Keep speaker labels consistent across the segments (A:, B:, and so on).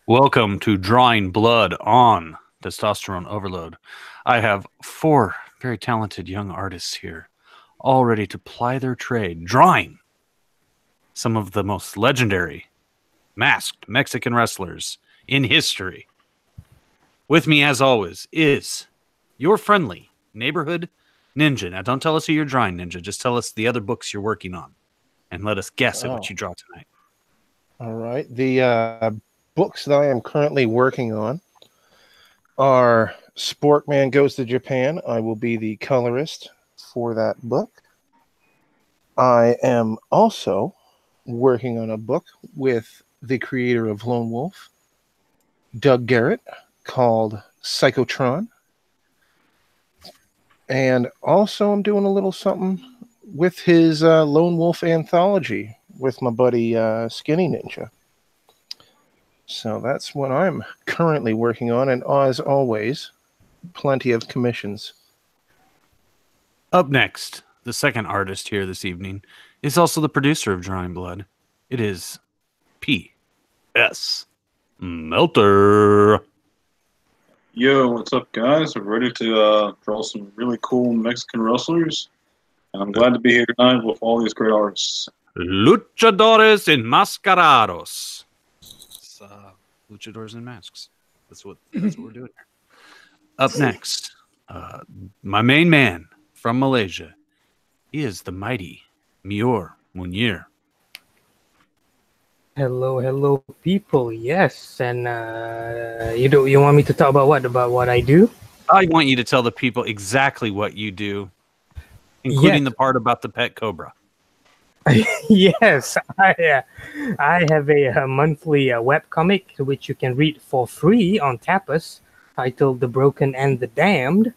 A: Welcome to Drawing Blood on Testosterone Overload. I have four very talented young artists here, all ready to ply their trade, drawing some of the most legendary masked Mexican wrestlers in history. With me, as always, is your friendly neighborhood ninja. Now, don't tell us who you're drawing, ninja. Just tell us the other books you're working on, and let us guess at what you draw tonight.
B: All right. The books that I am currently working on are Sportman Goes to Japan. I will be the colorist for that book. I am also working on a book with the creator of Lone Wolf, Doug Garrett, called Psychotron. And also I'm doing a little something with his Lone Wolf anthology with my buddy Skinny Ninja. So that's what I'm currently working on, and as always, plenty of commissions.
A: Up next, the second artist here this evening is also the producer of Drawing Blood. It is P.S. Melter.
C: Yo, what's up, guys? We're ready to draw some really cool Mexican wrestlers, and I'm glad to be here tonight with all these great artists.
A: Luchadores enmascarados. It's, luchadors in masks. That's what we're doing here. Up next, my main man from Malaysia is the mighty Mior Munir.
D: Hello, people. Yes, and you want me to talk about what? About what I do?
A: I want you to tell the people exactly what you do, including the part about the pet cobra.
D: Yes, I have a monthly webcomic which you can read for free on Tapas, titled "The Broken and the Damned."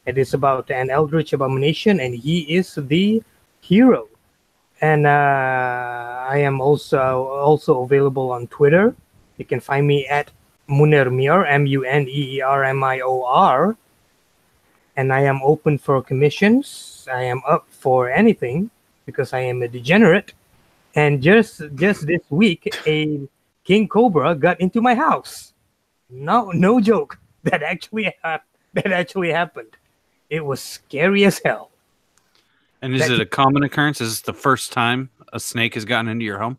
D: It is about an eldritch abomination, and he is the hero. And I am also available on Twitter. You can find me at Munermior, Muneermior, and I am open for commissions. I am up for anything because I am a degenerate. And just this week, a king cobra got into my house. No joke. That actually happened. It was scary as hell.
A: And is it a common occurrence? Is this the first time a snake has gotten into your home?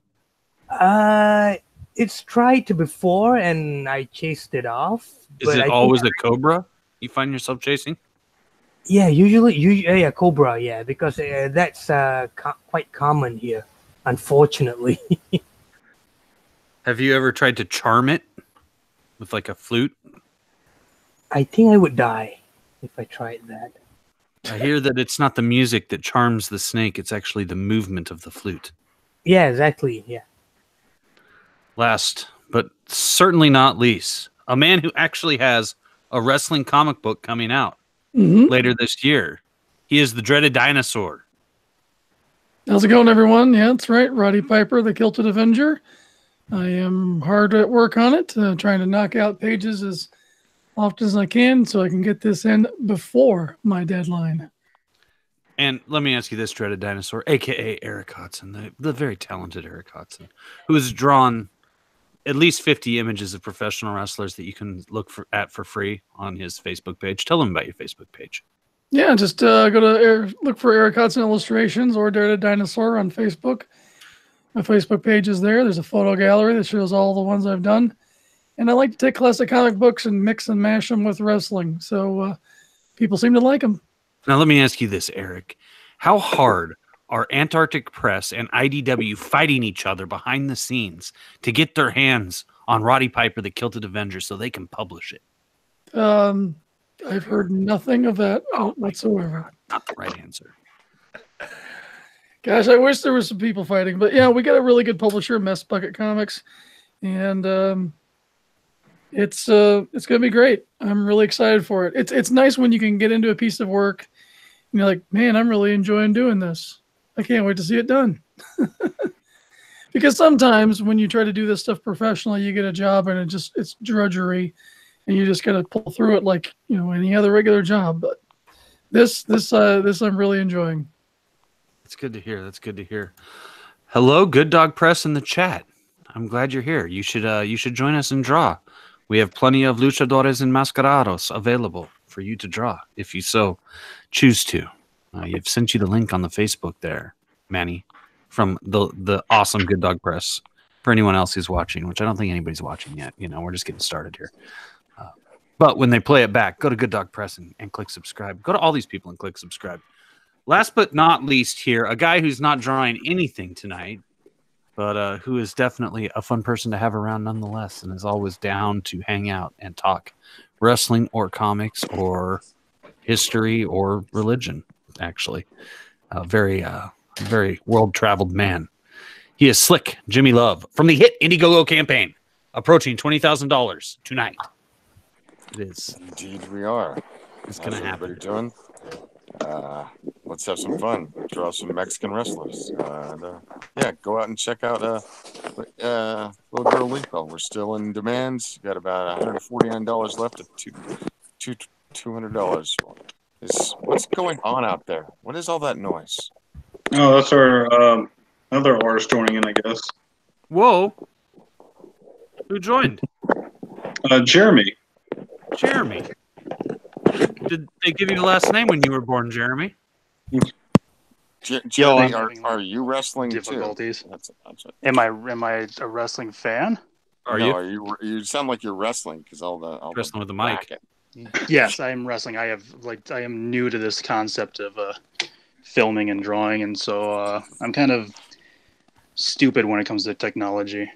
D: It's tried to before, and I chased it off.
A: Is it always a cobra you find yourself chasing?
D: Yeah, usually cobra, yeah, because that's quite common here, unfortunately.
A: Have you ever tried to charm it with like a flute?
D: I think I would die if I tried that.
A: I hear that it's not the music that charms the snake, it's actually the movement of the flute.
D: Yeah, exactly, yeah.
A: Last, but certainly not least, a man who actually has a wrestling comic book coming out later this year. He is the dreaded dinosaur.
E: How's it going, everyone? Yeah, that's right. Roddy Piper, the Kilted Avenger. I am hard at work on it, trying to knock out pages as often as I can so I can get this in before my deadline.
A: And let me ask you this, dreaded dinosaur, a.k.a. Eric Hodson, the very talented Eric Hodson, who has drawn at least 50 images of professional wrestlers that you can look at for free on his Facebook page. Tell them about your Facebook page.
E: Yeah, just go to look for Eric Hodson Illustrations or Dreaded Dinosaur on Facebook. My Facebook page is there. There's a photo gallery that shows all the ones I've done. And I like to take classic comic books and mix and mash them with wrestling. So people seem to like them.
A: Now, let me ask you this, Eric. How hard are Antarctic Press and IDW fighting each other behind the scenes to get their hands on Roddy Piper, the Kilted Avenger, so they can publish it?
E: I've heard nothing of that whatsoever.
A: Not the right answer.
E: Gosh, I wish there was some people fighting. But yeah, we got a really good publisher, Mess Bucket Comics. And it's going to be great. I'm really excited for it. It's nice when you can get into a piece of work and you're like, man, I'm really enjoying doing this. I can't wait to see it done. Because sometimes when you try to do this stuff professionally, you get a job and it's drudgery and you just got to pull through it like, any other regular job. But this I'm really enjoying.
A: That's good to hear. That's good to hear. Hello, Good Dog Press in the chat. I'm glad you're here. You should join us and draw. We have plenty of luchadores enmascarados available for you to draw if you so choose to. You've sent you the link on the Facebook there, Manny, from the awesome Good Dog Press. For anyone else who's watching, which I don't think anybody's watching yet. We're just getting started here. But when they play it back, go to Good Dog Press and click subscribe. Go to all these people and click subscribe. Last but not least here, a guy who's not drawing anything tonight, but who is definitely a fun person to have around nonetheless, and is always down to hang out and talk wrestling or comics or history or religion, actually. A very world-traveled man. He is Slick Jimmy Love from the hit Indiegogo campaign, approaching $20,000 tonight. It is.
F: Indeed, we are.
A: It's going to happen.
F: Doing? Let's have some fun. Draw some Mexican wrestlers. Yeah, go out and check out Little Girl Lethal. We're still in demands. Got about $149 left of $200. What's going on out there? What is all that noise?
C: Oh, that's our another artist joining in, I guess.
A: Whoa. Who joined?
C: Jeremy.
A: Jeremy. Did they give you the last name when you were born, Jeremy?
F: Jeremy, are you wrestling
G: difficulties?
F: Too? That's
G: Am I a wrestling fan?
F: You sound like you're wrestling because all
A: wrestling with the mic.
F: racket.
G: Yes, I am wrestling. I am new to this concept of filming and drawing, and so I'm kind of stupid when it comes to technology.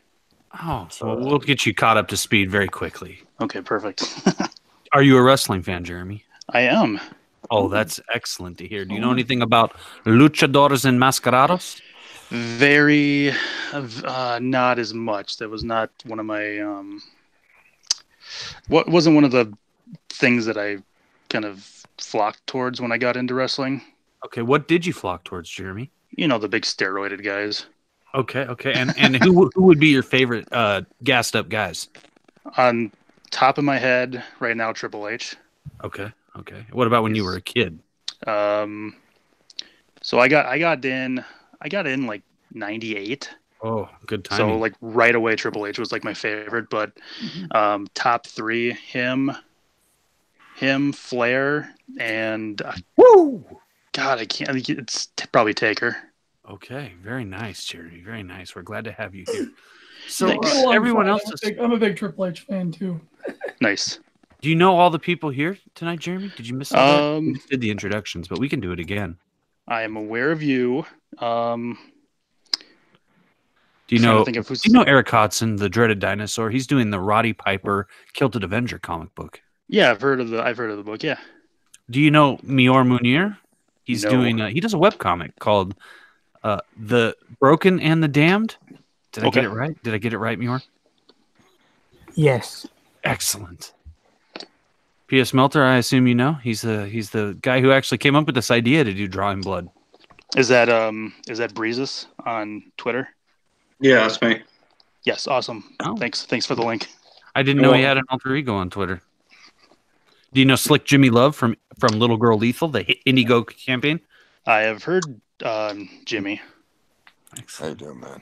A: Oh, so we'll get you caught up to speed very quickly.
G: Okay, perfect.
A: Are you a wrestling fan, Jeremy?
G: I am.
A: Oh, that's excellent to hear. Do you know anything about luchadores enmascarados?
G: Very, not as much. That was not one of my. What wasn't one of the things that I kind of flocked towards when I got into wrestling.
A: Okay, what did you flock towards, Jeremy?
G: The big steroided guys.
A: Okay, and who would be your favorite gassed up guys?
G: On top of my head right now, Triple H.
A: Okay. What about when you were a kid?
G: So I got in like 98.
A: Oh, good timing.
G: So like right away, Triple H was like my favorite. But top three, him, Flair, and
A: woo!
G: God, I can't. It's probably Taker.
A: Okay, very nice, Jeremy. Very nice. We're glad to have you here. So
G: Thanks.
A: everyone else
E: I'm a big Triple H fan too.
G: Nice.
A: Do you know all the people here tonight, Jeremy? Did you miss all that? We just did the introductions, but we can do it again.
G: I am aware of you.
A: Do you know Eric Hodson, the dreaded dinosaur? He's doing the Roddy Piper Kilted Avenger comic book.
G: Yeah, I've heard of the book. Yeah.
A: Do you know Mior Munir? He's
G: No.
A: doing. He does a webcomic called "The Broken and the Damned." Did I get it right? Did I get it right, Mior?
D: Yes.
A: Excellent. P.S. Melter, I assume you know. He's the guy who actually came up with this idea to do Drawing Blood.
G: Is that Breezes on Twitter?
C: Yeah, that's me.
G: Yes, awesome.
A: Oh.
G: Thanks for the link.
A: I didn't know he had an alter ego on Twitter. Do you know Slick Jimmy Love from Little Girl Lethal, the Indiegogo campaign?
G: I have heard Jimmy.
A: Excellent.
F: How you doing, man?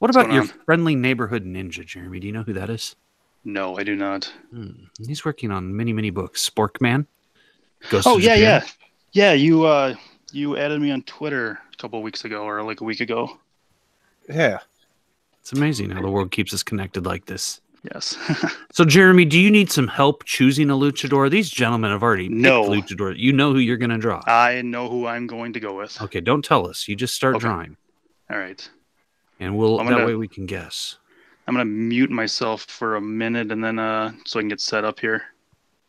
A: What about your
G: on?
A: friendly neighborhood ninja, Jeremy? Do you know who that is?
G: No, I do not.
A: He's working on many books. Sporkman.
G: Oh yeah. You added me on Twitter a couple of weeks ago, or like a week ago.
B: Yeah.
A: It's amazing how the world keeps us connected like this.
G: Yes.
A: So, Jeremy, do you need some help choosing a luchador? These gentlemen have already picked luchador. You know who you're going to draw.
G: I know who I'm going to go with.
A: Okay, don't tell us. You just start drawing.
G: All right.
A: And that way we can guess.
G: I'm going to mute myself for a minute and then so I can get set up here.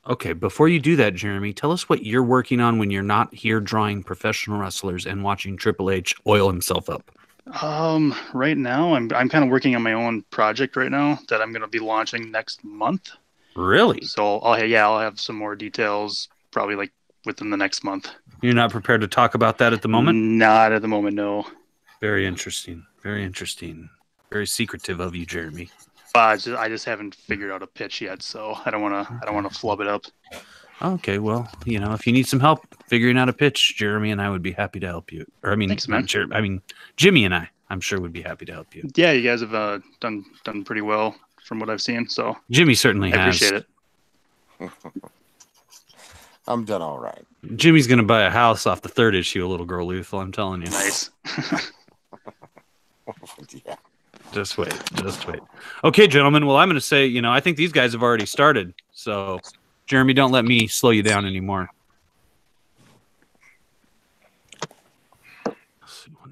A: Okay, before you do that, Jeremy, tell us what you're working on when you're not here drawing professional wrestlers and watching Triple H oil himself up.
G: Right now I'm kind of working on my own project right now that I'm going to be launching next month.
A: Really?
G: So I'll have some more details probably like within the next month.
A: You're not prepared to talk about that at the moment?
G: Not at the moment, no.
A: Very interesting. Very interesting. Very secretive of you, Jeremy.
G: I just haven't figured out a pitch yet, so I don't want to flub it up.
A: Okay, well, if you need some help figuring out a pitch, Jeremy and I would be happy to help you. Or
G: Thanks, man.
A: Jimmy and I I'm sure would be happy to help you.
G: Yeah, you guys have done pretty well from what I've seen. So
A: Jimmy certainly
G: I
A: has.
G: appreciate it.
F: I'm done all right.
A: Jimmy's going to buy a house off the 3rd issue of Little Girl Lethal, I'm telling you.
G: Nice.
F: Yeah.
A: Just wait. Just wait. Okay, gentlemen. Well, I'm going to say, you know, I think these guys have already started. So, Jeremy, don't let me slow you down anymore.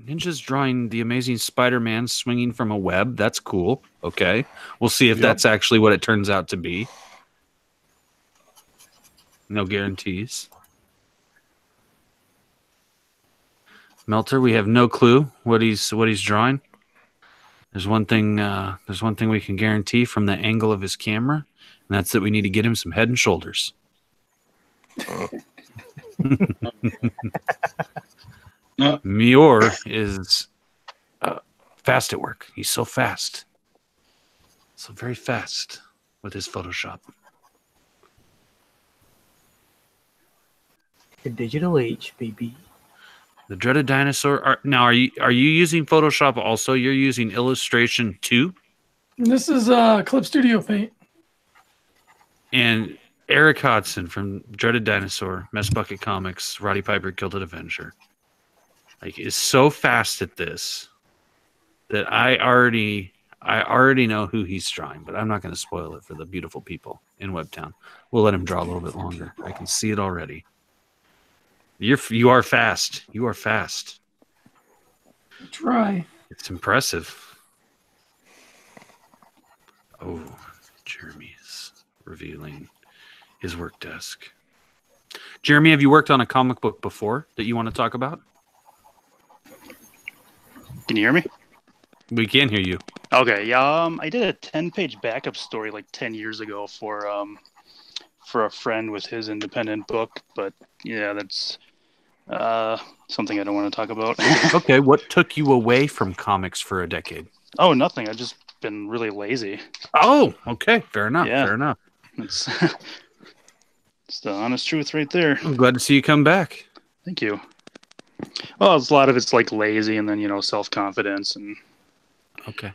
A: Ninja's drawing the Amazing Spider-Man swinging from a web. That's cool. Okay. We'll see if that's actually what it turns out to be. No guarantees. Melter, we have no clue what he's drawing. There's one thing we can guarantee from the angle of his camera, and that's that we need to get him some Head and Shoulders. Mior is fast at work. He's so fast. So very fast with his Photoshop.
D: The digital age, baby.
A: The dreaded dinosaur. Now, are you using Photoshop also? You're using Illustration 2?
E: This is Clip Studio Paint.
A: And Eric Hodson from Dreaded Dinosaur, Mess Bucket Comics, Roddy Piper, Gilded Avenger, like, is so fast at this that I already know who he's drawing, but I'm not going to spoil it for the beautiful people in Webtown. We'll let him draw a little bit longer. I can see it already. You are fast. You are fast.
E: Try.
A: It's impressive. Oh, Jeremy's revealing his work desk. Jeremy, have you worked on a comic book before that you want to talk about?
G: Can you hear me?
A: We can hear you.
G: Okay, yeah. I did a 10-page backup story like 10 years ago for a friend with his independent book, but yeah, that's something I don't want to talk about.
A: Okay, what took you away from comics for a decade?
G: Oh, nothing. I've just been really lazy.
A: Oh, okay, fair enough.
G: Yeah.
A: Fair enough.
G: It's it's the honest truth right there.
A: I'm glad to see you come back.
G: Thank you. Well, it's a lot of it's like lazy, and then self-confidence and.
A: Okay.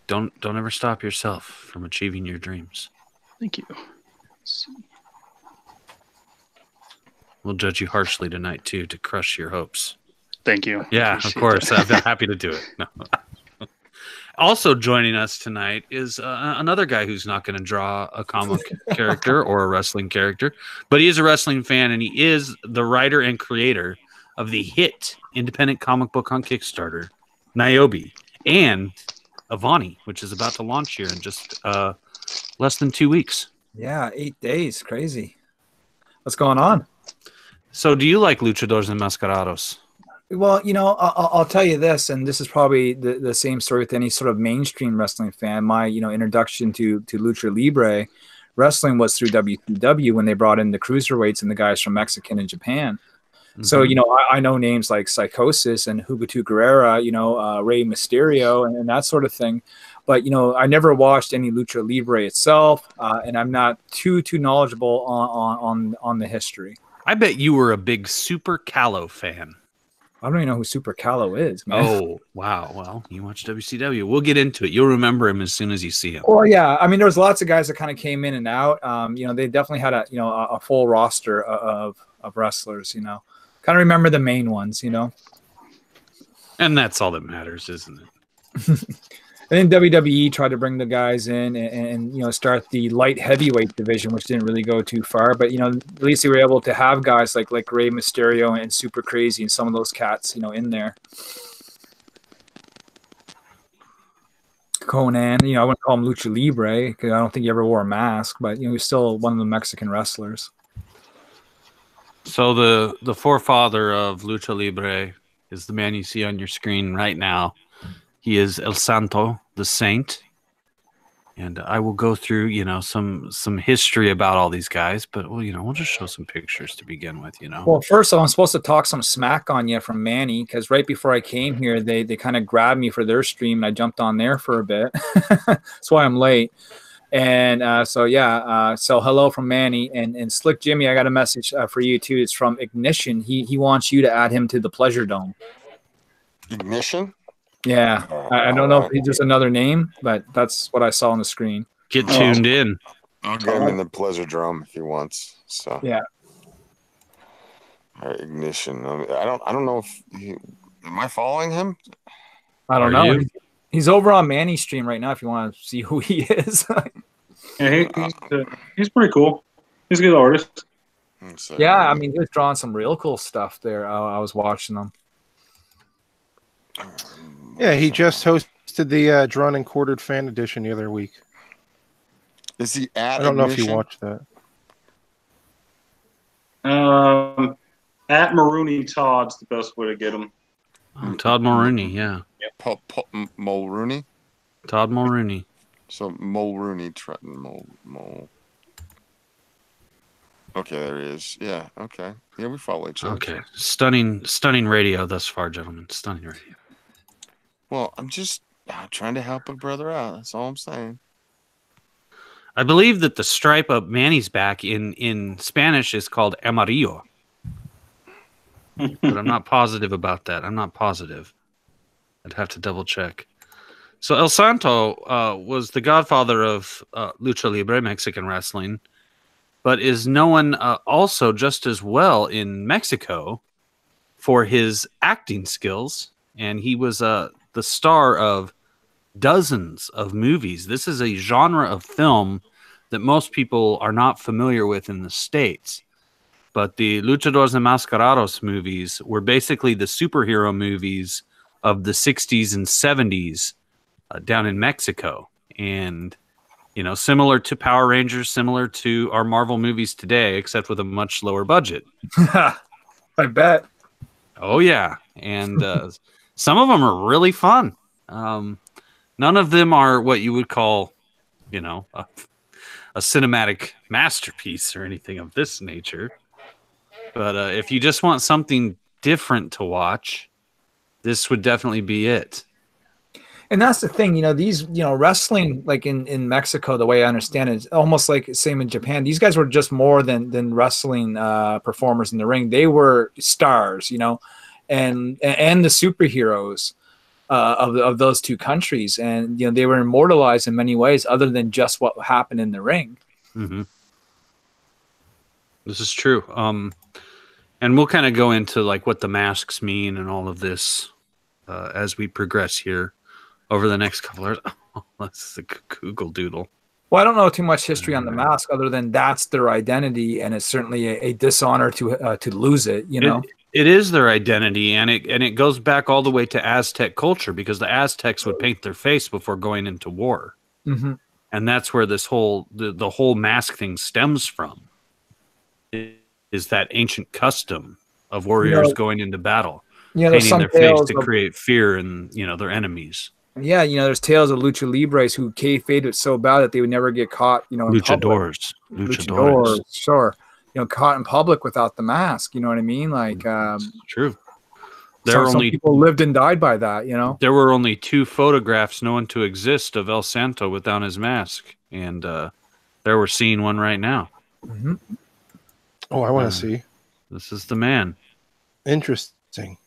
A: Don't ever stop yourself from achieving your dreams.
G: Thank you. Let's see.
A: We'll judge you harshly tonight too to crush your hopes.
G: Thank you.
A: Yeah, of course. I've been happy to do it. No. Also joining us tonight is another guy who's not going to draw a comic character or a wrestling character, but he is a wrestling fan, and he is the writer and creator of the hit independent comic book on Kickstarter, Niobe, and Avani, which is about to launch here in just less than 2 weeks.
H: Yeah, 8 days. Crazy. What's going on?
A: So do you like luchadores and enmascarados?
H: Well, I'll tell you this, and this is probably the same story with any sort of mainstream wrestling fan. My, introduction to Lucha Libre wrestling was through WCW when they brought in the cruiserweights and the guys from Mexican and Japan. Mm-hmm. So, I know names like Psychosis and Juventud Guerrera, Rey Mysterio and that sort of thing. But, I never watched any Lucha Libre itself, and I'm not too knowledgeable on the history.
A: I bet you were a big Super Callow fan.
H: I don't even know who Super Callow is, man.
A: Oh, wow. Well, you watch WCW. We'll get into it. You'll remember him as soon as you see him.
H: Well, yeah. I mean, there was lots of guys that kind of came in and out. They definitely had a full roster of wrestlers, Kind of remember the main ones,
A: And that's all that matters, isn't it?
H: And then WWE tried to bring the guys in and start the light heavyweight division, which didn't really go too far. But at least they were able to have guys like Rey Mysterio and Super Crazy and some of those cats in there. Conan, I wouldn't call him Lucha Libre because I don't think he ever wore a mask, but he was still one of the Mexican wrestlers.
A: So the forefather of Lucha Libre is the man you see on your screen right now. He is El Santo, the Saint. And I will go through, some history about all these guys, but we'll just show some pictures to begin with,
H: Well, first I'm supposed to talk some smack on you from Manny, because right before I came here, they kind of grabbed me for their stream, and I jumped on there for a bit. That's why I'm late. And so hello from Manny and Slick Jimmy. I got a message for you too. It's from Ignition. He wants you to add him to the Pleasure Dome.
F: Ignition?
H: Yeah, I don't know if he's just another name, but that's what I saw on the screen.
A: Get tuned in.
F: I'll get him in the pleasure drum if he wants. So
H: Yeah.
F: All right, Ignition. I don't know if am I following him?
H: I don't
A: Are
H: know.
A: you?
H: He's over on Manny's stream right now if you want to see who he is.
C: Yeah, he's pretty cool. He's a good artist.
F: So,
H: Yeah, I mean, he was drawing some real cool stuff there. I was watching them.
B: Yeah, he just hosted the Drawn and Quartered Fan Edition the other week.
F: is he at
B: I don't know if
F: Ignition?
B: you watched that.
C: At Marooney Todd's the best way to get him.
A: Oh, Todd Mulrooney, yeah.
F: Mulrooney?
A: Todd Mulrooney.
F: So Mulrooney, Mole. Okay, there he is. Yeah, okay. Yeah, we follow each other.
A: Okay. Stunning radio thus far, gentlemen. Stunning radio.
F: Well, I'm just trying to help a brother out. That's all I'm saying.
A: I believe that the stripe up Manny's back in Spanish is called amarillo. But I'm not positive about that. I'm not positive. I'd have to double check. So El Santo was the godfather of Lucha Libre, Mexican wrestling, but is known also just as well in Mexico for his acting skills. And he was the star of dozens of movies. This is a genre of film that most people are not familiar with in the States. But the Luchadores Enmascarados movies were basically the superhero movies of the 60s and 70s down in Mexico. And, you know, similar to Power Rangers, similar to our Marvel movies today, except with a much lower budget.
H: I bet.
A: Oh, yeah. And some of them are really fun. None of them are what you would call, you know, a cinematic masterpiece or anything of this nature. But if you just want something different to watch, this would definitely be it.
H: And that's the thing, you know, these, you know, wrestling, like in Mexico, the way I understand it, is almost like same in Japan. These guys were just more than wrestling performers in the ring. They were stars, you know, and the superheroes of those two countries. And, you know, they were immortalized in many ways other than just what happened in the ring.
A: Mm-hmm. This is true. And we'll kind of go into like what the masks mean and all of this as we progress here over the next couple of hours. Oh, that's the Google Doodle.
H: Well, I don't know too much history on the mask other than that's their identity, and it's certainly a dishonor to lose it. You know,
A: it is their identity, and it goes back all the way to Aztec culture because the Aztecs would paint their face before going into war, and that's where this whole the whole mask thing stems from. Is that ancient custom of warriors going into battle, painting their face to create fear in, you know, their enemies.
H: Yeah, you know, there's tales of lucha libres who kayfabed it so bad that they would never get caught. You know,
A: luchadores,
H: sure. You know, caught in public without the mask. You know what I mean? Like,
A: true.
H: Some people lived and died by that. You know,
A: there were only 2 photographs known to exist of El Santo without his mask, and there we're seeing one right now.
B: Oh, I want to see.
A: This is the man.
B: Interesting.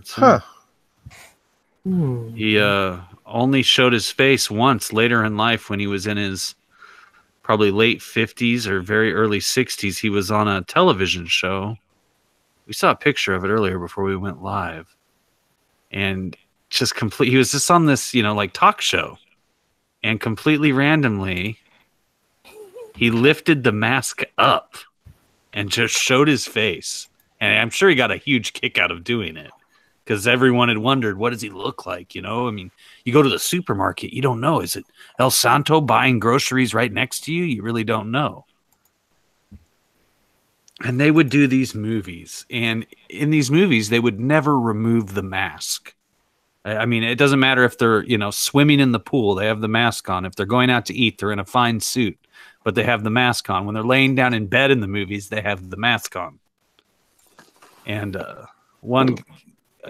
A: Huh. He only showed his face once later in life when he was in his probably late 50s or very early 60s. He was on a television show. We saw a picture of it earlier before we went live. And he was just on this, you know, like talk show. And completely randomly, he lifted the mask up and just showed his face. And I'm sure he got a huge kick out of doing it because everyone had wondered, what does he look like? You know, I mean, you go to the supermarket, you don't know. Is it El Santo buying groceries right next to you? You really don't know. And they would do these movies. And in these movies, they would never remove the mask. I mean, it doesn't matter if they're, you know, swimming in the pool, they have the mask on. If they're going out to eat, they're in a fine suit, but they have the mask on. When they're laying down in bed in the movies, they have the mask on. And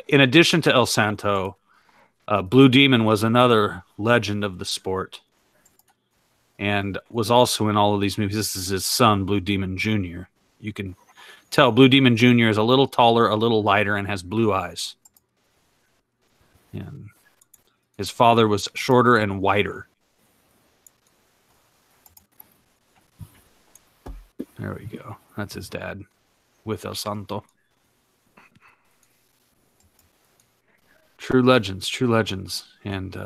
A: in addition to El Santo, Blue Demon was another legend of the sport and was also in all of these movies. This is his son, Blue Demon Jr. You can tell Blue Demon Jr. is a little taller, a little lighter, and has blue eyes. And his father was shorter and whiter. There we go. That's his dad with El Santo. True legends. And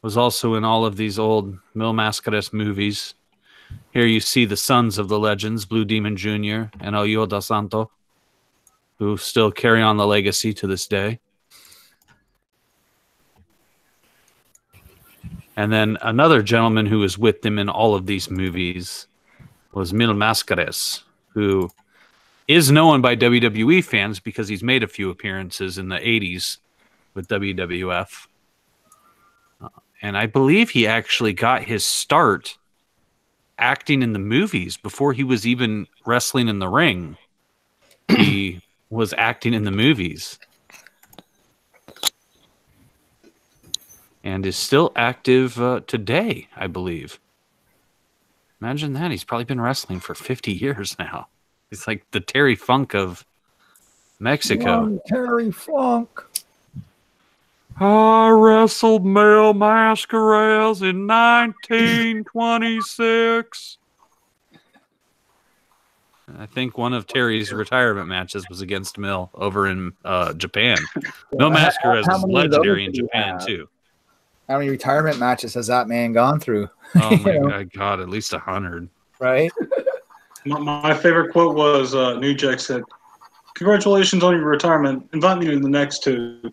A: was also in all of these old Mil Mascaras movies. Here you see the sons of the legends, Blue Demon Jr. and El Yo del Santo, who still carry on the legacy to this day. And then another gentleman who was with them in all of these movies was Mil Mascaras, who is known by WWE fans because he's made a few appearances in the 80s with WWF. And I believe he actually got his start acting in the movies before he was even wrestling in the ring. He was acting in the movies. And is still active today, I believe. Imagine that. He's probably been wrestling for 50 years now. He's like the Terry Funk of Mexico.
H: Young Terry Funk.
A: I wrestled Mil Mascaras in 1926. I think one of Terry's retirement matches was against Mil over in Japan. Mil Mascaras is legendary in Japan, too.
H: How many retirement matches has that man gone through?
A: Oh, my God, at least 100.
H: Right?
C: My favorite quote was New Jack said, "Congratulations on your retirement. Invite me to the next two."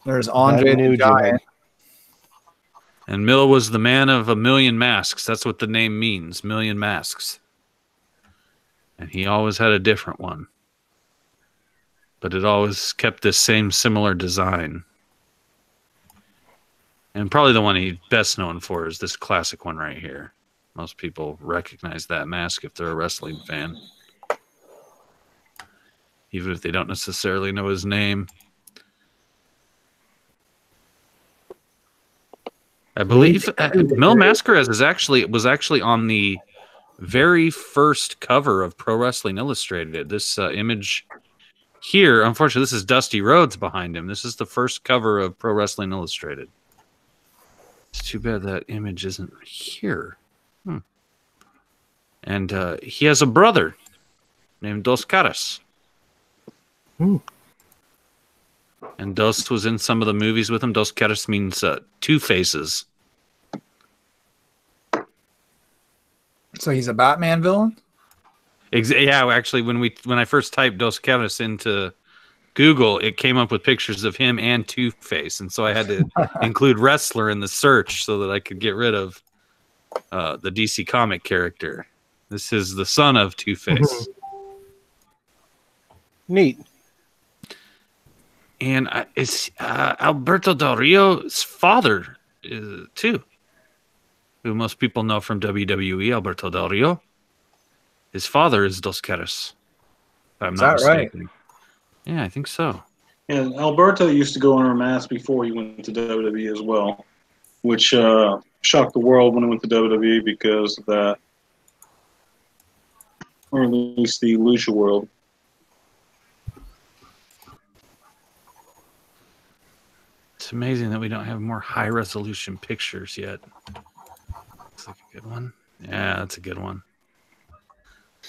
H: There's Andre the Giant.
A: And Mil was the man of a million masks. That's what the name means, million masks. And he always had a different one. But it always kept this same similar design. And probably the one he's best known for is this classic one right here. Most people recognize that mask if they're a wrestling fan. Even if they don't necessarily know his name. I believe Mil Mascaras was actually on the very first cover of Pro Wrestling Illustrated. This image here, unfortunately, this is Dusty Rhodes behind him. This is the first cover of Pro Wrestling Illustrated. It's too bad that image isn't here. And he has a brother named Dos Caras. And Dos was in some of the movies with him. Dos Caras means two faces.
H: So he's a Batman villain?
A: Yeah, actually, when I first typed Dos Caras into Google, it came up with pictures of him and Two-Face, and so I had to include wrestler in the search so that I could get rid of the DC comic character. This is the son of Two-Face.
B: Neat.
A: And it's Alberto Del Rio's father, too, who most people know from WWE, Alberto Del Rio. His father is Dos Caras, if I'm not mistaken. Right? Yeah, I think so.
C: And Alberto used to go on a mask before he went to WWE as well, which shocked the world when he went to WWE because of that, or at least the Lucha world.
A: It's amazing that we don't have more high-resolution pictures yet. Looks like a good one. Yeah, that's a good one.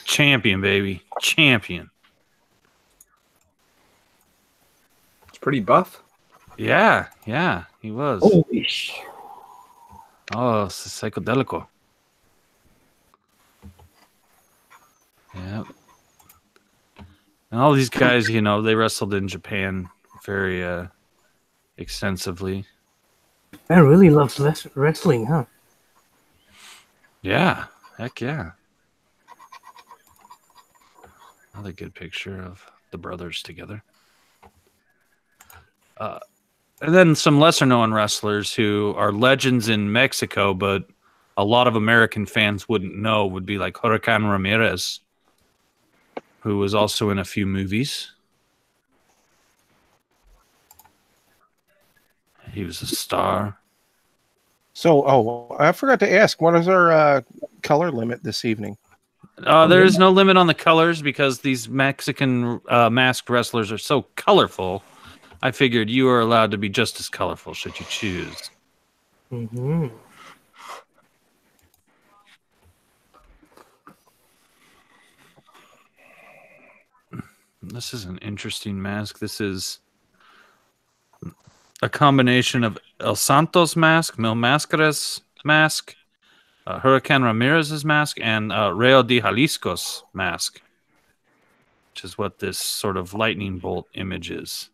A: Champion, baby. Champion.
H: It's pretty buff.
A: Yeah, he was.
D: Holy sh!
A: Oh, it's psychedelico. Yeah. And all these guys, they wrestled in Japan very extensively.
D: Man really loves wrestling, huh?
A: Yeah, heck yeah. Another good picture of the brothers together. And then some lesser-known wrestlers who are legends in Mexico, but a lot of American fans wouldn't know, would be like Hurricane Ramirez, who was also in a few movies. He was a star.
B: So, I forgot to ask, what is our color limit this evening?
A: There is no limit on the colors because these Mexican masked wrestlers are so colorful. I figured you are allowed to be just as colorful should you choose.
D: Mm-hmm.
A: This is an interesting mask. This is a combination of El Santos mask, Mil Máscaras mask, Hurricane Ramirez's mask, and Rayo de Jalisco's mask, which is what this sort of lightning bolt image is.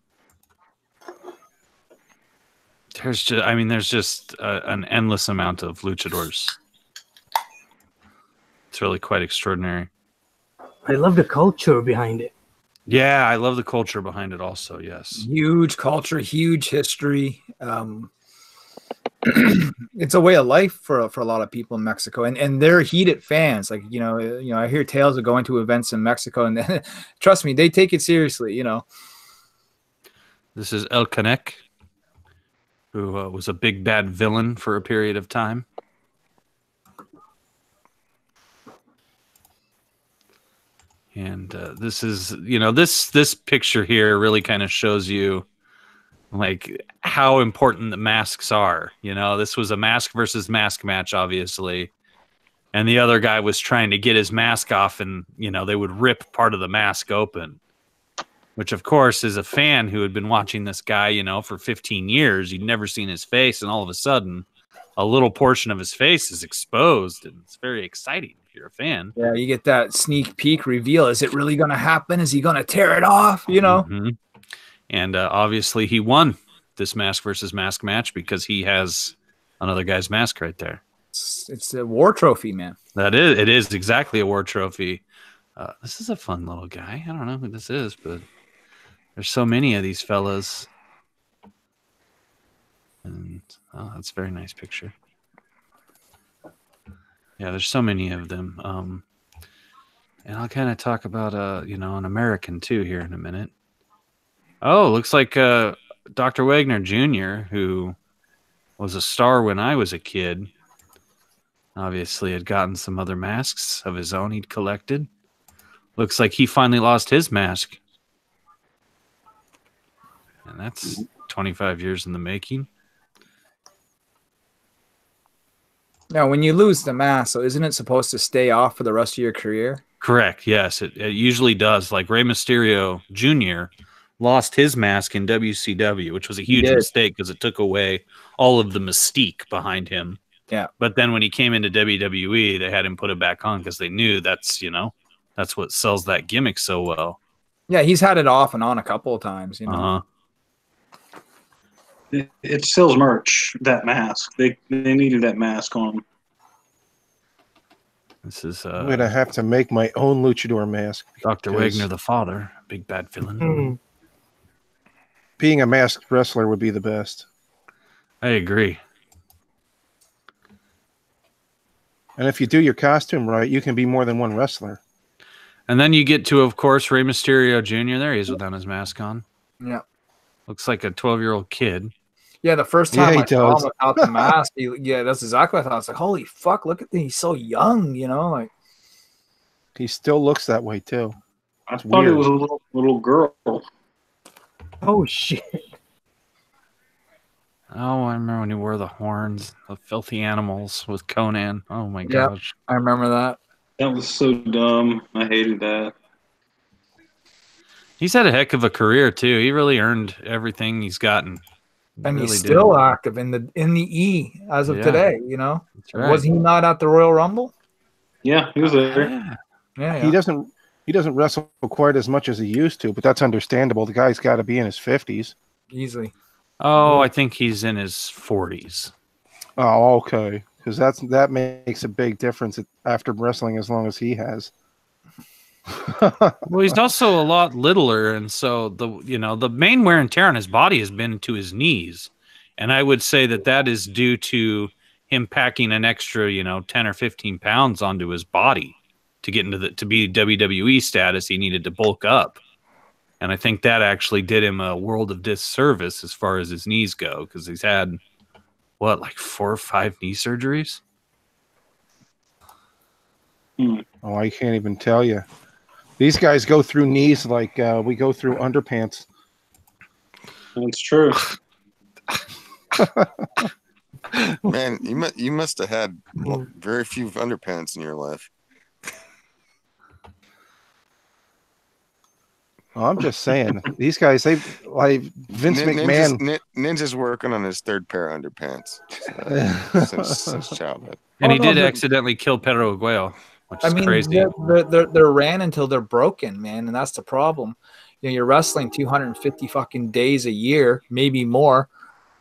A: There's just an endless amount of luchadors. It's really quite extraordinary.
D: I love the culture behind it.
A: Yeah, I love the culture behind it also, yes.
H: Huge culture, huge history. It's a way of life for a lot of people in Mexico, and they're heated fans. Like, I hear tales of going to events in Mexico, and trust me, they take it seriously,
A: This is El Canek, who was a big bad villain for a period of time. And this is, this picture here really kind of shows you like how important the masks are. This was a mask versus mask match, obviously. And the other guy was trying to get his mask off, and, they would rip part of the mask open, which, of course, is a fan who had been watching this guy, for 15 years. You'd never seen his face, and all of a sudden, a little portion of his face is exposed, and it's very exciting if you're a fan.
H: Yeah, you get that sneak peek reveal. Is it really going to happen? Is he going to tear it off?
A: Mm-hmm. And obviously he won this mask versus mask match because he has another guy's mask right there.
H: It's a war trophy, man.
A: It is exactly a war trophy. This is a fun little guy. I don't know who this is, but there's so many of these fellas. And that's a very nice picture. Yeah, there's so many of them. And I'll kind of talk about an American too here in a minute. Oh, looks like Dr. Wagner Jr., who was a star when I was a kid, obviously had gotten some other masks of his own he'd collected. Looks like he finally lost his mask. And that's 25 years in the making.
H: Now, when you lose the mask, so isn't it supposed to stay off for the rest of your career?
A: Correct, yes. It usually does. Like Rey Mysterio Jr. lost his mask in WCW, which was a huge mistake because it took away all of the mystique behind him.
H: Yeah.
A: But then when he came into WWE, they had him put it back on because they knew that's what sells that gimmick so well.
H: Yeah, he's had it off and on a couple of times,
A: Uh-huh.
C: It sells merch, that mask. They needed that mask on.
A: This is
B: I'm going to have to make my own luchador mask.
A: Dr. Wagner the father, big bad villain.
D: Mm-hmm.
B: Being a masked wrestler would be the best.
A: I agree.
B: And if you do your costume right, you can be more than one wrestler.
A: And then you get to, of course, Rey Mysterio Jr. There he is without his mask on.
H: Yeah.
A: Looks like a 12-year-old kid.
H: Yeah, the first time
B: he
H: I saw him
B: does.
H: without the mask, that's exactly what I thought. I was like, holy fuck, look at him. He's so young, like.
B: He still looks that way, too.
C: I thought
B: weird.
C: it was a little girl.
D: Oh, shit.
A: Oh, I remember when he wore the horns, the filthy animals with Conan. Oh, my
H: Yeah.
A: gosh.
H: I remember that.
C: That was so dumb. I hated that.
A: He's had a heck of a career, too. He really earned everything he's gotten.
H: And
A: Really
H: he's
A: did.
H: still active in the E as of
A: Yeah.
H: today,
A: That's right.
H: Was he not at the Royal Rumble?
C: Yeah, he was there.
A: Yeah.
H: Yeah.
B: He doesn't wrestle quite as much as he used to, but that's understandable. The guy's got to be in his 50s.
H: Easily.
A: Oh, I think he's in his 40s.
B: Oh, okay. Because that makes a big difference after wrestling as long as he has.
A: Well, he's also a lot littler, and so the main wear and tear on his body has been to his knees, and I would say that is due to him packing an extra 10 or 15 pounds onto his body to get to be WWE status. He needed to bulk up, and I think that actually did him a world of disservice as far as his knees go, because he's had like 4 or 5 knee surgeries.
B: Oh, I can't even tell you. These guys go through knees like we go through underpants.
C: That's true.
F: Man, you must have had very few underpants in your life.
B: Oh, I'm just saying, these guys, they like Vince McMahon.
F: Ninja's working on his third pair of underpants since childhood.
A: And he did accidentally kill Pedro Aguayo, which is crazy.
H: They're ran until they're broken, man, and that's the problem. You know, you're wrestling 250 fucking days a year, maybe more.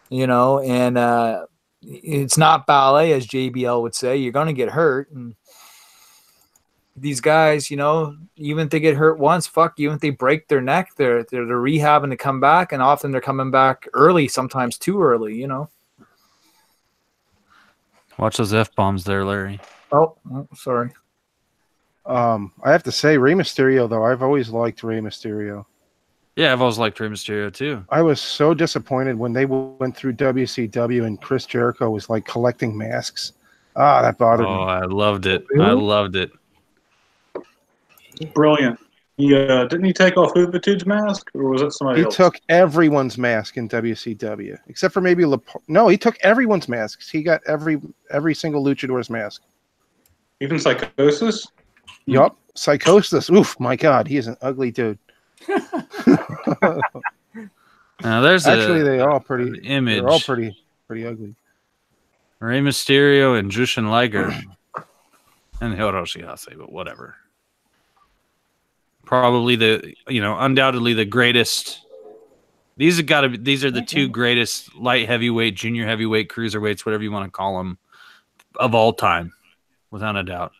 H: You know, and it's not ballet, as JBL would say. You're gonna get hurt, and these guys, you know, even if they get hurt once, even if they break their neck, they're rehabbing to come back, and often they're coming back early, sometimes too early, you know.
A: Watch those F-bombs there, Larry.
H: Oh, sorry.
B: I have to say, Rey Mysterio, though, I've always liked Rey Mysterio.
A: Yeah, I've always liked Rey Mysterio, too.
B: I was so disappointed when they went through WCW and Chris Jericho was, like, collecting masks. Ah, that bothered me.
A: Oh, I loved it.
D: Really?
A: I loved it.
C: Brilliant. Didn't he take off Huvitude's mask, or was it somebody else?
B: He took everyone's mask in WCW, except for maybe No, he took everyone's masks. He got every single luchador's mask.
C: Even Psychosis?
B: Yup. Psychosis. Oof, my God, he is an ugly dude.
A: Now, there's
B: actually they're all pretty
A: image.
B: They're all pretty ugly.
A: Rey Mysterio and Jushin Liger and Hiroshi Hase, but whatever. Probably undoubtedly the greatest. These are the two greatest light heavyweight, junior heavyweight, cruiserweights, whatever you want to call them, of all time, without a doubt.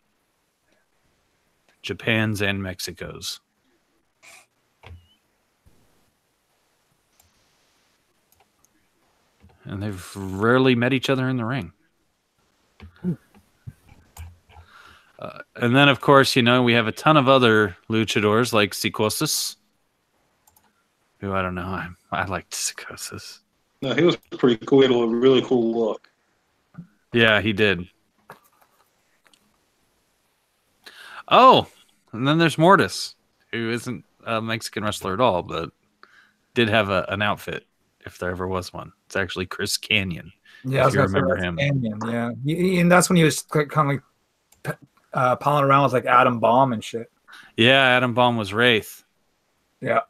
A: Japan's and Mexico's. And they've rarely met each other in the ring. And then, of course, we have a ton of other luchadors like Psicosis, who I don't know. I liked Psicosis.
C: No, he was pretty cool. He had a really cool look.
A: Yeah, he did. Oh, and then there's Mortis, who isn't a Mexican wrestler at all, but did have an outfit, if there ever was one. It's actually Chris Canyon.
H: Yeah,
A: if you remember him.
H: Canyon, yeah. And that's when he was kind of like palling around with like Adam Bomb and shit.
A: Yeah, Adam Bomb was Wraith.
H: Yeah.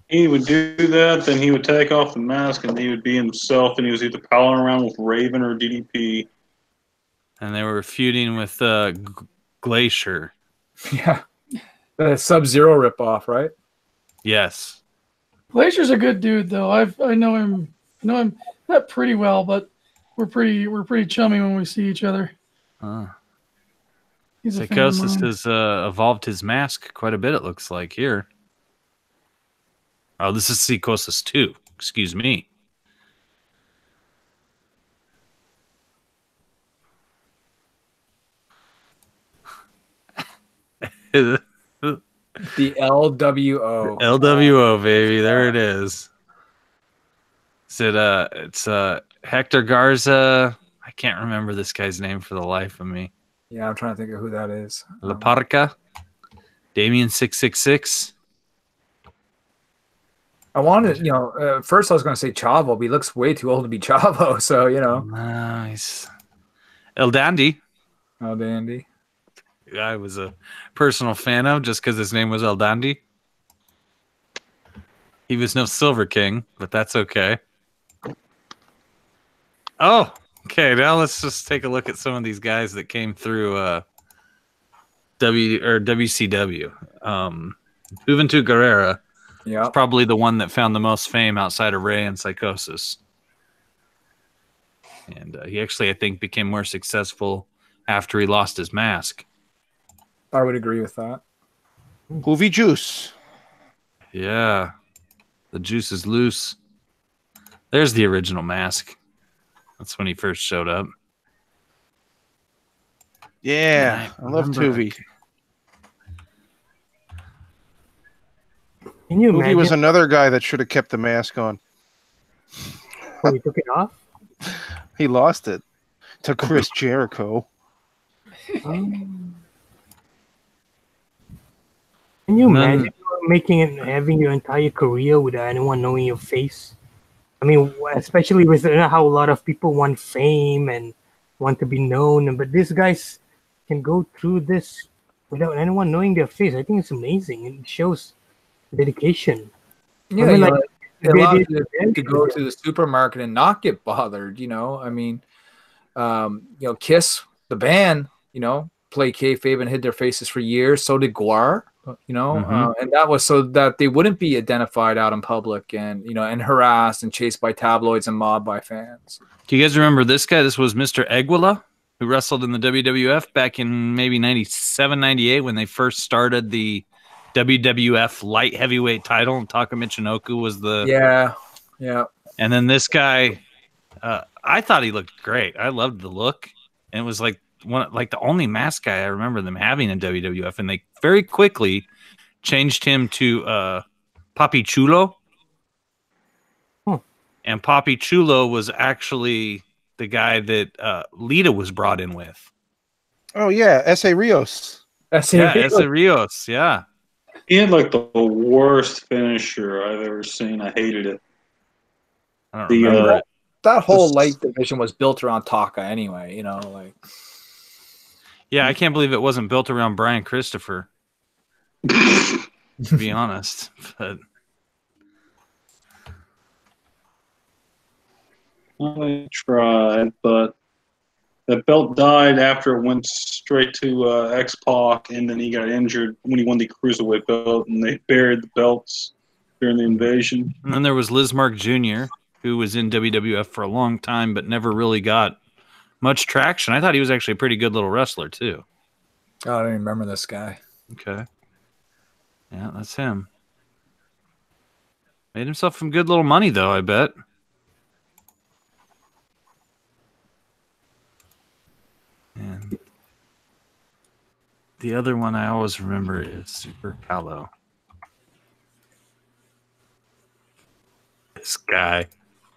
C: He would do that, then he would take off the mask, and he would be himself, and he was either palling around with Raven or DDP.
A: And they were feuding with Glacier.
H: Yeah. The Sub-Zero ripoff, right?
A: Yes.
E: Glacier's a good dude, though. I know him not pretty well, but we're pretty chummy when we see each other. He's a fan of
A: Psychosis
E: mine.
A: has evolved his mask quite a bit, it looks like, here. Oh, this is Psychosis 2. Excuse me.
H: The LWO.
A: LWO, baby. There it is. It's Hector Garza. I can't remember this guy's name for the life of me.
H: Yeah, I'm trying to think of who that is.
A: La Parca. Damien 666.
H: I wanted, first I was going to say Chavo, but he looks way too old to be Chavo. So,
A: Nice. El Dandy.
H: Oh, Dandy.
A: I was a personal fan of just because his name was El Dandy. He was no Silver King, but that's okay. Oh, okay. Now let's just take a look at some of these guys that came through WCW. Juventud Guerrera.
H: Yeah,
A: probably the one that found the most fame outside of Ray and Psychosis. And he actually, I think, became more successful after he lost his mask.
H: I would agree with that.
B: Hoovy Juice.
A: Yeah. The juice is loose. There's the original mask. That's when he first showed up.
B: Yeah, I love Hoovy.
D: Can you
B: Hoovy
D: imagine?
B: was another guy that should have kept the mask on.
D: Oh, he took it off?
B: He lost it to Chris Jericho.
D: Can you
A: And then-
D: imagine making it, having your entire career without anyone knowing your face? I mean, especially with how a lot of people want fame and want to be known, but these guys can go through this without anyone knowing their face. I think it's amazing. It shows dedication.
H: Yeah,
D: I mean, like,
H: it allows you
D: they-
H: to go to the supermarket and not get bothered. I mean, Kiss the band, play kayfabe and hid their faces for years. So did Guar, and that was so that they wouldn't be identified out in public and and harassed and chased by tabloids and mobbed by fans.
A: Do you guys remember this guy? This was Mr. Eguila, who wrestled in the WWF back in maybe 97, 98 when they first started the WWF light heavyweight title. And Taka Michinoku was the...
H: Yeah.
A: And then this guy, I thought he looked great. I loved the look. And it was like the only mask guy I remember them having in WWF. And they very quickly changed him to Papi Chulo. And Papi Chulo was actually the guy that Lita was brought in with.
B: Oh yeah, S.A. Rios.
A: S.A. Rios, yeah.
C: He had like the worst finisher I've ever seen. I hated it.
A: I don't remember it.
H: That whole light division was built around Taka anyway,
A: Yeah, I can't believe it wasn't built around Brian Christopher. To be honest. But
C: I tried, but the belt died after it went straight to X-Pac, and then he got injured when he won the Cruiserweight belt, and they buried the belts during the invasion.
A: and then there was Lizmark Jr., who was in WWF for a long time, but never really got much traction. I thought he was actually a pretty good little wrestler, too.
H: Oh, I don't even remember this guy.
A: Okay. Yeah, that's him. Made himself some good little money, though, I bet. And the other one I always remember is Super Callow. This guy.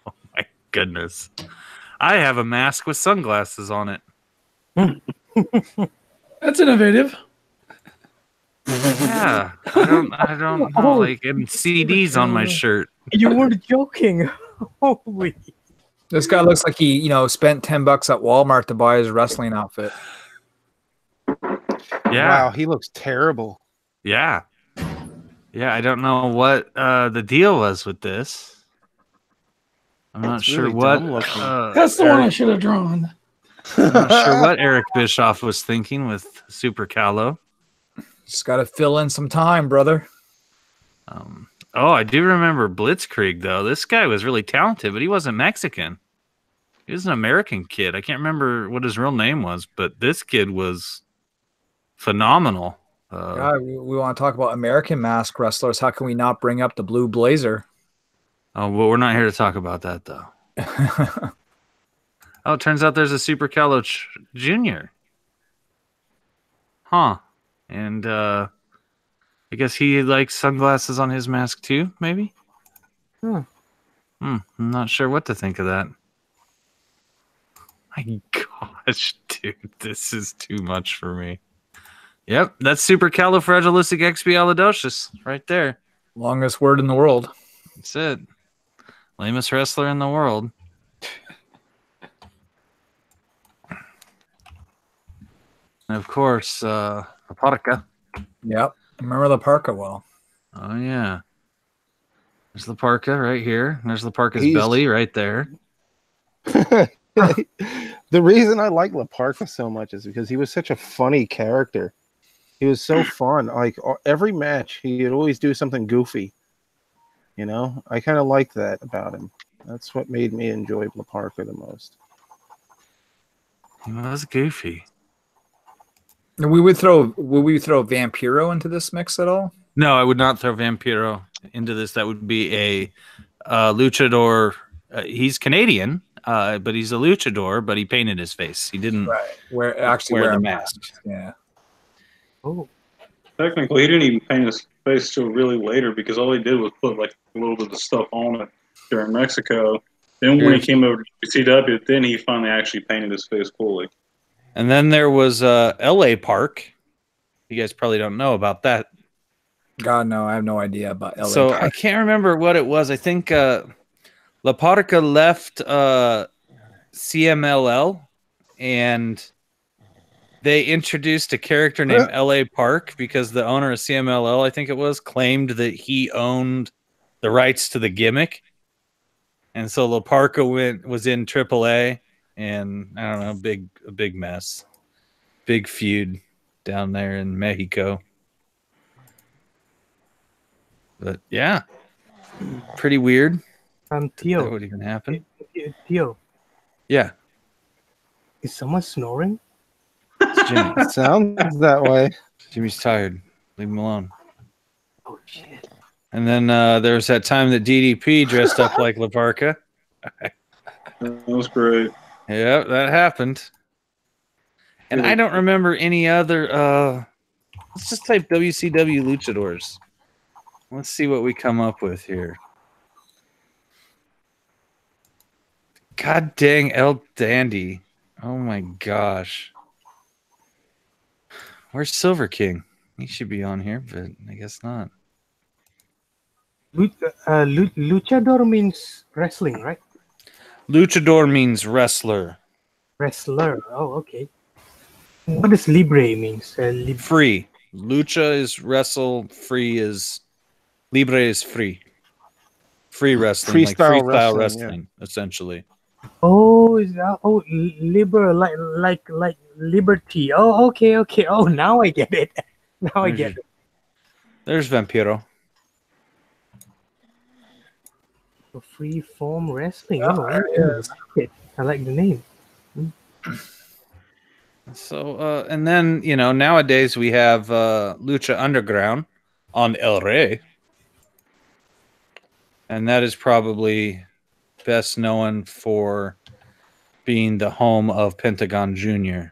A: Oh my goodness. I have a mask with sunglasses on it.
E: That's innovative.
A: Yeah. I don't know, like, and CDs on my shirt.
D: You weren't joking. Holy.
H: This guy looks like he, spent $10 at Walmart to buy his wrestling outfit.
A: Yeah.
B: Wow, he looks terrible.
A: Yeah. Yeah, I don't know what the deal was with this. I'm not sure
B: really
A: what.
B: dumb looking.
E: That's the one I should have drawn.
A: I'm not sure what Eric Bischoff was thinking with Super Callow.
H: Just got to fill in some time, brother.
A: Oh, I do remember Blitzkrieg, though. This guy was really talented, but he wasn't Mexican. He was an American kid. I can't remember what his real name was, but this kid was phenomenal.
H: God, we want to talk about American mask wrestlers. How can we not bring up the Blue Blazer?
A: Oh, well, we're not here to talk about that, though. Oh, it turns out there's a Super Callow Jr. Huh. And I guess he likes sunglasses on his mask, too, maybe? I'm not sure what to think of that. My gosh, dude, this is too much for me. Yep, that's supercalifragilisticexpialidocious right there.
H: Longest word in the world.
A: That's it. Lamest wrestler in the world. And of course, La Parca.
H: Yep. Remember the Parka well.
A: Oh, yeah. There's La Parca right here. There's La Parca's
B: He's-
A: belly right there.
B: The reason I like La Parca so much is because he was such a funny character. He was so fun. Like every match, he'd always do something goofy. I kind of like that about him. That's what made me enjoy La Parca the most.
A: He was goofy.
H: And would we throw Vampiro into this mix at all?
A: No, I would not throw Vampiro into this. That would be a luchador. He's Canadian, but he's a luchador, but he painted his face. He didn't
H: Wear
A: wear the
H: a
A: mask.
H: Yeah.
D: Oh.
C: Technically, he didn't even paint his face till really later because all he did was put like a little bit of stuff on it during Mexico. Then when he came over to CW, then he finally actually painted his face fully.
A: And then there was L.A. Park. You guys probably don't know about that.
H: God, no, I have no idea about LA.
A: So I can't remember what it was. I think La Parca left CMLL, and they introduced a character named LA Park because the owner of CMLL, I think it was, claimed that he owned the rights to the gimmick. And so La Parca was in AAA, and I don't know, a big mess. Big feud down there in Mexico. But yeah, pretty weird. That
D: Theo.
A: would even happen.
D: Theo,
A: Yeah,
D: is someone snoring?
A: it's Jimmy.
B: It sounds that way.
A: Jimmy's tired. Leave him alone.
D: Oh shit!
A: And then there was that time that DDP dressed up like La Parca.
C: That was great.
A: Yeah, that happened. And I don't remember any other. Let's just type WCW luchadors. Let's see what we come up with here. God dang El Dandy. Oh my gosh. Where's Silver King? He should be on here, but I guess not.
D: Luchador means wrestling, right?
A: Luchador means wrestler.
D: Wrestler. Oh, okay. What does Libre means?
A: Free. Lucha is wrestle. Free is Libre is free. Free wrestling,
B: Freestyle
A: like freestyle
B: wrestling,
A: wrestling, essentially.
D: Oh, is that liber like liberty? Oh, okay. Oh, now I get it. Now I get it.
A: There's Vampiro.
D: Free form wrestling.
H: Oh,
D: Oh,
H: there it is.
D: I like the name.
A: So, and then, nowadays we have Lucha Underground on El Rey. And that is probably best known for being the home of Pentagon Jr.,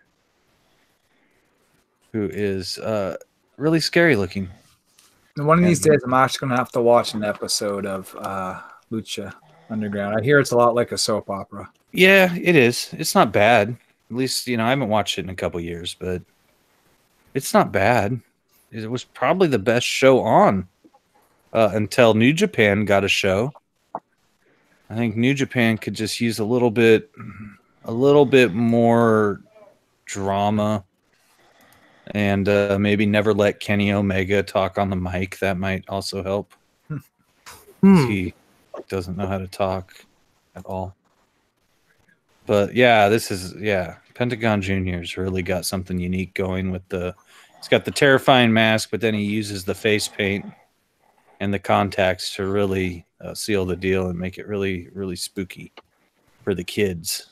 A: who is really scary looking.
H: One of these days, I'm actually going to have to watch an episode of Lucha Underground. I hear it's a lot like a soap opera.
A: Yeah, it is. It's not bad. At least, I haven't watched it in a couple years, but it's not bad. It was probably the best show on until New Japan got a show. I think New Japan could just use a little bit more drama, and maybe never let Kenny Omega talk on the mic. That might also help. He doesn't know how to talk at all. But yeah, Pentagon Jr.'s really got something unique going with he's got the terrifying mask, but then he uses the face paint and the contacts to really seal the deal and make it really, really spooky for the kids.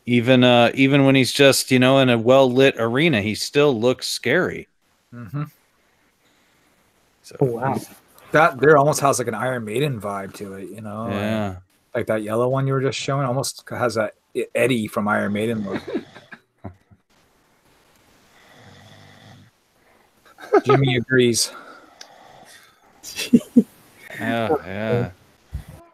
A: Even when he's just, in a well-lit arena, he still looks scary.
H: Mm-hmm.
A: So,
D: Oh, wow.
H: That there almost has like an Iron Maiden vibe to it,
A: Yeah.
H: Like that yellow one you were just showing almost has that Eddie from Iron Maiden look. Jimmy agrees.
A: Yeah.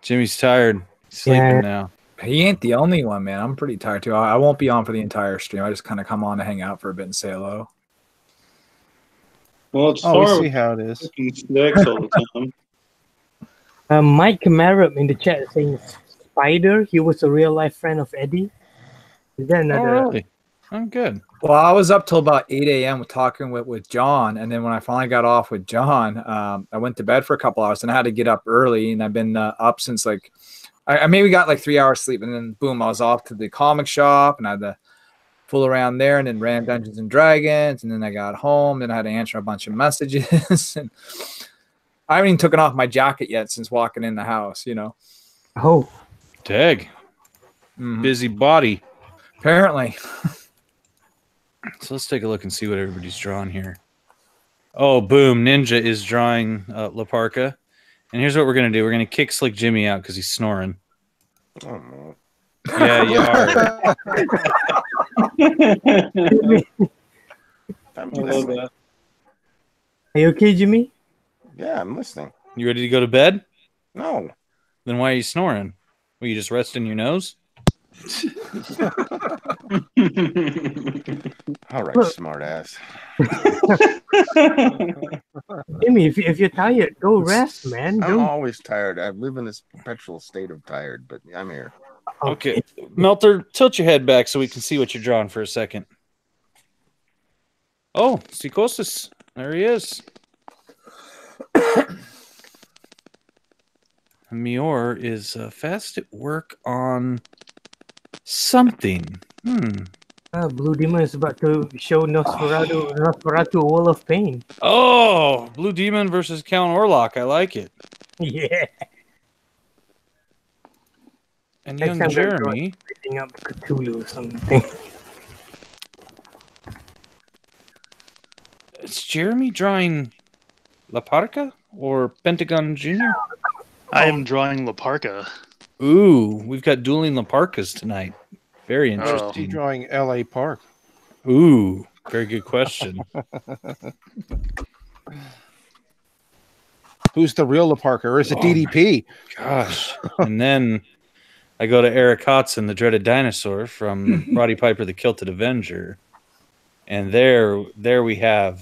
A: Jimmy's tired. He's sleeping now.
H: He ain't the only one, man. I'm pretty tired too. I won't be on for the entire stream. I just kind of come on to hang out for a bit and say hello.
C: Well, it's
B: We
C: far
B: see how it is.
C: snacks all the time.
D: Mike Marab in the chat saying Spider. He was a real life friend of Eddie. Is that another?
A: Oh, really? I'm good.
H: Well, I was up till about 8 a.m. talking with John, and then when I finally got off with John, I went to bed for a couple hours, and I had to get up early, and I've been up since I maybe got 3 hours sleep, and then boom, I was off to the comic shop, and I had to fool around there, and then ran Dungeons and Dragons, and then I got home, then I had to answer a bunch of messages, and I haven't even taken off my jacket yet since walking in the house,
D: Oh,
A: Dag.
H: Mhm.
A: Busy body.
H: Apparently.
A: So let's take a look and see what everybody's drawing here. Oh, boom. Ninja is drawing La Parca. And here's what we're going to do. We're going to kick Slick Jimmy out because he's snoring.
F: Oh, no.
A: Yeah, you are.
F: I'm
C: I love
F: listening.
C: that.
D: are you okay, Jimmy?
F: Yeah, I'm listening.
A: You ready to go to bed?
F: No.
A: Then why are you snoring? Were you just resting your nose?
F: All right,
D: Look.
F: smart ass.
D: Jimmy, if you're tired, go rest, man.
F: I'm
D: Don't.
F: always tired. I live in this perpetual state of tired, but I'm here.
A: Okay. Melter, tilt your head back so we can see what you're drawing for a second. Oh, Psychosis. There he is. Mior is fast at work on something.
D: Blue Demon is about to show Nosferatu a wall of pain.
A: Oh, Blue Demon versus Count Orlok. I like it.
D: Yeah.
A: And
D: Next
A: young
D: time they're
A: Jeremy.
D: picking up Cthulhu or something.
A: Is Jeremy drawing La Parca or Pentagon Jr.?
G: I am drawing La Parca.
A: Ooh, we've got dueling La Parcas tonight. Very
B: Where's
A: interesting.
B: he drawing L.A. Park?
A: Ooh, very good question.
B: Who's the real Parker? Or is it DDP?
A: Gosh. And then I go to Eric Hodson, the dreaded dinosaur from Roddy Piper, the Kilted Avenger. And there we have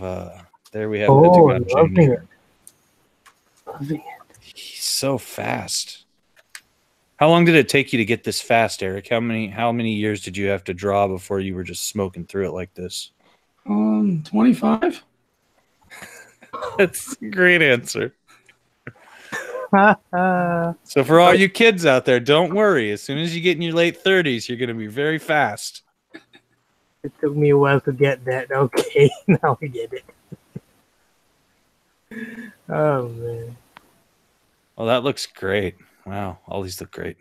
A: Pentagon
D: loving
A: Jr. He's so fast. How long did it take you to get this fast, Eric? How many years did you have to draw before you were just smoking through it like this?
E: 25.
A: That's a great answer. So for all you kids out there, don't worry. As soon as you get in your late 30s, you're going to be very fast.
D: It took me a while to get that. Okay, now I get it. Oh, man.
A: Well, that looks great. Wow, all these look great.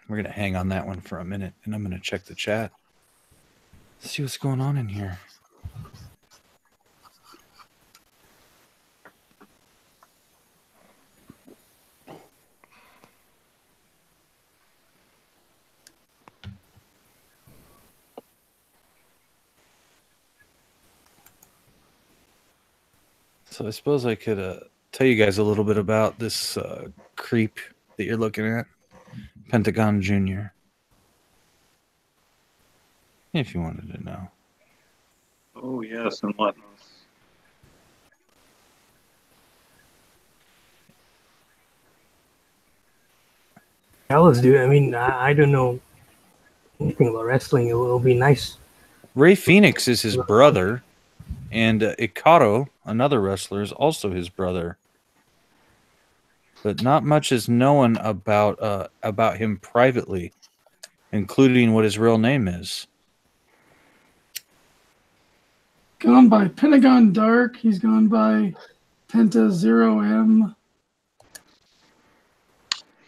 A: We're going to hang on that one for a minute, and I'm going to check the chat. See what's going on in here. So I suppose I could tell you guys a little bit about this creep that you're looking at, Pentagon Jr. If you wanted to know.
C: Oh, yes, and whatnot.
D: Else, dude. I mean, I don't know anything about wrestling. It will be nice.
A: Ray Phoenix is his brother, and Ikaro, another wrestler, is also his brother. But not much is known about him privately, including what his real name is.
E: Gone by Pentagon Dark. He's gone by Penta 0M.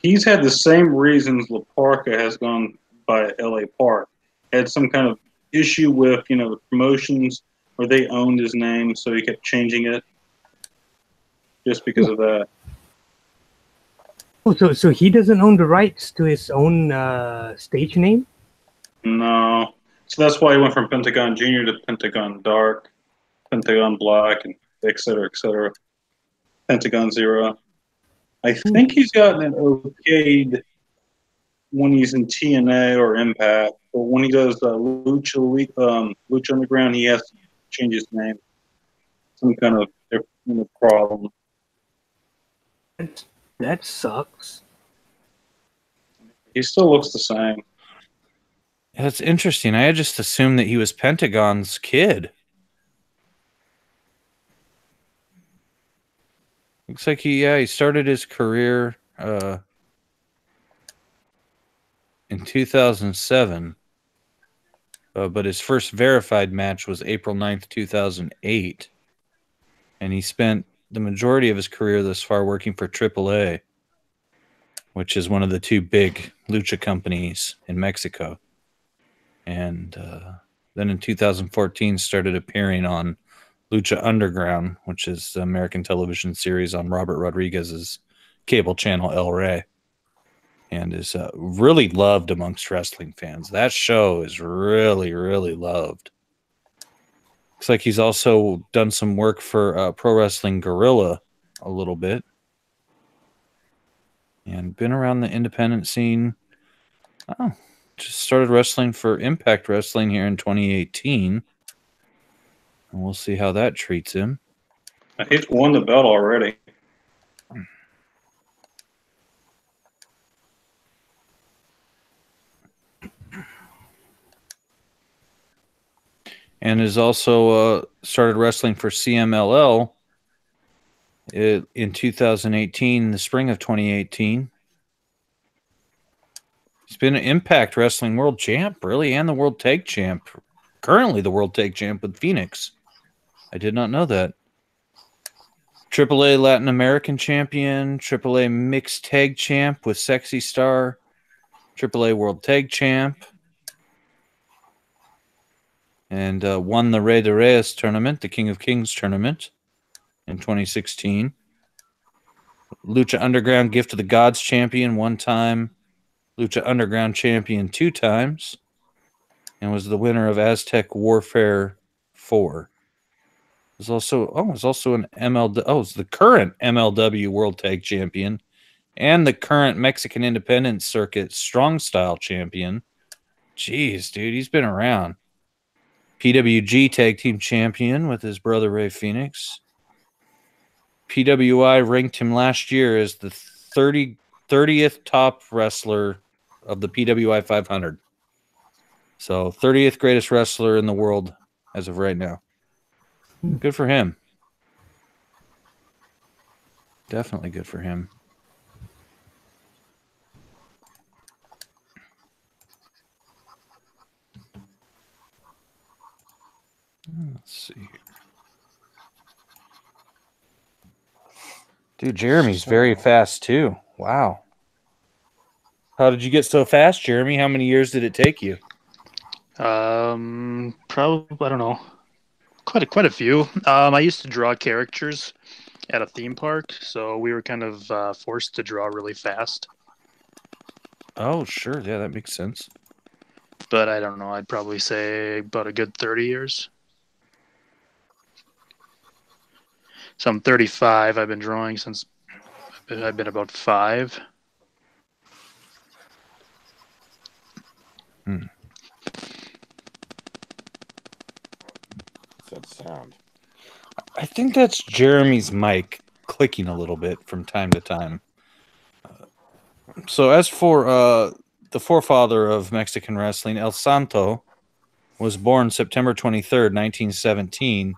C: He's had the same reasons La Parca has gone by L.A. Park. Had some kind of issue with, the promotions where they owned his name, so he kept changing it just because of that.
D: Oh, so he doesn't own the rights to his own stage name?
C: No. So that's why he went from Pentagon Junior to Pentagon Dark, Pentagon Black, and et cetera, Pentagon Zero. I think he's gotten it okayed when he's in TNA or Impact, but when he does Lucha Underground, he has to change his name. Some kind of problem.
D: That sucks.
C: He still looks the same.
A: That's interesting. I had just assumed that he was Pentagon's kid. Looks like he started his career in 2007. But his first verified match was April 9th, 2008. And he spent the majority of his career thus far working for AAA, which is one of the two big lucha companies in Mexico. And then in 2014 started appearing on Lucha Underground, which is the American television series on Robert Rodriguez's cable channel El Rey, and is really loved amongst wrestling fans. That show is really, really loved. Looks like he's also done some work for Pro Wrestling Guerrilla a little bit. and been around the independent scene. Oh, just started wrestling for Impact Wrestling here in 2018. And we'll see how that treats him.
C: He's won the belt already.
A: And has also started wrestling for CMLL in 2018, the spring of 2018. He's been an Impact Wrestling World Champ, really, and the World Tag Champ. Currently the World Tag Champ with Phoenix. I did not know that. AAA Latin American Champion, AAA Mixed Tag Champ with Sexy Star, AAA World Tag Champ, and won the Rey de Reyes tournament, the King of Kings tournament in 2016. Lucha Underground Gift of the Gods Champion 1 time, Lucha Underground Champion 2 times, and was the winner of Aztec Warfare 4. Was also an it's the current MLW World Tag Champion and the current Mexican Independent Circuit Strong Style Champion. Jeez, dude, he's been around. PWG Tag Team Champion with his brother Ray Phoenix. PWI ranked him last year as the 30th top wrestler of the PWI 500. So 30th greatest wrestler in the world as of right now. Good for him. Definitely good for him. Let's see here. Dude, Jeremy's very fast too. Wow. How did you get so fast, Jeremy? How many years did it take you?
G: Probably, I don't know. Quite a few. I used to draw characters at a theme park, so we were kind of forced to draw really fast.
A: Oh, sure. Yeah, that makes sense.
G: But I don't know. I'd probably say about a good 30 years. So I'm 35. I've been drawing since I've been about 5.
F: What's that sound?
A: I think that's Jeremy's mic clicking a little bit from time to time. So as for the forefather of Mexican wrestling, El Santo was born September 23rd, 1917,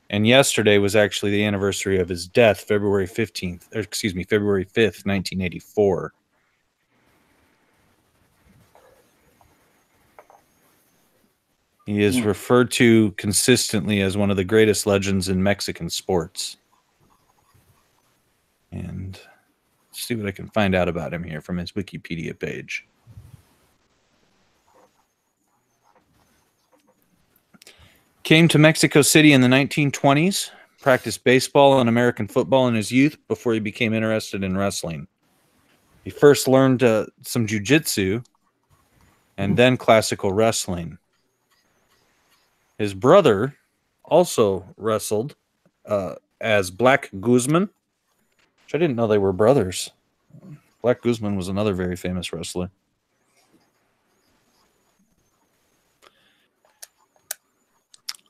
A: and yesterday was actually the anniversary of his death, February 5th, 1984. He is referred to consistently as one of the greatest legends in Mexican sports. And let's see what I can find out about him here from his Wikipedia page. Came to Mexico City in the 1920s, practiced baseball and American football in his youth before he became interested in wrestling. He first learned some jiu-jitsu and then classical wrestling. His brother also wrestled as Black Guzman, which I didn't know they were brothers. Black Guzman was another very famous wrestler.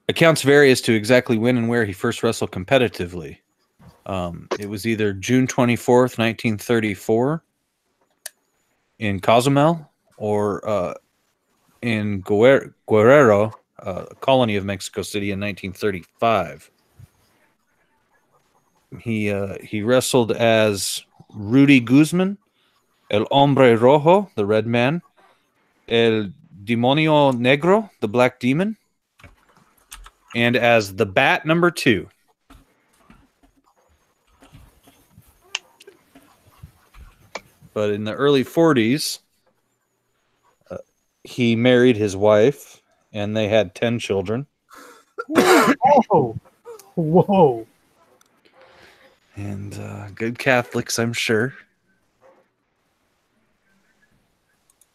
A: Accounts vary as to exactly when and where he first wrestled competitively. It was either June 24th, 1934 in Cozumel or in Guerrero, a colony of Mexico City in 1935. He wrestled as Rudy Guzman, El Hombre Rojo, the Red Man, El Demonio Negro, the Black Demon, and as the Bat number 2. But in the early 40s, he married his wife, and they had 10 children.
D: Whoa. Whoa.
A: And good Catholics, I'm sure.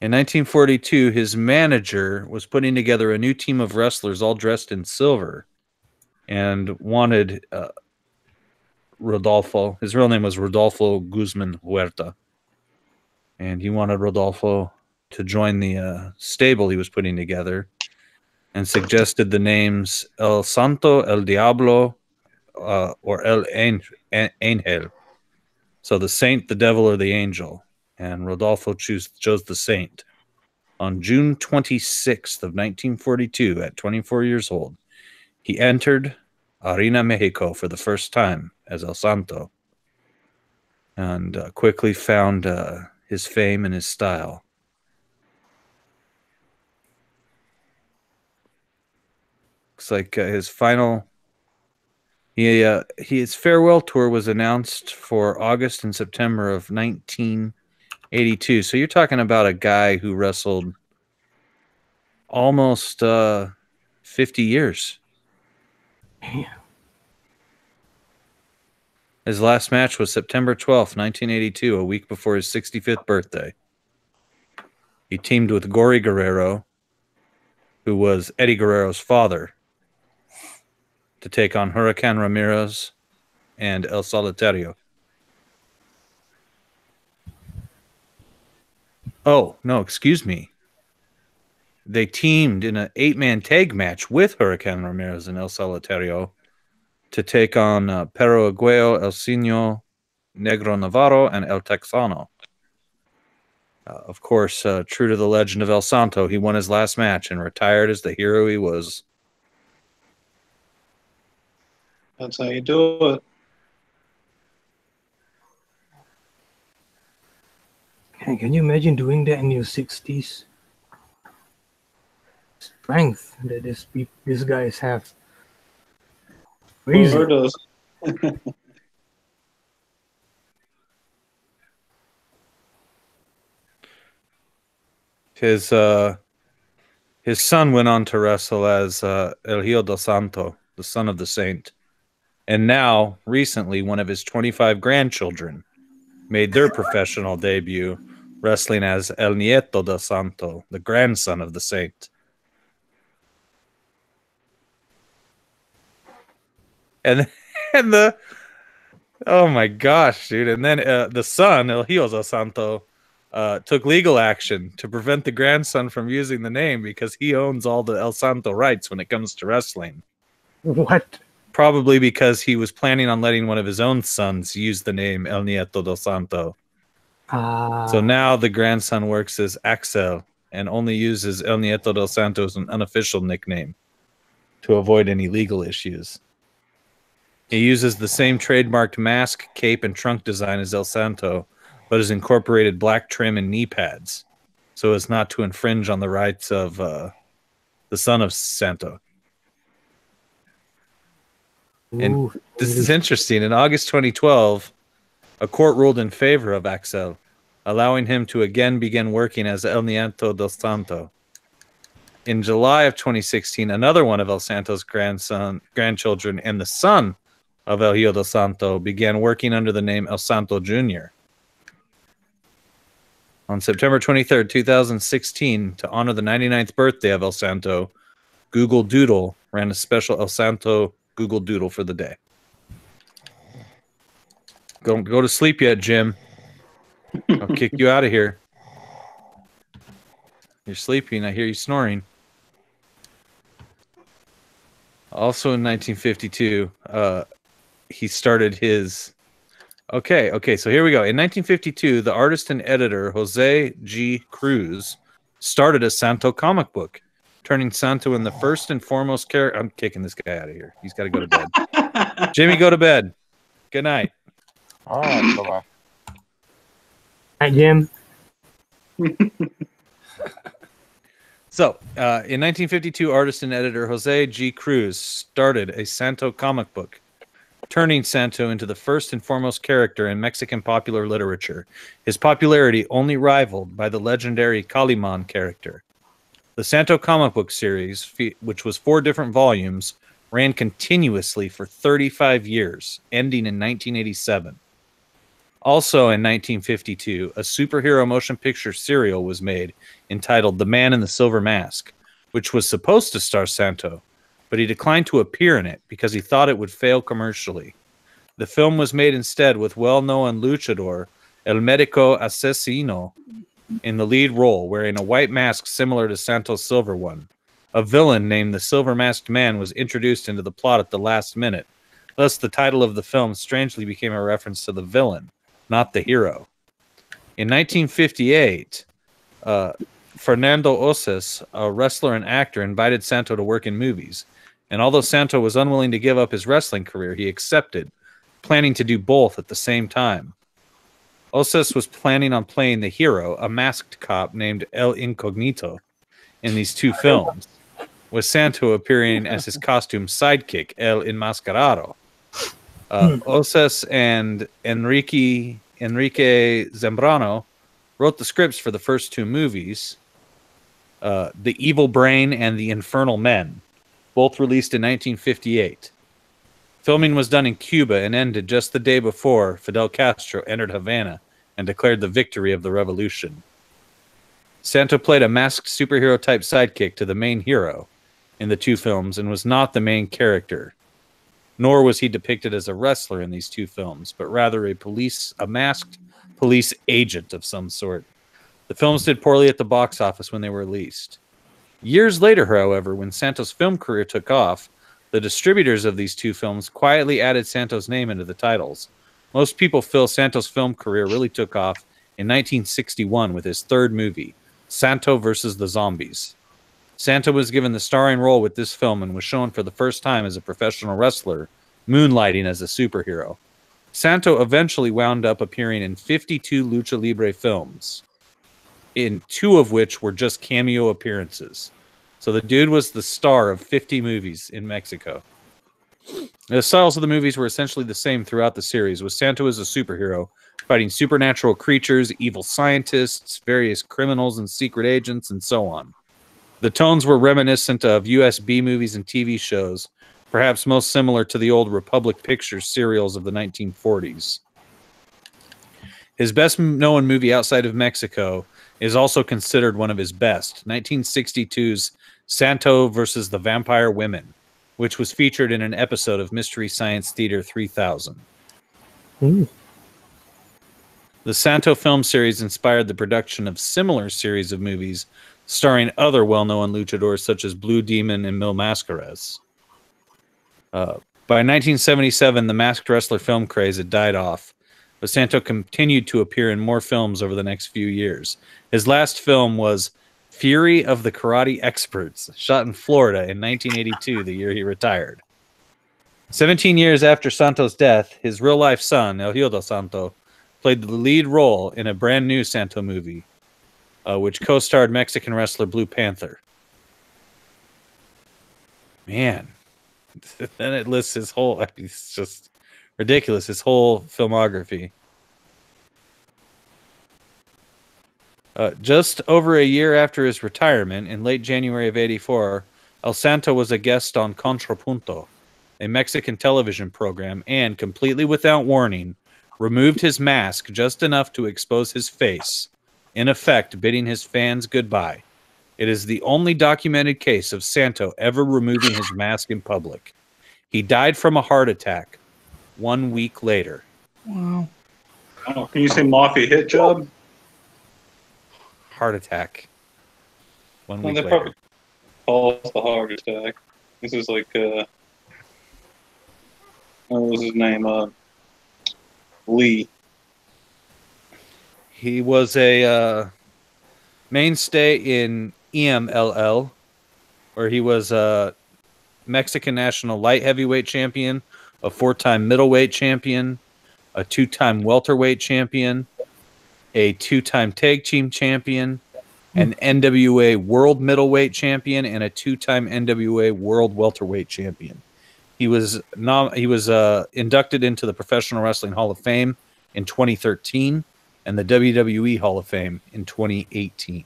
A: In 1942, his manager was putting together a new team of wrestlers all dressed in silver and wanted Rodolfo. His real name was Rodolfo Guzman Huerta. and he wanted Rodolfo to join the stable he was putting together, and suggested the names El Santo, El Diablo, or El Angel. So the saint, the devil, or the angel. And Rodolfo chose the saint. On June 26th of 1942, at 24 years old, he entered Arena Mexico for the first time as El Santo, and quickly found his fame and his style. Looks like his farewell tour was announced for August and September of 1982. So you're talking about a guy who wrestled almost 50 years.
D: Damn.
A: His last match was September 12th, 1982, a week before his 65th birthday. He teamed with Gory Guerrero, who was Eddie Guerrero's father, to take on Hurricane Ramirez and El Solitario. Oh, no, excuse me. They teamed in an 8-man tag match with Hurricane Ramirez and El Solitario to take on Pero Aguayo, El Sino, Negro Navarro, and El Texano. Of course, true to the legend of El Santo, he won his last match and retired as the hero he was.
C: That's how you do it.
D: Can you imagine doing that in your 60s? Strength that these guys have. Crazy.
C: Sure does.
A: His son went on to wrestle as El Hijo del Santo, the son of the saint. And now, recently, one of his 25 grandchildren made their professional debut wrestling as El Nieto del Santo, the grandson of the saint. And the oh my gosh, dude! And then the son, El Hijo del Santo, took legal action to prevent the grandson from using the name because he owns all the El Santo rights when it comes to wrestling.
D: What?
A: Probably because he was planning on letting one of his own sons use the name El Nieto del Santo. So now the grandson works as Axel and only uses El Nieto del Santo as an unofficial nickname to avoid any legal issues. He uses the same trademarked mask, cape, and trunk design as El Santo, but has incorporated black trim and knee pads so as not to infringe on the rights of the son of Santo. And this is interesting. In August 2012, a court ruled in favor of Axel, allowing him to again begin working as El Nieto del Santo. In July of 2016, another one of El Santo's grandchildren and the son of El Hijo del Santo began working under the name El Santo Jr. On September 23rd, 2016, to honor the 99th birthday of El Santo, Google Doodle ran a special El Santo Google Doodle for the day. Don't go to sleep yet, Jim. I'll kick you out of here. You're sleeping. I hear you snoring. Also in 1952, he started his... Okay, so here we go. In 1952, the artist and editor Jose G. Cruz started a Santo comic book, turning Santo in the first and foremost character. I'm kicking this guy out of here. He's got to go to bed. Jimmy, go to bed. Good night.
F: All right, bye-bye.
D: Hi, Jim.
A: So, in 1952, artist and editor Jose G. Cruz started a Santo comic book, turning Santo into the first and foremost character in Mexican popular literature, his popularity only rivaled by the legendary Kaliman character. The Santo comic book series, which was 4 different volumes, ran continuously for 35 years, ending in 1987. Also in 1952, a superhero motion picture serial was made entitled The Man in the Silver Mask, which was supposed to star Santo, but he declined to appear in it because he thought it would fail commercially. The film was made instead with well-known luchador El Medico Asesino, in the lead role, wearing a white mask similar to Santos' silver one. A villain named the Silver Masked Man was introduced into the plot at the last minute. Thus, the title of the film strangely became a reference to the villain, not the hero. In 1958, Fernando Oces, a wrestler and actor, invited Santo to work in movies. And although Santo was unwilling to give up his wrestling career, he accepted, planning to do both at the same time. Oces was planning on playing the hero, a masked cop named El Incognito, in these two films, with Santo appearing as his costume sidekick, El Enmascarado. Oces and Enrique Zambrano wrote the scripts for the first two movies, The Evil Brain and The Infernal Men, both released in 1958. Filming was done in Cuba and ended just the day before Fidel Castro entered Havana and declared the victory of the revolution. Santo played a masked superhero-type sidekick to the main hero in the two films and was not the main character, nor was he depicted as a wrestler in these two films, but rather a masked police agent of some sort. The films did poorly at the box office when they were released. Years later, however, when Santos' film career took off, the distributors of these two films quietly added Santos' name into the titles. Most people feel Santos' film career really took off in 1961 with his third movie, Santo vs. the Zombies. Santo was given the starring role with this film and was shown for the first time as a professional wrestler, moonlighting as a superhero. Santo eventually wound up appearing in 52 Lucha Libre films, in 2 of which were just cameo appearances. So the dude was the star of 50 movies in Mexico. The styles of the movies were essentially the same throughout the series, with Santo as a superhero, fighting supernatural creatures, evil scientists, various criminals and secret agents, and so on. The tones were reminiscent of US B movies and TV shows, perhaps most similar to the old Republic Pictures serials of the 1940s. His best-known movie outside of Mexico is also considered one of his best, 1962's Santo vs. the Vampire Women, which was featured in an episode of Mystery Science Theater 3000.
D: Ooh.
A: The Santo film series inspired the production of similar series of movies starring other well-known luchadors such as Blue Demon and Mil Mascaras. By 1977, the masked wrestler film craze had died off, but Santo continued to appear in more films over the next few years. His last film was Fury of the Karate Experts, shot in Florida in 1982, the year he retired. 17 years after Santo's death, his real-life son, El Hijo Santo, played the lead role in a brand new Santo movie, which co-starred Mexican wrestler Blue Panther. Man. Then it lists his whole... It's just ridiculous, his whole filmography. Just over a year after his retirement, in late January of '84, El Santo was a guest on Contrapunto, a Mexican television program, and, completely without warning, removed his mask just enough to expose his face, in effect bidding his fans goodbye. It is the only documented case of Santo ever removing his mask in public. He died from a heart attack 1 week later.
E: Wow.
C: Oh, can you say Mafia hit job?
A: Heart attack. 1 week
C: They
A: later.
C: probably call it the heart attack. This is like, what was his name? Lee.
A: He was a mainstay in EMLL, where he was a Mexican national light heavyweight champion, a 4-time middleweight champion, a 2-time welterweight champion, a 2-time tag team champion, an NWA world middleweight champion, and a 2-time NWA world welterweight champion. He was inducted into the Professional Wrestling Hall of Fame in 2013 and the WWE Hall of Fame in 2018.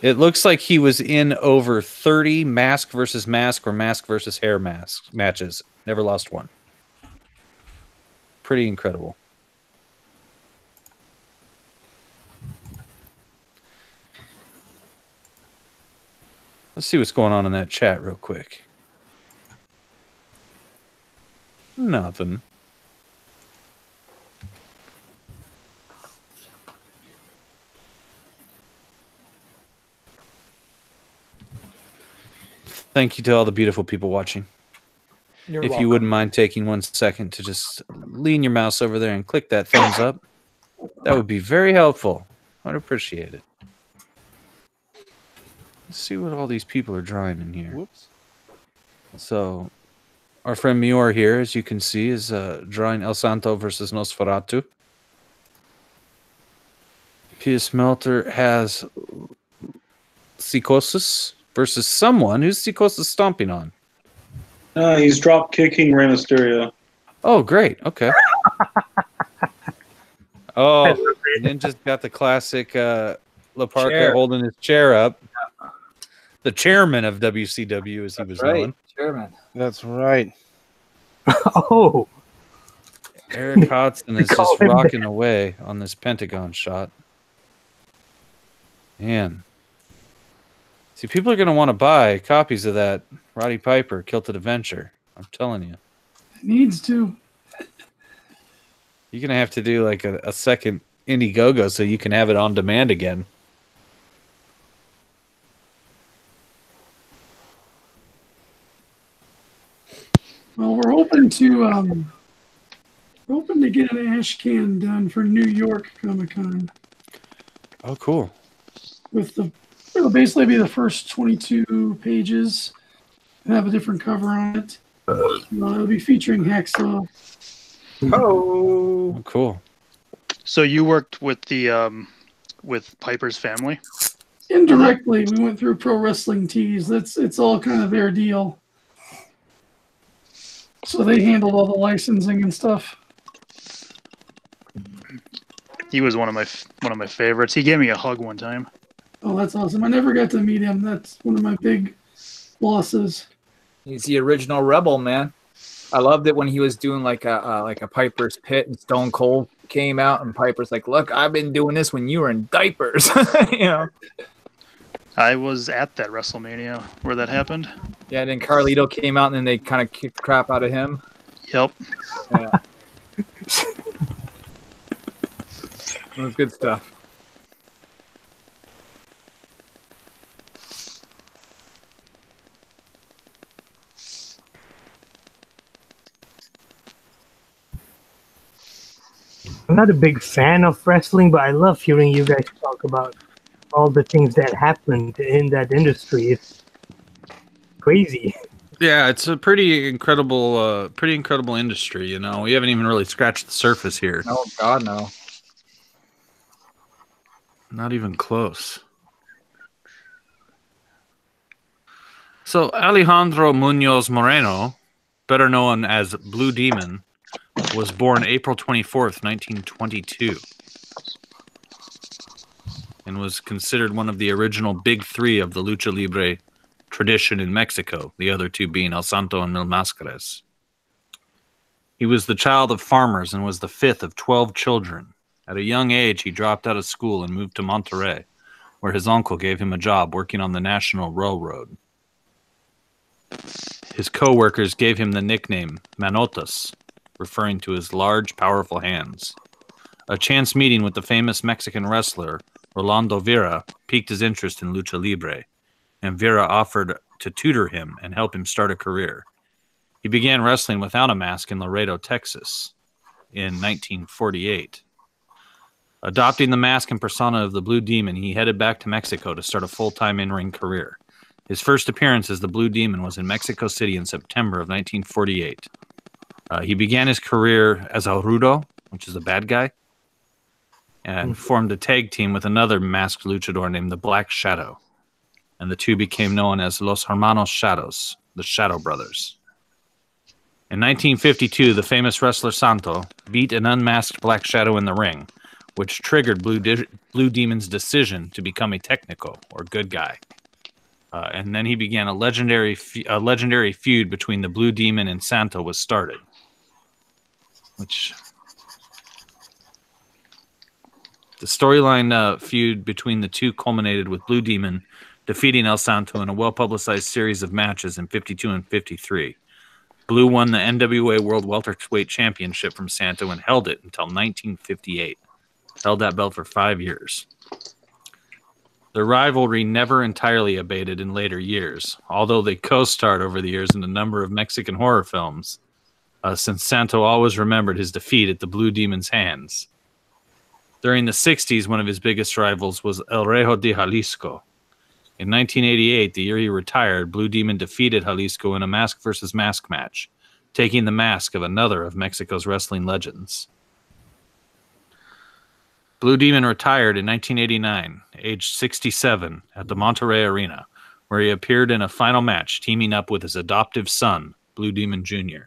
A: It looks like he was in over 30 mask versus mask or mask versus hair mask matches. Never lost one. Pretty incredible. Let's see what's going on in that chat real quick. Nothing. Thank you to all the beautiful people watching.
H: You're
A: If
H: welcome.
A: you wouldn't mind taking 1 second to just lean your mouse over there and click that thumbs up, that would be very helpful. I'd appreciate it. Let's see what all these people are drawing in here.
B: Whoops.
A: So, our friend Mior here, as you can see, is drawing El Santo versus Nosferatu. Pius Melter has Psychosis versus someone. Who's Psychosis stomping on?
C: He's drop kicking Rey Mysterio.
A: Oh, great. Okay. Oh, Ninja's got the classic Laparca
H: Chair.
A: holding his chair up. The chairman of WCW, as he was known.
H: Chairman.
B: That's right.
D: Oh,
A: Eric Hodson is
D: Call
A: just
D: him
A: rocking away on this Pentagon shot. Man. See, people are going to want to buy copies of that Roddy Piper Kilted Adventure. I'm telling you.
E: It needs to.
A: You're going to have to do like a second Indiegogo so you can have it on demand again.
E: Well, we're hoping to get an ash can done for New York Comic Con
A: Oh, cool.
E: with it'll basically be the first 22 pages and have a different cover on it. It'll be featuring Hacksaw.
H: Oh.
A: Oh, cool.
G: So you worked with the with Piper's family?
E: Indirectly, we went through Pro Wrestling Tees. It's all kind of their deal. So they handled all the licensing and stuff.
G: He was one of my favorites. He gave me a hug one time.
E: Oh, that's awesome. I never got to meet him. That's one of my big losses.
H: He's the original rebel, man. I loved it when he was doing like a Piper's Pit and Stone Cold came out and Piper's like, "Look, I've been doing this when you were in diapers." You know.
G: I was at that WrestleMania where that happened.
H: Yeah, and then Carlito came out and then they kind of kicked crap out of him.
G: Yep.
H: Yeah. It was good stuff.
D: I'm not a big fan of wrestling, but I love hearing you guys talk about all the things that happened in that industry. It's crazy.
A: Yeah, it's a pretty incredible industry. You know, we haven't even really scratched the surface here.
H: Oh God, no.
A: Not even close. So Alejandro Munoz Moreno, better known as Blue Demon, was born April 24th, 1922, and was considered one of the original big three of the Lucha Libre tradition in Mexico, the other two being El Santo and enmascarados. He was the child of farmers and was the fifth of 12 children. At a young age, he dropped out of school and moved to Monterrey, where his uncle gave him a job working on the National Railroad. His co-workers gave him the nickname Manotas, referring to his large, powerful hands. A chance meeting with the famous Mexican wrestler Rolando Vera piqued his interest in Lucha Libre, and Vera offered to tutor him and help him start a career. He began wrestling without a mask in Laredo, Texas in 1948. Adopting the mask and persona of the Blue Demon, he headed back to Mexico to start a full-time in-ring career. His first appearance as the Blue Demon was in Mexico City in September of 1948. He began his career as El Rudo, which is a bad guy, and formed a tag team with another masked luchador named the Black Shadow. And the two became known as Los Hermanos Shadows, the Shadow Brothers. In 1952, the famous wrestler Santo beat an unmasked Black Shadow in the ring, which triggered Blue Demon's decision to become a technical, or good guy. And then he began a legendary feud between the Blue Demon and Santo was started. The storyline feud between the two culminated with Blue Demon defeating El Santo in a well-publicized series of matches in 52 and 53. Blue won the NWA World Welterweight Championship from Santo and held it until 1958. Held that belt for 5 years. The rivalry never entirely abated in later years, although they co-starred over the years in a number of Mexican horror films, since Santo always remembered his defeat at the Blue Demon's hands. During the 60s, one of his biggest rivals was El Rejo de Jalisco. In 1988, the year he retired, Blue Demon defeated Jalisco in a mask versus mask match, taking the mask of another of Mexico's wrestling legends. Blue Demon retired in 1989, aged 67, at the Monterrey Arena, where he appeared in a final match, teaming up with his adoptive son, Blue Demon Jr.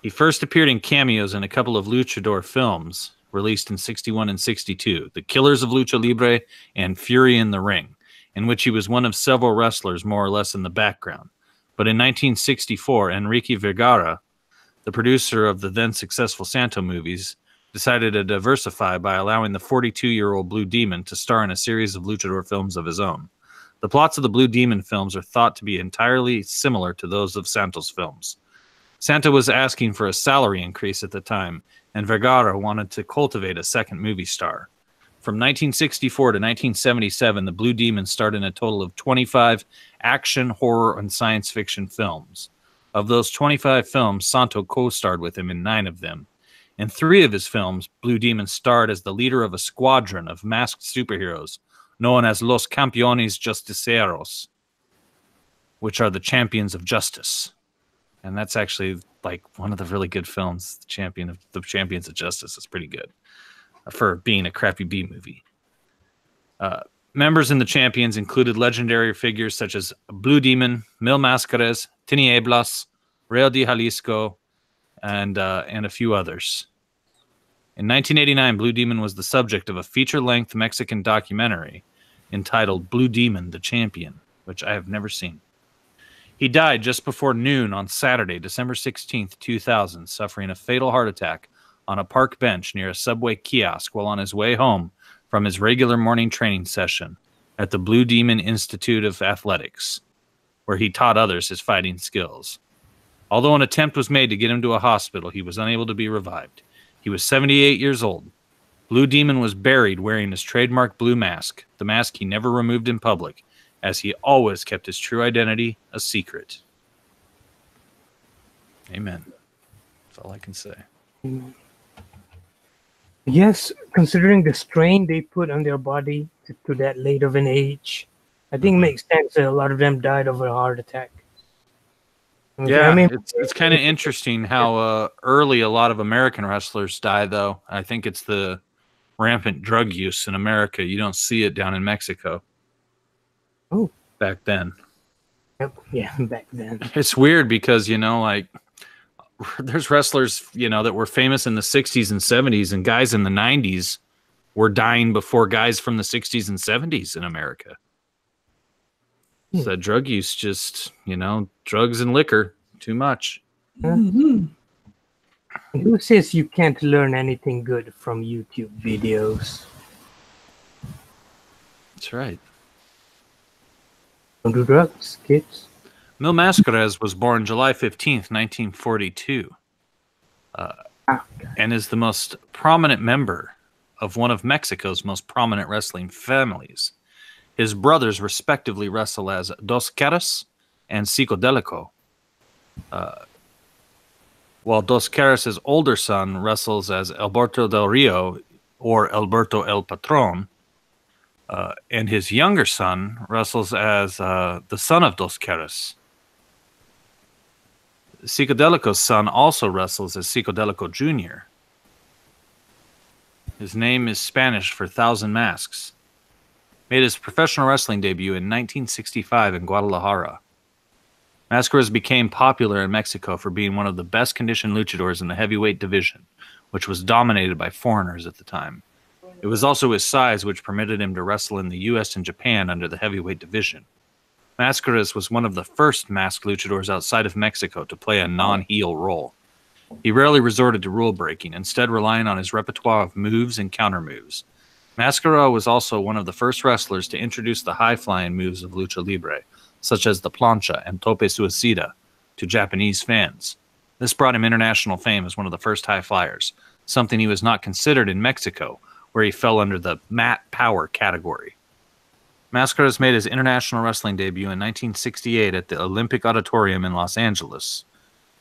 A: He first appeared in cameos in a couple of luchador films, released in 61 and 62, The Killers of Lucha Libre and Fury in the Ring, in which he was one of several wrestlers more or less in the background. But in 1964, Enrique Vergara, the producer of the then-successful Santo movies, decided to diversify by allowing the 42-year-old Blue Demon to star in a series of luchador films of his own. The plots of the Blue Demon films are thought to be entirely similar to those of Santo's films. Santo was asking for a salary increase at the time, and Vergara wanted to cultivate a second movie star. From 1964 to 1977, the Blue Demon starred in a total of 25 action, horror, and science fiction films. Of those 25 films, Santo co-starred with him in 9 of them. In 3 of his films, Blue Demon starred as the leader of a squadron of masked superheroes known as Los Campeones Justicieros, which are the champions of justice. And that's actually like one of the really good films. The Champions of Justice is pretty good for being a crappy B movie. Members in the Champions included legendary figures such as Blue Demon, Mil Máscaras, Tinieblas, Real de Jalisco, and a few others. In 1989, Blue Demon was the subject of a feature-length Mexican documentary entitled Blue Demon, the Champion, which I have never seen. He died just before noon on Saturday, December 16th, 2000, suffering a fatal heart attack on a park bench near a subway kiosk while on his way home from his regular morning training session at the Blue Demon Institute of Athletics, where he taught others his fighting skills. Although an attempt was made to get him to a hospital, he was unable to be revived. He was 78 years old. Blue Demon was buried wearing his trademark blue mask, the mask he never removed in public, as he always kept his true identity a secret. Amen. That's all I can say.
D: Yes, considering the strain they put on their body to that late of an age, I think it makes sense that a lot of them died of a heart attack.
A: Yeah, I mean, it's kind of interesting how early a lot of American wrestlers die, though. I think it's the rampant drug use in America. You don't see it down in Mexico.
D: Oh.
A: Back then.
D: Yep. Yeah, back then.
A: It's weird because, you know, like, there's wrestlers, you know, that were famous in the 60s and 70s, and guys in the 90s were dying before guys from the 60s and 70s in America. So drug use just, you know, drugs and liquor, too much.
D: Mm-hmm. Who says you can't learn anything good from YouTube videos?
A: That's right.
D: Don't do drugs, kids.
A: Mil Máscaras was born July 15th, 1942, and is the most prominent member of one of Mexico's most prominent wrestling families. His brothers respectively wrestle as Dos Caras and Psicodélico, while Dos Caras' older son wrestles as Alberto del Rio, or Alberto el Patron, and his younger son wrestles as the son of Dos Caras. Psicodélico's son also wrestles as Psicodélico Jr. His name is Spanish for Thousand Masks. Made his professional wrestling debut in 1965 in Guadalajara. Máscaras became popular in Mexico for being one of the best conditioned luchadors in the heavyweight division, which was dominated by foreigners at the time. It was also his size which permitted him to wrestle in the US and Japan under the heavyweight division. Máscaras was one of the first masked luchadors outside of Mexico to play a non-heel role. He rarely resorted to rule breaking, instead relying on his repertoire of moves and counter moves. Mascara was also one of the first wrestlers to introduce the high-flying moves of Lucha Libre, such as the plancha and tope suicida, to Japanese fans. This brought him international fame as one of the first high flyers, something he was not considered in Mexico, where he fell under the mat power category. Mascaras made his international wrestling debut in 1968 at the Olympic Auditorium in Los Angeles,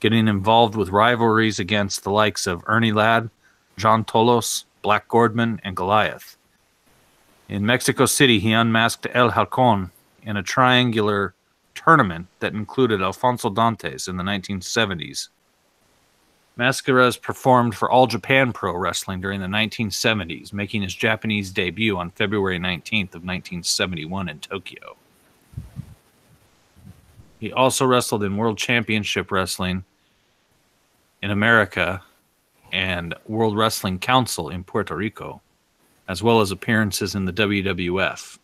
A: getting involved with rivalries against the likes of Ernie Ladd, John Tolos, Black Gordman, and Goliath. In Mexico City, he unmasked El Halcón in a triangular tournament that included Alfonso Dantes in the 1970s. Mascaras performed for All Japan Pro Wrestling during the 1970s, making his Japanese debut on February 19th of 1971 in Tokyo. He also wrestled in World Championship Wrestling in America and World Wrestling Council in Puerto Rico, as well as appearances in the WWF,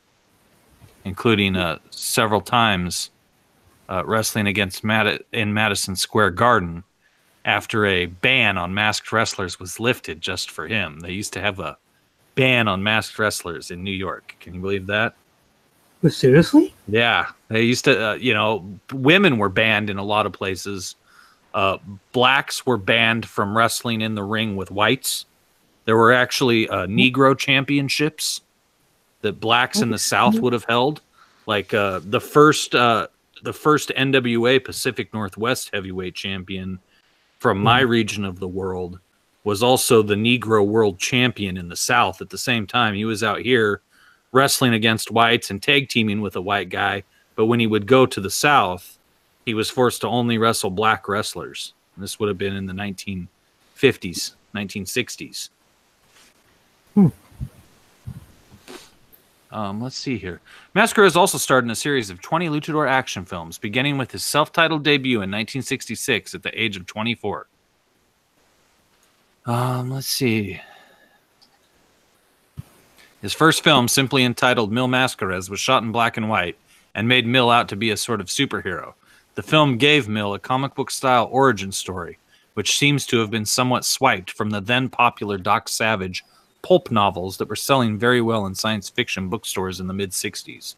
A: including several times wrestling against in Madison Square Garden after a ban on masked wrestlers was lifted just for him. They used to have a ban on masked wrestlers in New York. Can you believe that?
D: Seriously?
A: Yeah. They used to, women were banned in a lot of places. Blacks were banned from wrestling in the ring with whites. There were actually Negro championships that blacks in the South would have held. Like the first NWA Pacific Northwest heavyweight champion from my region of the world was also the Negro world champion in the South at the same time. He was out here wrestling against whites and tag teaming with a white guy. But when he would go to the South, he was forced to only wrestle black wrestlers. And this would have been in the 1950s, 1960s. Let's see here. Mascara has also starred in a series of 20 luchador action films, beginning with his self-titled debut in 1966 at the age of 24. Let's see. His first film, simply entitled Mil Mascaras, was shot in black and white and made Mil out to be a sort of superhero. The film gave Mil a comic book-style origin story, which seems to have been somewhat swiped from the then-popular Doc Savage pulp novels that were selling very well in science fiction bookstores in the mid-60s.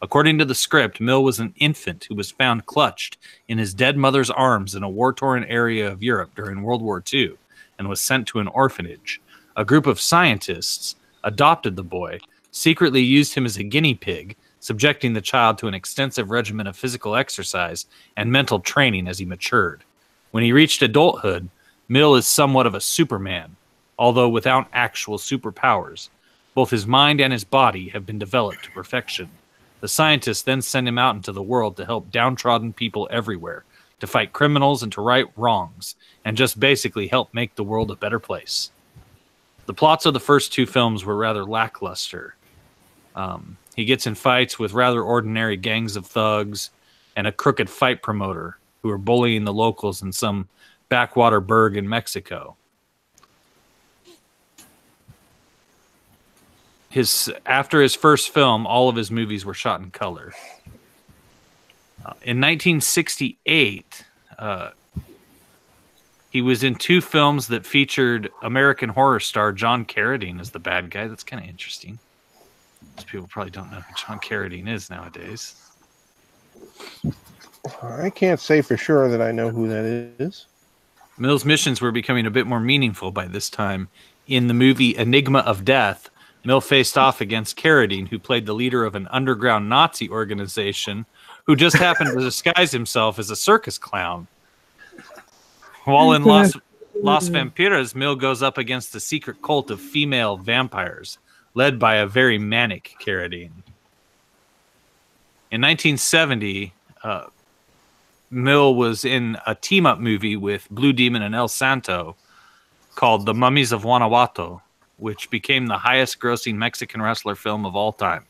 A: According to the script, Mil was an infant who was found clutched in his dead mother's arms in a war-torn area of Europe during World War II and was sent to an orphanage. A group of scientists adopted the boy, secretly used him as a guinea pig, subjecting the child to an extensive regimen of physical exercise and mental training as he matured. When he reached adulthood, Mil is somewhat of a Superman, although without actual superpowers. Both his mind and his body have been developed to perfection. The scientists then send him out into the world to help downtrodden people everywhere, to fight criminals and to right wrongs, and just basically help make the world a better place. The plots of the first two films were rather lackluster. He gets in fights with rather ordinary gangs of thugs and a crooked fight promoter who are bullying the locals in some backwater burg in Mexico. After his first film, all of his movies were shot in color. In 1968, he was in two films that featured American Horror star John Carradine as the bad guy. That's kind of interesting. Most people probably don't know who John Carradine is nowadays.
B: I can't say for sure that I know who that is.
A: Mil's missions were becoming a bit more meaningful by this time. In the movie Enigma of Death, Mil faced off against Carradine, who played the leader of an underground Nazi organization who just happened to disguise himself as a circus clown. While in Las Vampiras, Mil goes up against the secret cult of female vampires, led by a very manic Carradine. In 1970, Mil was in a team-up movie with Blue Demon and El Santo called The Mummies of Guanajuato, which became the highest-grossing Mexican wrestler film of all time,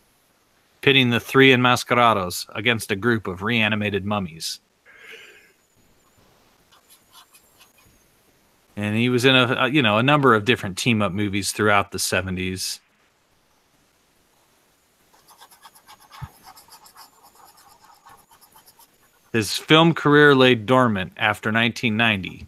A: pitting the three enmascarados against a group of reanimated mummies. And he was in a number of different team-up movies throughout the 70s. His film career lay dormant after 1990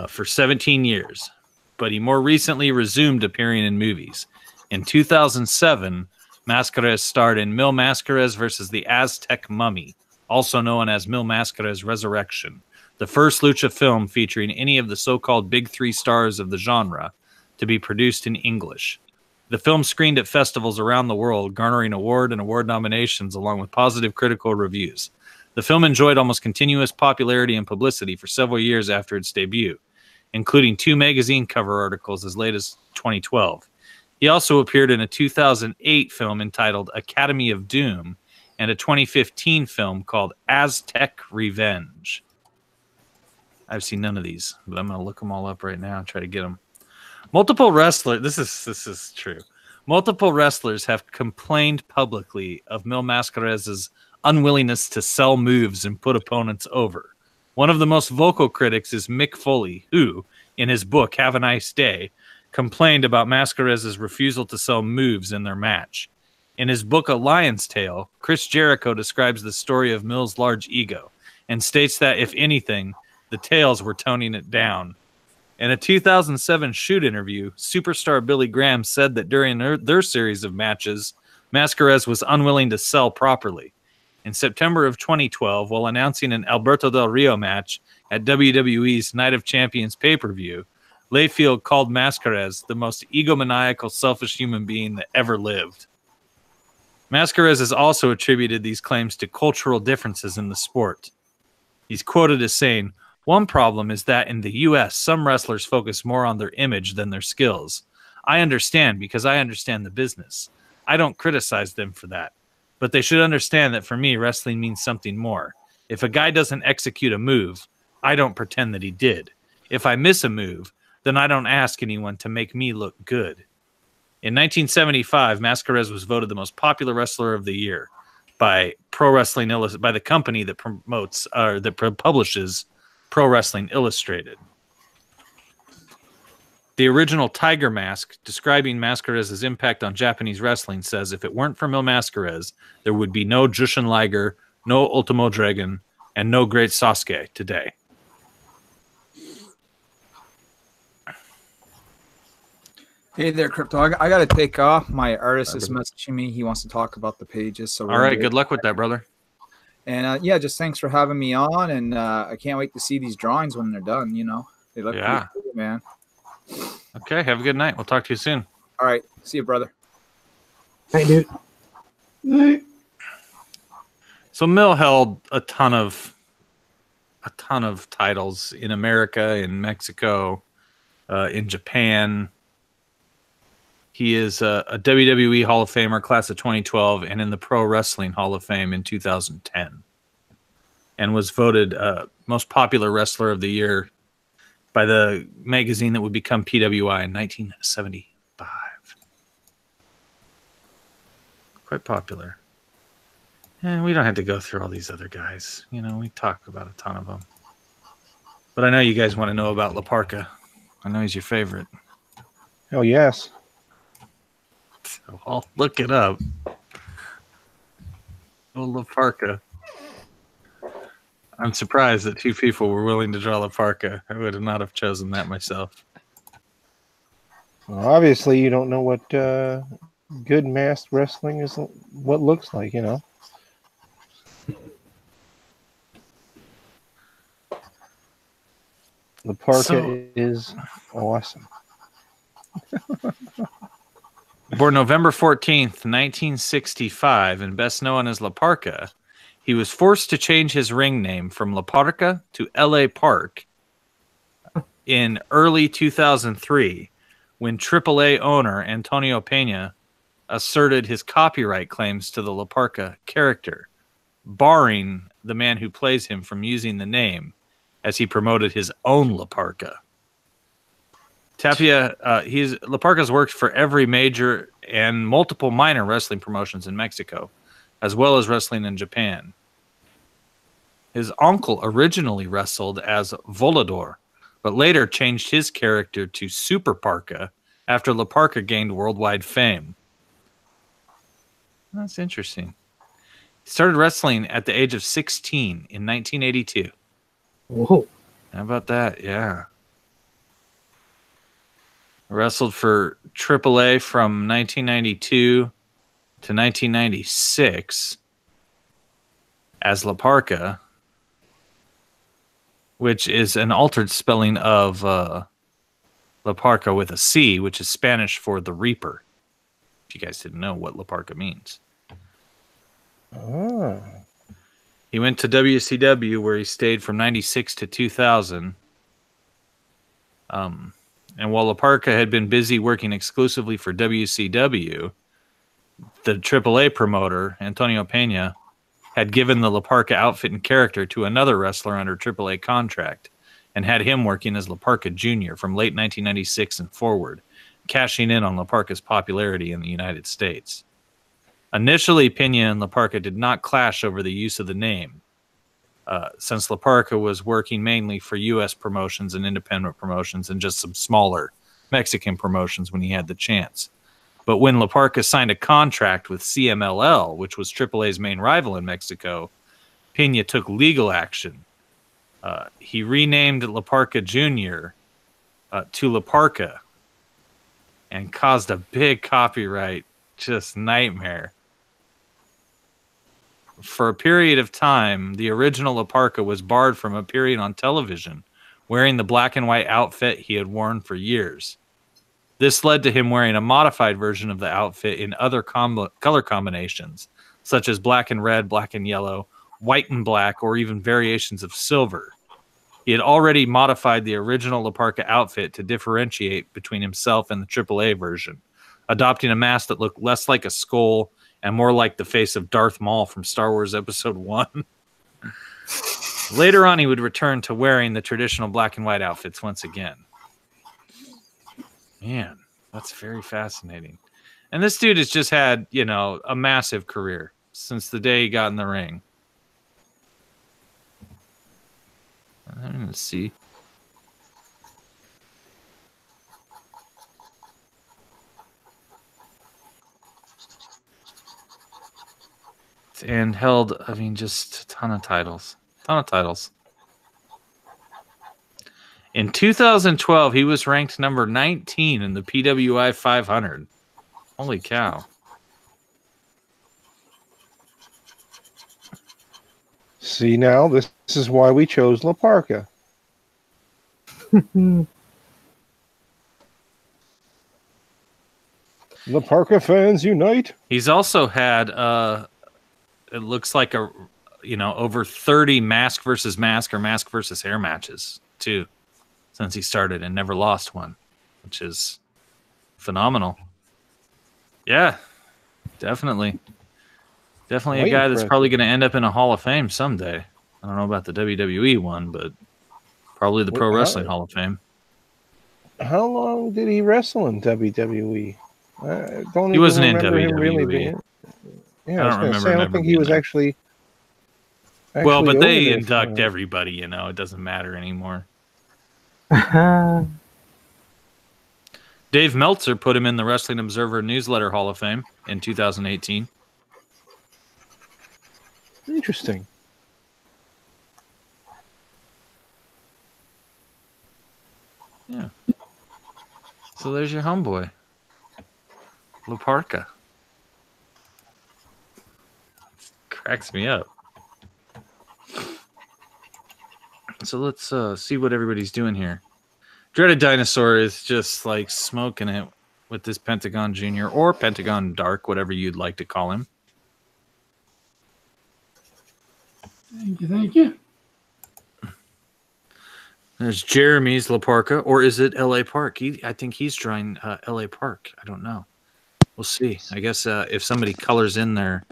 A: for 17 years, but he more recently resumed appearing in movies. In 2007, Mascares starred in Mil Mascares versus the Aztec Mummy, also known as Mil Mascares Resurrection, the first lucha film featuring any of the so-called big three stars of the genre to be produced in English. The film screened at festivals around the world, garnering award and award nominations along with positive critical reviews. The film enjoyed almost continuous popularity and publicity for several years after its debut, including 2 magazine cover articles as late as 2012. He also appeared in a 2008 film entitled Academy of Doom and a 2015 film called Aztec Revenge. I've seen none of these, but I'm going to look them all up right now and try to get them. Multiple wrestlers, this is true. Multiple wrestlers have complained publicly of Mil Mascares' unwillingness to sell moves and put opponents over. One of the most vocal critics is Mick Foley, who, in his book Have a Nice Day, complained about Mascares' refusal to sell moves in their match. In his book A Lion's Tale, Chris Jericho describes the story of Mil's large ego and states that, if anything, the tales were toning it down. In a 2007 Shoot interview, superstar Billy Graham said that during their series of matches, Mascares was unwilling to sell properly. In September of 2012, while announcing an Alberto Del Rio match at WWE's Night of Champions pay-per-view, Layfield called Mascares the most egomaniacal, selfish human being that ever lived. Mascares has also attributed these claims to cultural differences in the sport. He's quoted as saying, "One problem is that in the US, some wrestlers focus more on their image than their skills. I understand because I understand the business. I don't criticize them for that. But they should understand that for me, wrestling means something more. If a guy doesn't execute a move, I don't pretend that he did. If I miss a move, then I don't ask anyone to make me look good." In 1975, Mascares was voted the most popular wrestler of the year by Pro Wrestling by the company that publishes Pro Wrestling Illustrated. The original Tiger Mask, describing Mascares' impact on Japanese wrestling, says, "If it weren't for Mil Mascares, there would be no Jushin Liger, no Ultimo Dragon, and no Great Sasuke today."
H: Hey there, Crypto. I got to take off. My artist is messaging me. He wants to talk about the pages. So
A: all right, good luck with that, brother.
H: And yeah, just thanks for having me on. And I can't wait to see these drawings when they're done. You know, they look pretty cool, man.
A: Okay, have a good night. We'll talk to you soon.
H: All right, see you, brother.
D: Hey, dude.
C: Hey.
A: So Mil held a ton of titles in America, in Mexico, in Japan. He is a WWE Hall of Famer, class of 2012, and in the Pro Wrestling Hall of Fame in 2010, and was voted most popular wrestler of the year by the magazine that would become PWI in 1975. Quite popular. And we don't have to go through all these other guys. You know, we talk about a ton of them. But I know you guys want to know about La Parka. I know he's your favorite.
B: Oh, yes.
A: So I'll look it up. Oh, La Parka. I'm surprised that 2 people were willing to draw La Parka. I would not have chosen that myself.
B: Well, obviously, you don't know what good masked wrestling is, what looks like, you know. La Parka is awesome.
A: Born November 14th, 1965, and best known as La Parka, he was forced to change his ring name from La Parka to L.A. Park in early 2003 when AAA owner Antonio Peña asserted his copyright claims to the La Parka character, barring the man who plays him from using the name as he promoted his own La Parka. Tapia, La Parka's worked for every major and multiple minor wrestling promotions in Mexico, as well as wrestling in Japan. His uncle originally wrestled as Volador, but later changed his character to Super Parka after La Parka gained worldwide fame. That's interesting. He started wrestling at the age of 16 in 1982.
D: Whoa.
A: How about that? Yeah. Wrestled for AAA from 1992 to 1996 as La Parca, which is an altered spelling of La Parca with a C, which is Spanish for the Reaper. If you guys didn't know what La Parca means.
B: Oh.
A: He went to WCW where he stayed from 96 to 2000. And while La Parca had been busy working exclusively for WCW, the AAA promoter, Antonio Pena, had given the La Parca outfit and character to another wrestler under AAA contract and had him working as La Parca Jr. from late 1996 and forward, cashing in on La Parca's popularity in the United States. Initially, Pena and La Parca did not clash over the use of the name, since La Parca was working mainly for U.S. promotions and independent promotions and just some smaller Mexican promotions when he had the chance. But when La Parca signed a contract with CMLL, which was AAA's main rival in Mexico, Pena took legal action. He renamed La Parca Jr. To La Parca and caused a big copyright just nightmare. For a period of time, the original La Parca was barred from appearing on television, wearing the black and white outfit he had worn for years. This led to him wearing a modified version of the outfit in other color combinations, such as black and red, black and yellow, white and black, or even variations of silver. He had already modified the original La Parca outfit to differentiate between himself and the AAA version, adopting a mask that looked less like a skull and more like the face of Darth Maul from Star Wars Episode 1. Later on, he would return to wearing the traditional black and white outfits once again. Man, that's very fascinating. And this dude has just had, you know, a massive career since the day he got in the ring. Let's see. And held, I mean, just a ton of titles. In 2012, he was ranked number 19 in the PWI 500. Holy cow.
B: See, now this is why we chose La Parca. La Parca fans unite.
A: He's also had it looks like over 30 mask versus mask or mask versus hair matches too since he started and never lost one, which is phenomenal. Yeah, definitely a guy that's probably going to end up in a Hall of Fame someday. I don't know about the WWE one, but probably the Pro Wrestling Hall of Fame.
B: How long did he wrestle in WWE?
A: He wasn't in WWE.
B: Yeah,
A: I
B: don't think he was actually
A: well, but they induct everybody, you know. It doesn't matter anymore. Dave Meltzer put him in the Wrestling Observer Newsletter Hall of Fame in 2018.
B: Interesting.
A: Yeah. So there's your homeboy, La Parca. Cracks me up. So let's see what everybody's doing here. Dreaded Dinosaur is just like smoking it with this Pentagon Jr. or Pentagon Dark, whatever you'd like to call him.
E: Thank you.
A: There's Jeremy's La Parca, or is it L.A. Park? I think he's drawing L.A. Park. I don't know. We'll see. I guess if somebody colors in their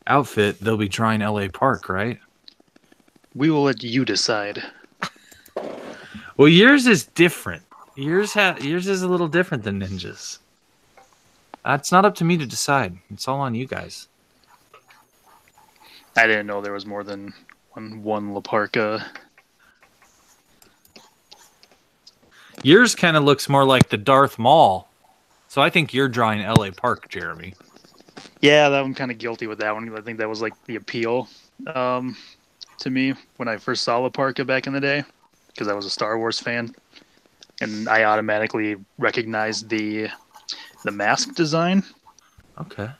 A: outfit, they'll be drawing L.A. Park, right?
G: We will let you decide.
A: Well, yours is different. Yours is a little different than Ninja's. It's not up to me to decide. It's all on you guys.
G: I didn't know there was more than one La Parca.
A: Yours kind of looks more like the Darth Maul. So I think you're drawing L.A. Park, Jeremy.
G: Yeah, I'm kind of guilty with that one. I think that was like the appeal to me when I first saw La Parca back in the day, because I was a Star Wars fan. and I automatically recognized the mask design.
A: Okay.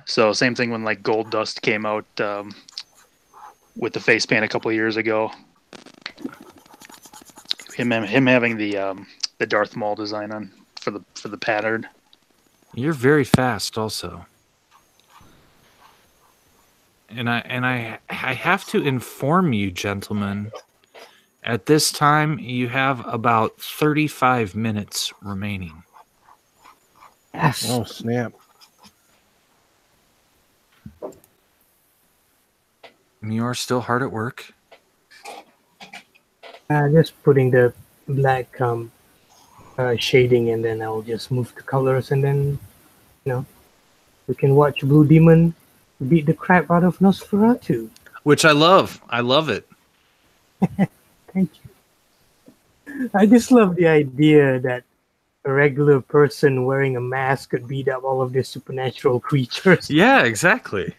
G: So same thing when like Gold Dust came out with the face paint a couple of years ago. Him having the Darth Maul design on for the pattern.
A: You're very fast, also. And I have to inform you, gentlemen. At this time, you have about 35 minutes remaining.
D: Yes.
B: Oh, snap.
A: You're still hard at work.
D: Just putting the black shading, and then I'll just move the colors, and then we can watch Blue Demon beat the crap out of Nosferatu.
A: Which I love. I love it.
D: Thank you. I just love the idea that a regular person wearing a mask could beat up all of these supernatural creatures.
A: Yeah, exactly.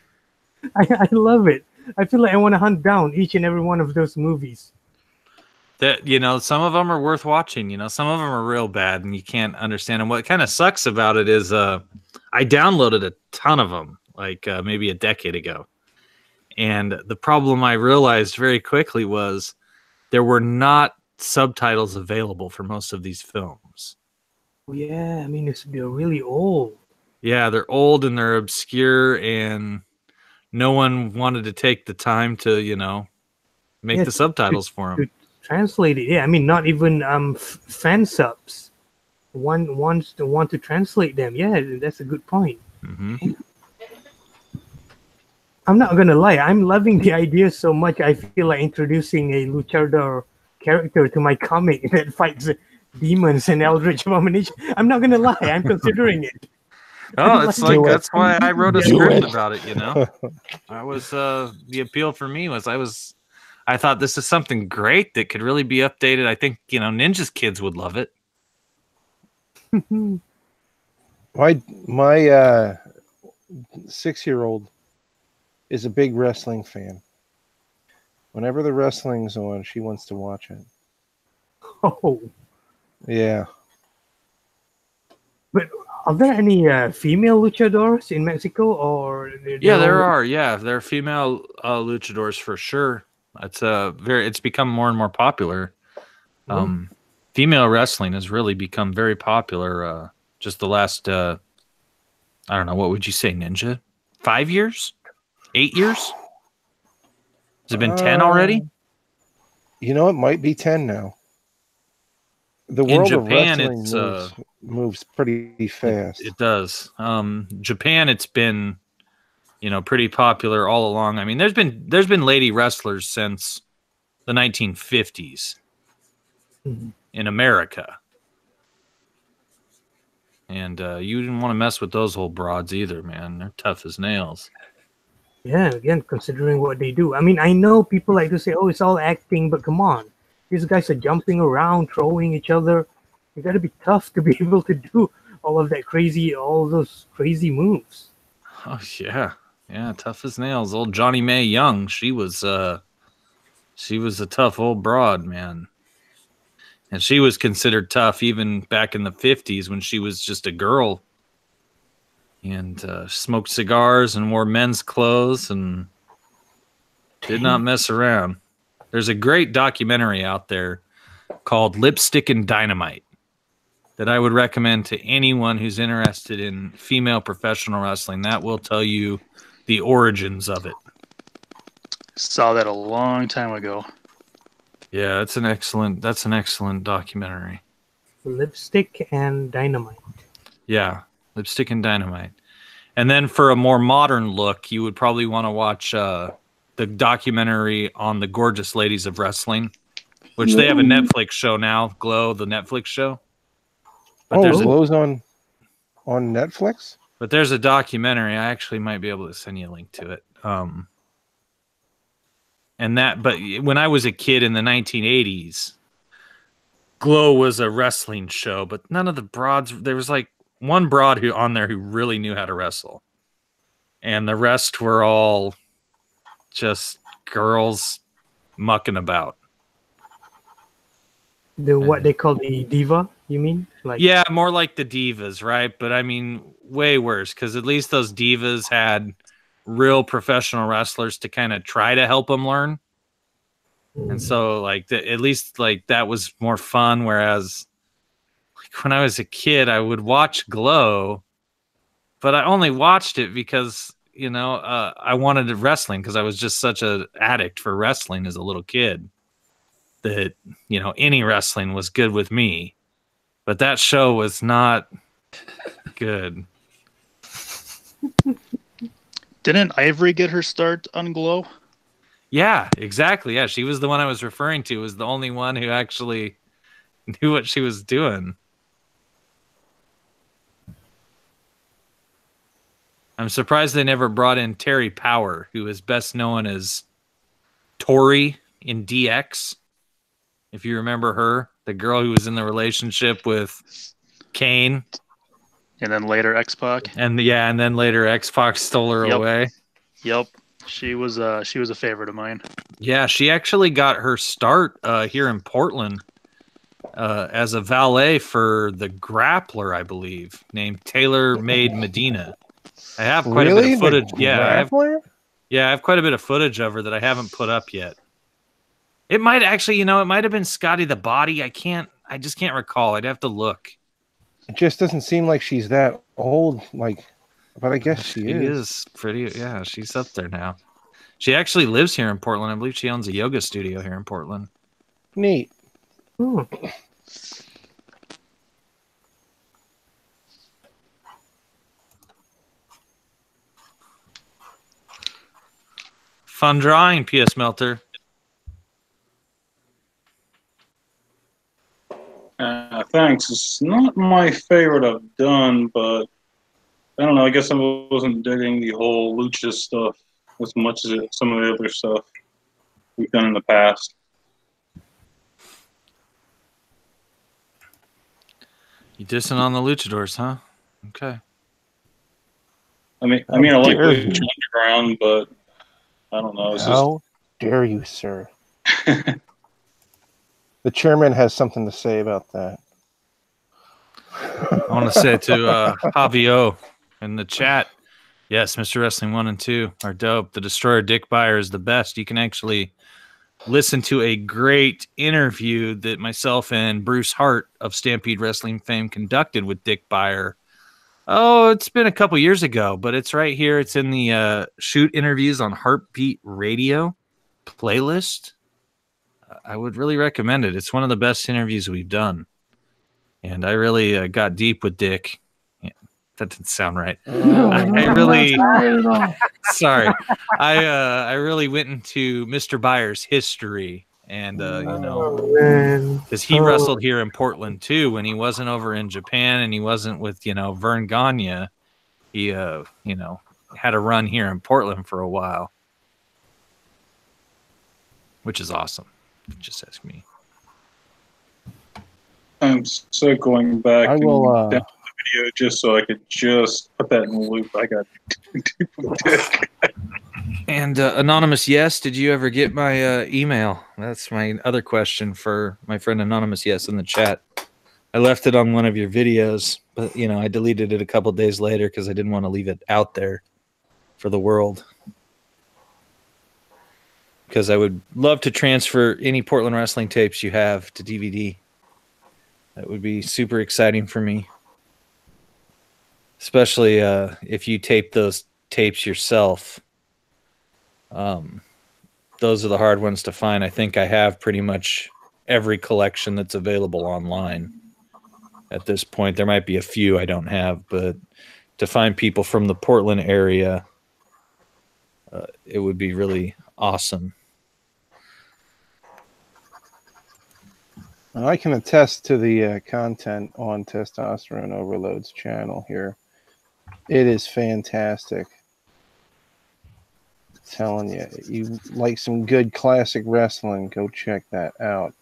D: I love it. I feel like I want to hunt down each and every one of those movies.
A: That some of them are worth watching. Some of them are real bad, and you can't understand them. What kind of sucks about it is, I downloaded a ton of them, like maybe a decade ago, and the problem I realized very quickly was there were not subtitles available for most of these films.
D: Yeah, I mean they're really old.
A: Yeah, they're old and they're obscure, and no one wanted to take the time to make the subtitles for them.
D: Translate it. Yeah, I mean not even fan subs. One wants to translate them. Yeah, that's a good point.
A: Mm-hmm.
D: I'm not gonna lie, I'm loving the idea so much. I feel like introducing a luchador character to my comic that fights demons and eldritch abomination. I'm not gonna lie, I'm considering it.
A: Oh, it's like that's why I wrote a script about it. I was the appeal for me was I thought this is something great that could really be updated. I think Ninja's kids would love it.
B: My 6-year-old is a big wrestling fan. Whenever the wrestling's on, she wants to watch it.
D: Oh,
B: yeah.
D: But are there any female luchadors in Mexico, or
A: yeah, there are. Yeah, there are female luchadors for sure. It's become more and more popular. Female wrestling has really become very popular. Just the last, I don't know, what would you say, Ninja? 5 years? 8 years? Has it been 10 already?
B: It might be 10 now. The world of wrestling moves pretty fast.
A: It does. Japan, it's been, pretty popular all along. I mean, there's been lady wrestlers since the 1950s in America, and you didn't want to mess with those old broads either, man. They're tough as nails.
D: Yeah, again, considering what they do. I mean, I know people like to say, "Oh, it's all acting," but come on. These guys are jumping around, throwing each other. You got to be tough to be able to do all those crazy moves.
A: Oh yeah, tough as nails. Old Johnny Mae Young, she was a tough old broad, man, and she was considered tough even back in the 50s when she was just a girl, and smoked cigars and wore men's clothes and did not mess around. There's a great documentary out there called Lipstick and Dynamite that I would recommend to anyone who's interested in female professional wrestling. That will tell you the origins of it.
G: Saw that a long time ago.
A: Yeah, that's an excellent documentary.
D: Lipstick and Dynamite.
A: Yeah, Lipstick and Dynamite. And then for a more modern look, you would probably want to watch the documentary on the gorgeous ladies of wrestling, which they have a Netflix show now, Glow, the Netflix show. But
B: Glow's on Netflix?
A: But there's a documentary. I actually might be able to send you a link to it. But when I was a kid in the 1980s, Glow was a wrestling show, but none of the broads, there was like one broad on there who really knew how to wrestle. And the rest were all just girls mucking about.
D: what they call the diva, you mean? Like
A: Yeah, more like the divas, right? But I mean, way worse, because at least those divas had real professional wrestlers to kind of try to help them learn. And so, like, at least like that was more fun. Whereas, like when I was a kid, I would watch Glow, but I only watched it because I wanted wrestling because I was just such an addict for wrestling as a little kid that any wrestling was good with me. But that show was not good.
G: Didn't Ivory get her start on Glow?
A: Yeah, exactly. Yeah, she was the one I was referring to. Was the only one who actually knew what she was doing. I'm surprised they never brought in Terry Power, who is best known as Tori in DX. If you remember her, the girl who was in the relationship with Kane.
G: And then later X-Pac.
A: And then later X-Pac stole her away.
G: Yep. She was a favorite of mine.
A: Yeah, she actually got her start here in Portland as a valet for the Grappler, I believe, named Taylor Made Medina. I have quite a bit of footage. I have quite a bit of footage of her that I haven't put up yet. It might actually, it might have been Scotty the Body. I just can't recall. I'd have to look.
B: It just doesn't seem like she's that old, but I guess she is.
A: She is pretty. Yeah, she's up there now. She actually lives here in Portland. I believe she owns a yoga studio here in Portland.
B: Neat.
D: Ooh.
A: Fun drawing, PS Melter.
C: Thanks. It's not my favorite I've done, but I don't know. I guess I wasn't digging the whole Lucha stuff as much as some of the other stuff we've done in the past.
A: You dissing on the luchadors, huh? Okay.
C: I like Lucha Underground, but I don't know.
B: How dare you, sir? The chairman has something to say about that.
A: I want to say to Javio in the chat, yes, Mr. Wrestling 1 and 2 are dope. The Destroyer Dick Beyer is the best. You can actually listen to a great interview that myself and Bruce Hart of Stampede Wrestling fame conducted with Dick Beyer. Oh, it's been a couple years ago, but it's right here. It's in the Shoot Interviews on Heartbeat Radio playlist. I would really recommend it. It's one of the best interviews we've done. And I really got deep with Dick. Yeah, that didn't sound right. I really sorry. I really went into Mr. Byers' history, and because he wrestled here in Portland too when he wasn't over in Japan and he wasn't with Vern Gagne. He had a run here in Portland for a while, which is awesome. Just ask me.
C: I'm so going back
B: I will,
C: and down the video just so I could just put that in the loop. I got Dick.
A: And Anonymous, yes, did you ever get my email? That's my other question for my friend Anonymous, yes, in the chat. I left it on one of your videos, but I deleted it a couple days later because I didn't want to leave it out there for the world. Because I would love to transfer any Portland wrestling tapes you have to DVD. That would be super exciting for me. Especially if you tape those tapes yourself. Those are the hard ones to find. I think I have pretty much every collection that's available online at this point. There might be a few I don't have, but to find people from the Portland area, it would be really awesome.
B: I can attest to the content on Testosterone Overload's channel here. It is fantastic. I'm telling you, you like some good classic wrestling, go check that out.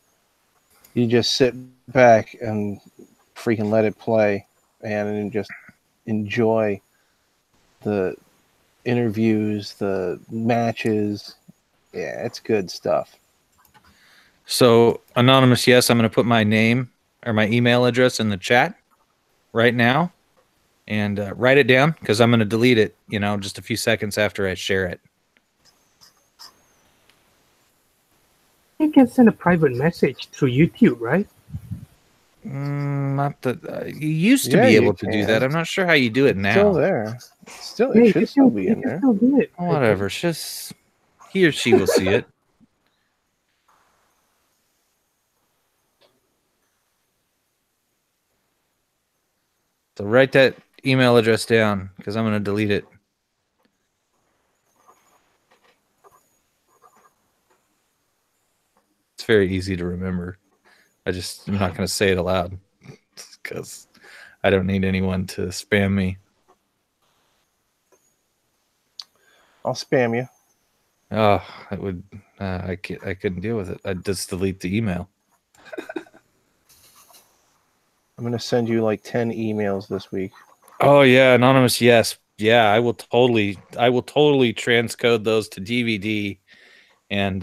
B: You just sit back and freaking let it play and just enjoy the interviews, the matches. Yeah, it's good stuff.
A: So, Anonymous, yes, I'm going to put my name or my email address in the chat right now and write it down because I'm going to delete it, just a few seconds after I share it.
D: You can send a private message through YouTube, right?
A: Not that you used to
B: Yeah,
A: be
B: you
A: able to do that.
B: can.
A: I'm not sure how you do it
B: It's
A: now.
B: still there. It
D: Yeah,
B: should still be
D: you
B: in
D: can
B: there.
D: still do it. I
A: Whatever.
D: think.
A: Just he or she will see it. So write that email address down because I'm going to delete it. It's very easy to remember. I'm not going to say it aloud because I don't need anyone to spam me.
B: I'll spam you.
A: Oh, it would. I couldn't deal with it. I'd just delete the email.
B: I'm gonna send you like 10 emails this week.
A: Oh yeah, Anonymous. Yes, yeah. I will totally transcode those to DVD and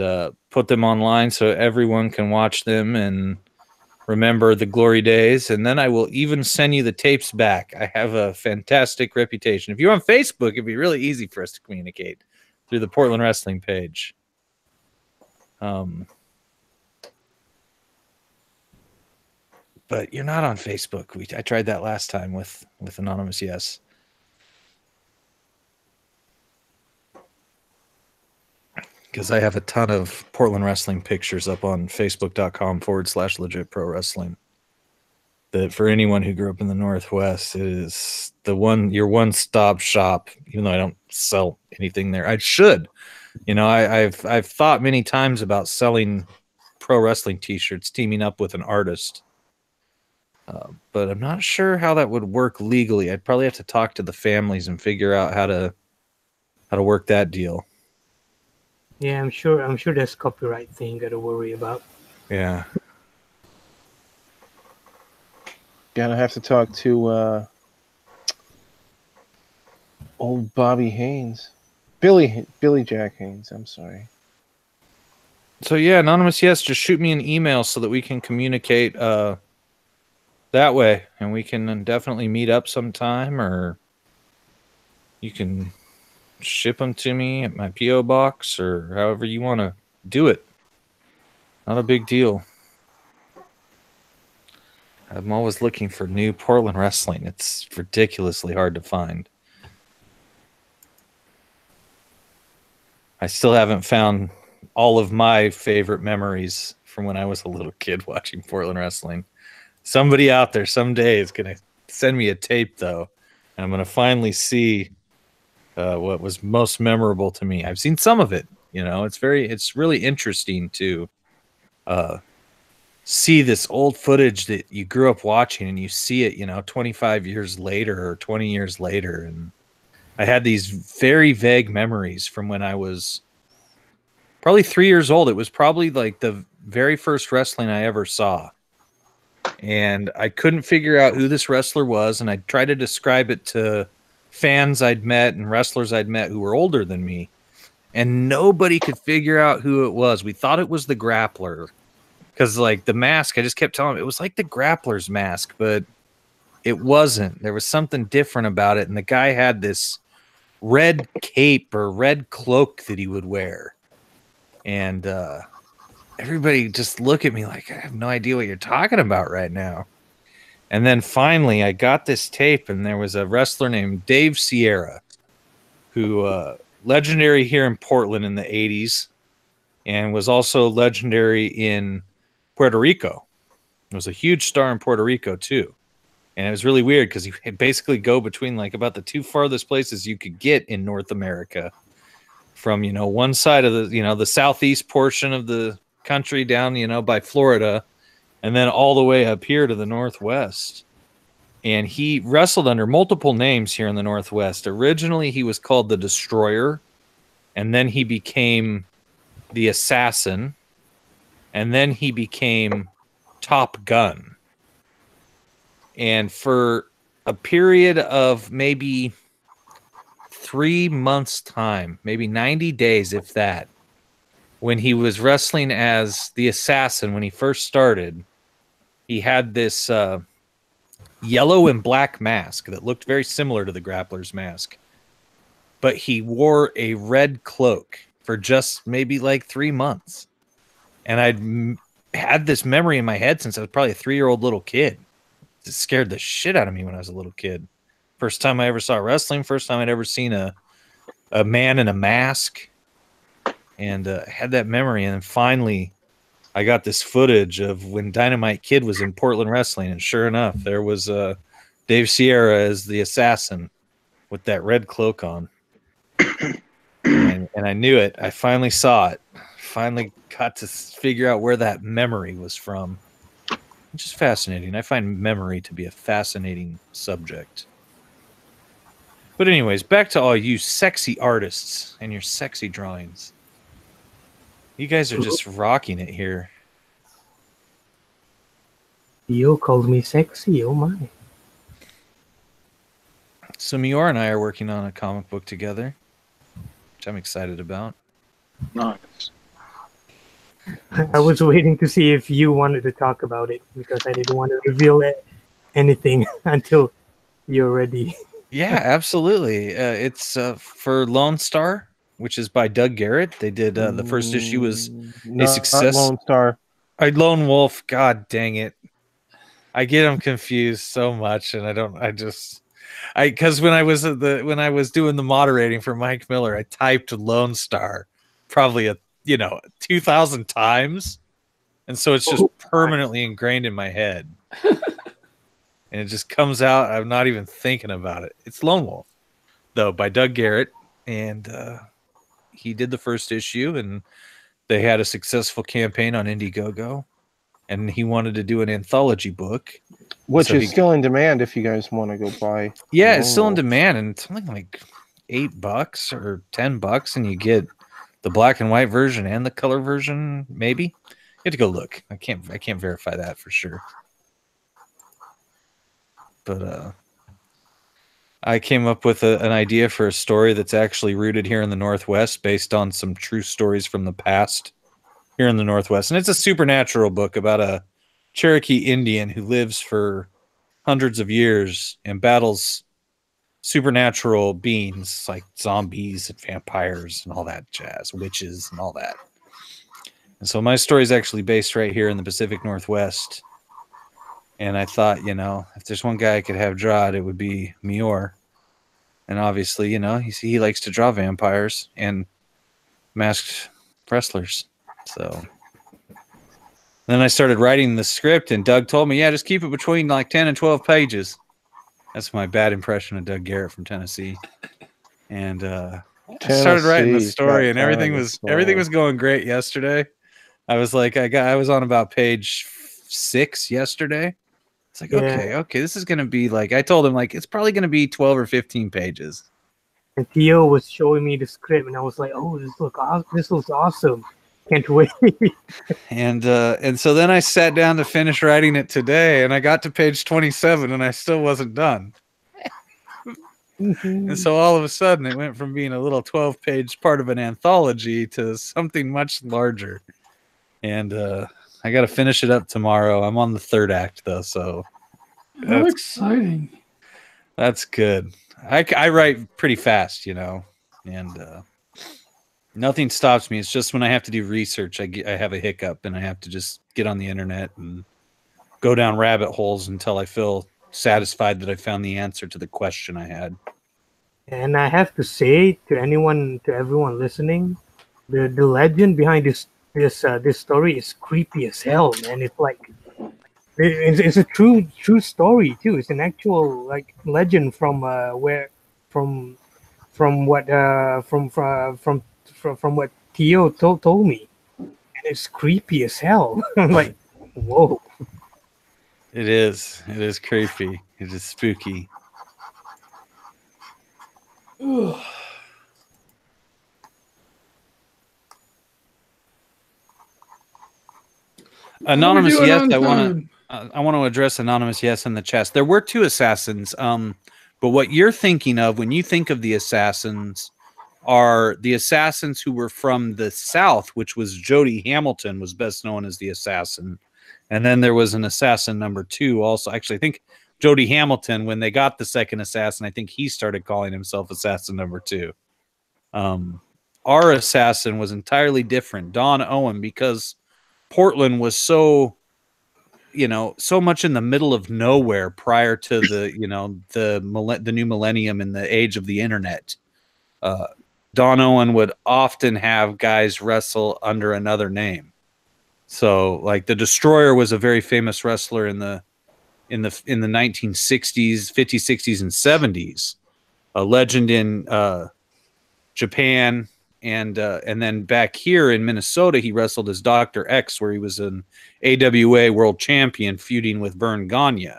A: put them online so everyone can watch them and remember the glory days. And then I will even send you the tapes back. I have a fantastic reputation. If you're on Facebook, it'd be really easy for us to communicate through the Portland Wrestling page. But you're not on Facebook. I tried that last time with Anonymous. Yes. Because I have a ton of Portland wrestling pictures up on Facebook.com/legit pro wrestling. That for anyone who grew up in the Northwest, it is your one-stop shop. Even though I don't sell anything there, I should. I've thought many times about selling pro wrestling T-shirts, teaming up with an artist. But I'm not sure how that would work legally. I'd probably have to talk to the families and figure out how to work that deal.
D: Yeah, I'm sure there's copyright thing you got to worry about.
A: Yeah.
B: Gonna have to talk to old Bobby Haynes. Billy Jack Haynes, I'm sorry.
A: So yeah, Anonymous, yes, just shoot me an email so that we can communicate that way, and we can definitely meet up sometime, or you can ship them to me at my P.O. box or however you want to do it. Not a big deal. I'm always looking for new Portland wrestling. It's ridiculously hard to find. I still haven't found all of my favorite memories from when I was a little kid watching Portland wrestling. Somebody out there someday is going to send me a tape, though, and I'm going to finally see what was most memorable to me. I've seen some of it. It's really interesting to see this old footage that you grew up watching, and you see it, 25 years later or 20 years later. And I had these very vague memories from when I was probably 3 years old. It was probably like the very first wrestling I ever saw. And I couldn't figure out who this wrestler was, and I tried to describe it to fans I'd met and wrestlers I'd met who were older than me, and nobody could figure out who it was. We thought it was the Grappler because, like, the mask, I just kept telling him it was like the Grappler's mask, but it wasn't. There was something different about it, and the guy had this red cape or red cloak that he would wear, and everybody just look at me like, I have no idea what you're talking about right now. And then finally I got this tape, and there was a wrestler named Dave Sierra who legendary here in Portland in the 80s and was also legendary in Puerto Rico. He was a huge star in Puerto Rico too. And it was really weird because he basically go between like about the two farthest places you could get in North America, from, one side of the, the southeast portion of the country down, by Florida, and then all the way up here to the Northwest. And he wrestled under multiple names here in the Northwest. Originally, he was called the Destroyer, and then he became the Assassin, and then he became Top Gun. And for a period of maybe 3 months' time, maybe 90 days, if that, when he was wrestling as the Assassin, when he first started, he had this yellow and black mask that looked very similar to the Grappler's mask. But he wore a red cloak for just maybe like 3 months. And I'd had this memory in my head since I was probably a 3-year-old little kid. It scared the shit out of me when I was a little kid. First time I ever saw wrestling, first time I'd ever seen a man in a mask. And I had that memory. And then finally, I got this footage of when Dynamite Kid was in Portland Wrestling. And sure enough, there was Dave Sierra as the Assassin with that red cloak on. And I knew it. I finally saw it. Finally got to figure out where that memory was from. Which is fascinating. I find memory to be a fascinating subject. But anyways, back to all you sexy artists and your sexy drawings. You guys are just rocking it here.
D: You called me sexy, oh my.
A: So Mior and I are working on a comic book together, which I'm excited about.
C: Nice.
D: I was waiting to see if you wanted to talk about it because I didn't want to reveal anything until you're ready.
A: Yeah, absolutely. It's for Lone Star, which is by Doug Garrett. They did the first issue was a success.
B: Lone Star.
A: Lone Wolf. God dang it! I get them confused so much, and because when I was doing the moderating for Mike Miller, I typed Lone Star probably 2,000 times, and so it's just permanently ingrained in my head. And it just comes out. I'm not even thinking about it. It's Lone Wolf, though, by Doug Garrett. And he did the first issue, and they had a successful campaign on Indiegogo. And he wanted to do an anthology book.
B: Which is still in demand if you guys want to go buy.
A: Yeah, it's still in demand. And it's something like $8 or $10. And you get the black and white version and the color version, maybe. You have to go look. I can't verify that for sure. But I came up with an idea for a story that's actually rooted here in the Northwest based on some true stories from the past here in the Northwest. And it's a supernatural book about a Cherokee Indian who lives for hundreds of years and battles supernatural beings like zombies and vampires and all that jazz, witches and all that. And so my story is actually based right here in the Pacific Northwest. And I thought, if there's one guy I could have draw it, it would be Mior. And obviously, he likes to draw vampires and masked wrestlers. So then I started writing the script, and Doug told me, yeah, just keep it between like 10 and 12 pages. That's my bad impression of Doug Garrett from Tennessee. And I started writing the story, and everything was going great yesterday. I was like, I was on about page 6 yesterday. It's like, okay, this is going to be like, I told him, like, it's probably going to be 12 or 15 pages.
D: And Theo was showing me the script, and I was like, oh, this looks awesome. Can't wait.
A: And so then I sat down to finish writing it today, and I got to page 27, and I still wasn't done. And so all of a sudden, it went from being a little 12-page part of an anthology to something much larger. And I got to finish it up tomorrow. I'm on the 3rd act, though, so
E: how exciting!
A: That's good. I write pretty fast, and nothing stops me. It's just when I have to do research, I have a hiccup, and I have to just get on the internet and go down rabbit holes until I feel satisfied that I found the answer to the question I had.
D: And I have to say to everyone listening, the legend behind this story is creepy as hell, man. It's like it's a true story too. It's an actual like legend from what Theo told me, and it's creepy as hell. I'm like, whoa.
A: It is creepy. It is spooky. Anonymous, yes, I want to address Anonymous, yes, in the chest. There were 2 assassins, but what you're thinking of when you think of the assassins are the assassins who were from the South, which was Jody Hamilton was best known as the assassin. And then there was an assassin number 2 also. Actually, I think Jody Hamilton, when they got the second assassin, I think he started calling himself assassin number 2. Our assassin was entirely different, Don Owen, because Portland was so much in the middle of nowhere prior to the new millennium and the age of the internet. Don Owen would often have guys wrestle under another name. So, like, the Destroyer was a very famous wrestler in the 1960s, 50s, 60s, and 70s. A legend in Japan, and then back here in Minnesota, he wrestled as Dr. X, where he was an AWA world champion feuding with Vern Gagne.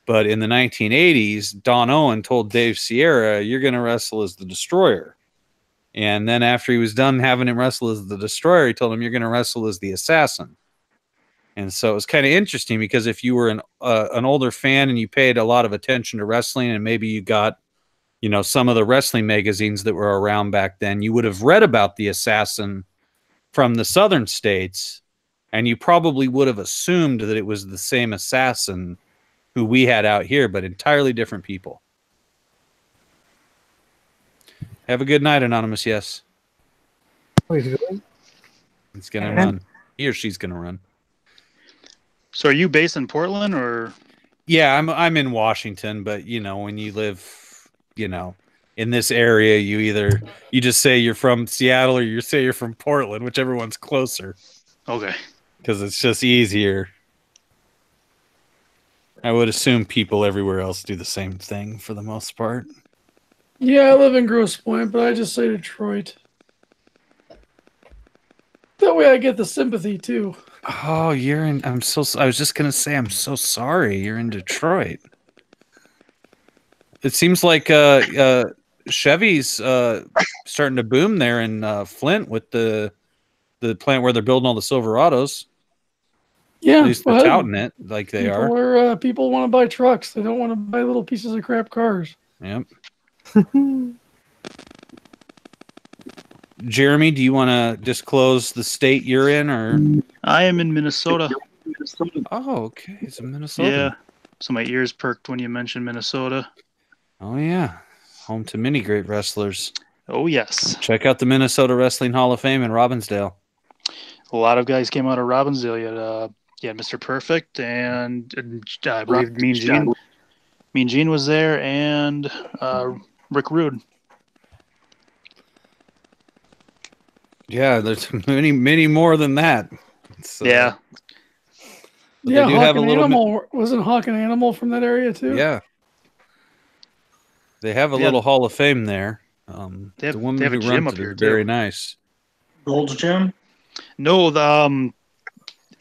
A: But in the 1980s, Don Owen told Dave Sierra, "You're going to wrestle as the Destroyer." And then after he was done having him wrestle as the Destroyer, he told him, "You're going to wrestle as the Assassin." And so it was kind of interesting because if you were an older fan and you paid a lot of attention to wrestling, and maybe you got some of the wrestling magazines that were around back then, you would have read about the Assassin from the southern states, and you probably would have assumed that it was the same Assassin who we had out here, but entirely different people. Have a good night, Anonymous. Yes. It's going to run. He or she's going to run.
G: So are you based in Portland or?
A: Yeah, I'm in Washington, but when you live, in this area, you just say you're from Seattle or you say you're from Portland, whichever one's closer.
G: Okay.
A: Because it's just easier. I would assume people everywhere else do the same thing for the most part.
E: Yeah, I live in Grosse Pointe, but I just say Detroit. That way I get the sympathy too.
A: Oh, I was just going to say, I'm so sorry you're in Detroit. It seems like Chevy's starting to boom there in Flint with the plant where they're building all the Silverados.
E: Yeah,
A: at least they're touting it like they are.
E: People want to buy trucks. They don't want to buy little pieces of crap cars.
A: Yep. Jeremy, do you want to disclose the state you're in, or?
G: I am in Minnesota.
A: Oh, okay. It's in Minnesota.
G: Yeah. So my ears perked when you mentioned Minnesota.
A: Oh, yeah. Home to many great wrestlers.
G: Oh, yes.
A: Check out the Minnesota Wrestling Hall of Fame in Robbinsdale.
G: A lot of guys came out of Robbinsdale. You had Mr. Perfect and I believe Mean Gene. Mean Gene was there, and Rick Rude.
A: Yeah, there's many more than that.
G: Yeah.
E: Yeah, Hawk and Animal. Wasn't Hawk and Animal from that area too?
A: Yeah. They have a little Hall of Fame there.
G: They have,
A: the woman
G: they have
A: who
G: a gym
A: runs
G: up
A: it
G: here
A: is
G: too.
A: very nice.
C: Gold's Gym?
G: No, the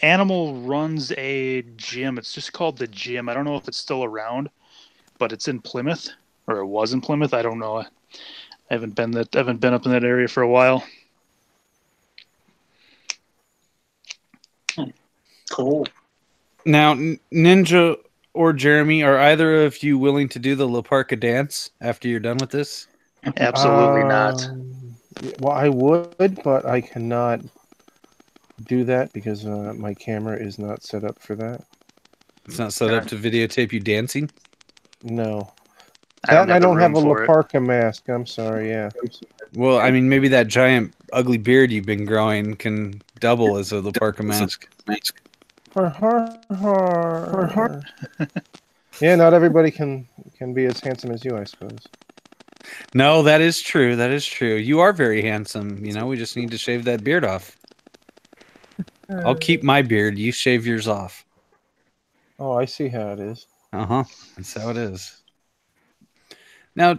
G: Animal runs a gym. It's just called the Gym. I don't know if it's still around, but it's in Plymouth, or it was in Plymouth. I don't know. I haven't been up in that area for a while.
C: Cool.
A: Now, Ninja or Jeremy, are either of you willing to do the La Parka dance after you're done with this?
G: Absolutely not.
B: Well, I would, but I cannot do that because my camera is not set up for that.
A: It's not set up to videotape you dancing?
B: No.
G: I don't
B: have a
G: room
B: La
G: for it.
B: Parka mask. I'm sorry, yeah.
A: Well, I mean, maybe that giant ugly beard you've been growing can double as a La Parka mask.
B: Yeah, not everybody can be as handsome as you, I suppose.
A: No, that is true. That is true. You are very handsome. We just need to shave that beard off. I'll keep my beard. You shave yours off.
B: Oh, I see how it is.
A: Uh-huh. That's how it is. Now,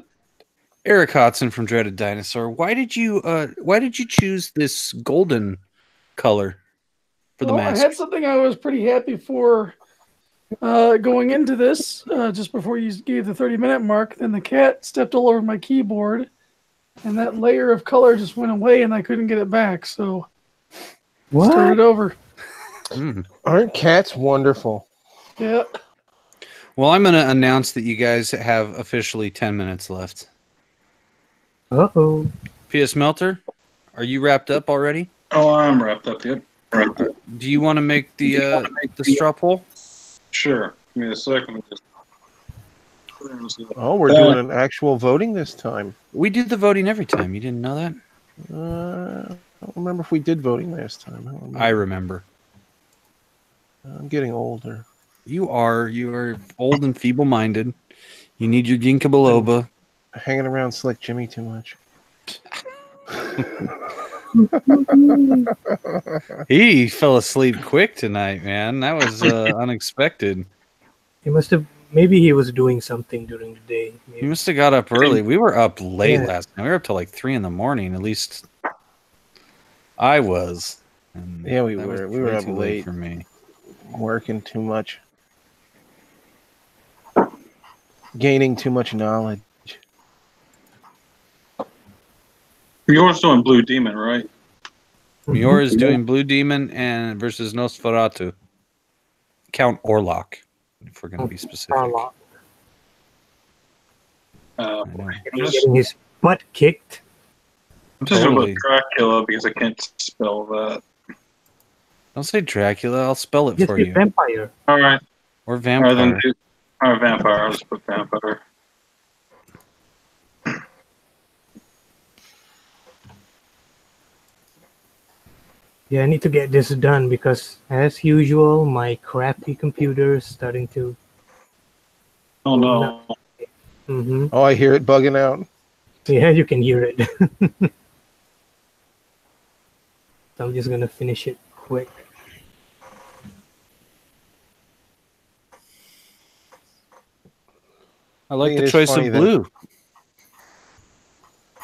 A: Eric Hodson from Dreaded Dinosaur, why did you choose this golden color for the mask?
E: I had something I was pretty happy for going into this, just before you gave the 30-minute mark. Then the cat stepped all over my keyboard, and that layer of color just went away, and I couldn't get it back. So, started over.
B: Aren't cats wonderful?
E: Yeah.
A: Well, I'm going to announce that you guys have officially 10 minutes left.
D: Uh-oh.
A: P.S. Melter, are you wrapped up already?
C: Oh, I'm wrapped up. Yep.
A: Do you want to make the straw poll?
C: Sure. Give me a second.
B: Oh, we're doing an actual voting this time.
A: We do the voting every time. You didn't know that?
B: I don't remember if we did voting last time.
A: I remember.
B: I'm getting older.
A: You are old and feeble-minded. You need your ginkgo biloba.
B: Hanging around Slick Jimmy too much.
A: He fell asleep quick tonight, man. That was unexpected.
D: He must have. Maybe he was doing something during the day. Maybe.
A: He must have got up early. We were up late last night. We were up till like 3 in the morning. At least I was. And
B: yeah, we were. We were up late
A: for me.
B: Working too much. Gaining too much knowledge.
C: You're doing Blue Demon, right?
A: Mior is doing Blue Demon and versus Nosferatu. Count Orlok, if we're going to be specific.
D: Getting his butt kicked.
C: I'm just about Dracula because I can't spell that.
A: Don't say Dracula. I'll spell it for you.
D: Vampire.
C: All right.
A: Or vampire.
C: Vampire. I'll just put vampire.
D: Yeah, I need to get this done because, as usual, my crappy computer is starting to...
C: Oh, no.
D: Mm-hmm.
B: Oh, I hear it bugging out.
D: Yeah, you can hear it. So I'm just going to finish it quick.
A: I like the choice of blue.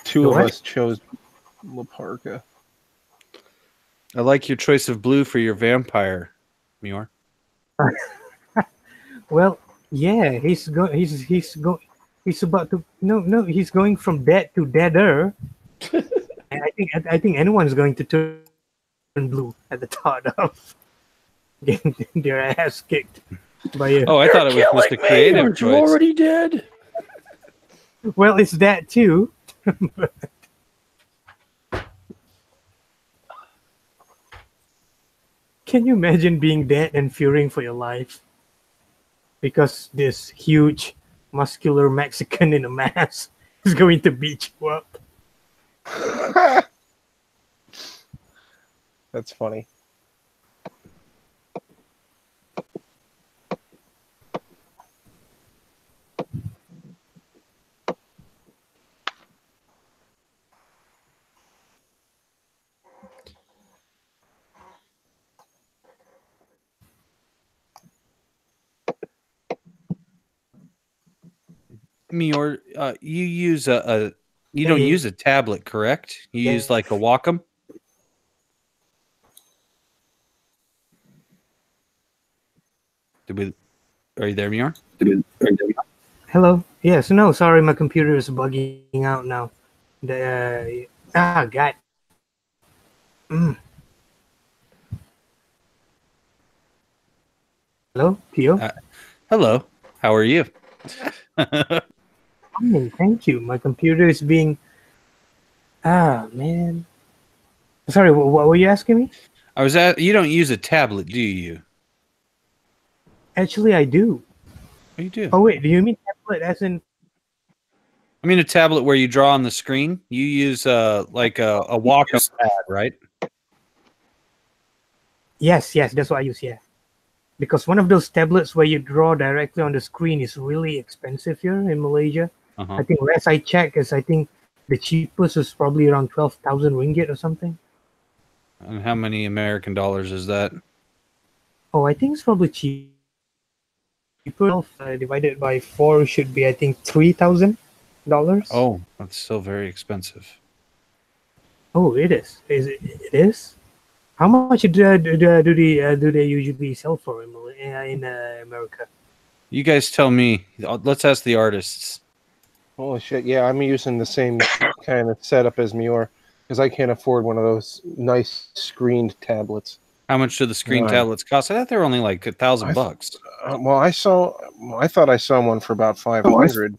B: Two of us chose Laparca.
A: I like your choice of blue for your vampire, Mior.
D: Well, yeah, he's about to he's going from dead to deader. And I think anyone's going to turn blue at the thought of getting their ass kicked by a...
A: Oh, I thought it was just a creative choice.
E: You're already dead.
D: Well, it's that too. Can you imagine being dead and fearing for your life? Because this huge, muscular Mexican in a mask is going to beat you up.
B: That's funny.
A: Mior, you use you don't use a tablet, correct? You use like a Wacom? Are you there, Mior?
D: Hello. Yes. No. Sorry, my computer is bugging out now. God. Hello, Pio.
A: Hello. How are you?
D: Thank you. My computer is being... man. Sorry, what were you asking me?
A: You don't use a tablet, do you?
D: Actually, I do.
A: Oh, you do?
D: Oh, wait. Do you mean tablet as in...
A: I mean a tablet where you draw on the screen? You use like a Wacom pad, right?
D: Yes, that's what I use, yeah. Because one of those tablets where you draw directly on the screen is really expensive here in Malaysia. I think last I checked I think the cheapest is probably around 12,000 ringgit or something.
A: And how many American dollars is that?
D: Oh, I think it's probably cheaper. Divided by 4 should be, I think, $3,000.
A: Oh, that's still very expensive.
D: Oh, it is. It is? How much do they usually sell for in America?
A: You guys tell me. Let's ask the artists.
B: Holy shit! Yeah, I'm using the same kind of setup as Mior because I can't afford one of those nice screened tablets.
A: How much do the screen tablets cost? I thought they were only like $1,000 bucks.
B: Well, I thought I saw one for about 500.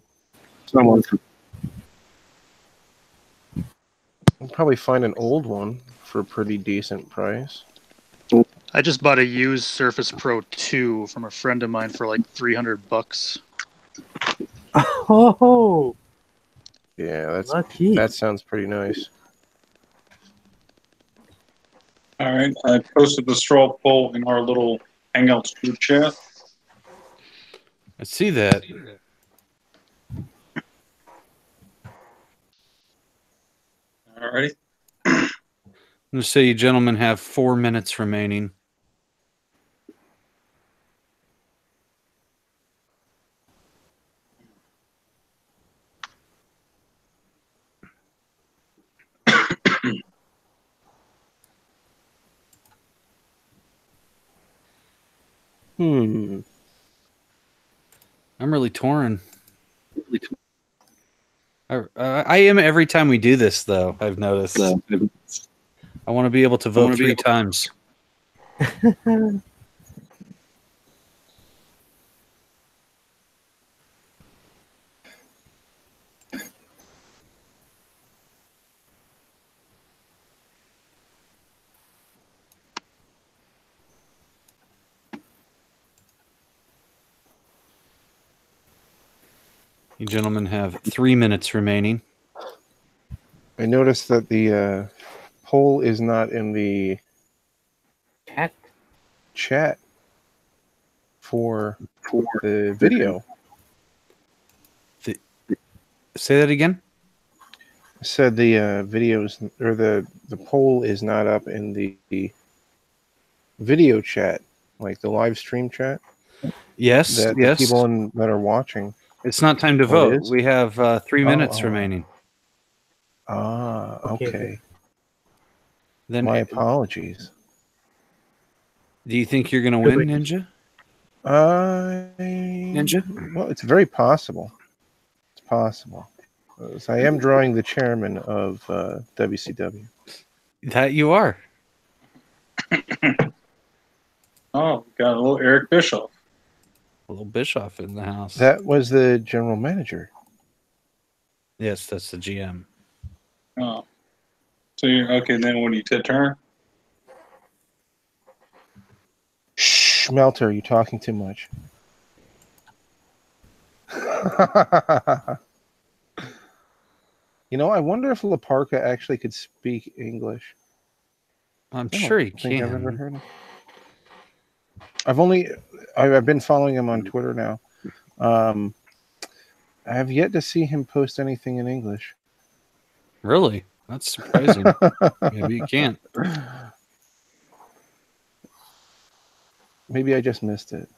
B: I'll probably find an old one for a pretty decent price.
G: I just bought a used Surface Pro 2 from a friend of mine for like $300.
D: Oh,
B: Yeah,
D: lucky.
B: that sounds pretty nice.
C: All right, I posted the straw poll in our little Hangouts group chat.
A: I see that.
C: All righty.
A: I'm going to say you gentlemen have 4 minutes remaining.
B: Hmm.
A: I'm really torn. I am every time we do this, though, I've noticed. I want to be able to vote 3 times. You gentlemen have 3 minutes remaining.
B: I noticed that the poll is not in the chat for the video.
A: Say that again?
B: I said the videos or the poll is not up in the video chat, like the live stream chat.
A: Yes,
B: That
A: yes.
B: the people that are watching.
A: It's not time to
B: Oh, it
A: vote.
B: is?
A: We have 3 minutes remaining.
B: Ah, okay.
A: Then
B: My apologies.
A: do you think you're going to win, Ninja?
B: Well, it's very possible. It's possible. So I am drawing the chairman of WCW.
A: That you are.
C: Oh, got a little Eric Bischoff.
A: A little Bischoff in the house.
B: That was the general manager.
A: Yes, that's the GM.
C: Oh. So you're okay, then when you turn?
B: Shh, Melter, you're talking too much. You know, I wonder if La Parka actually could speak English.
A: I'm sure he
B: think I've ever
A: can.
B: heard him. I've been following him on Twitter now. I have yet to see him post anything in English.
A: Really? That's surprising. Maybe you can't.
B: Maybe I just missed it.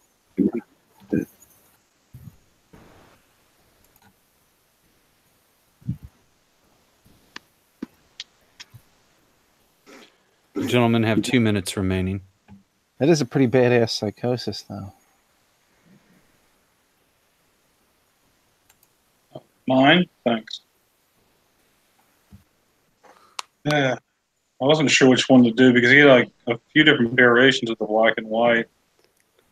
A: You gentlemen have 2 minutes remaining.
B: That is a pretty badass psychosis, though.
C: Mine? Thanks. Yeah. I wasn't sure which one to do because he had like a few different variations of the black and white,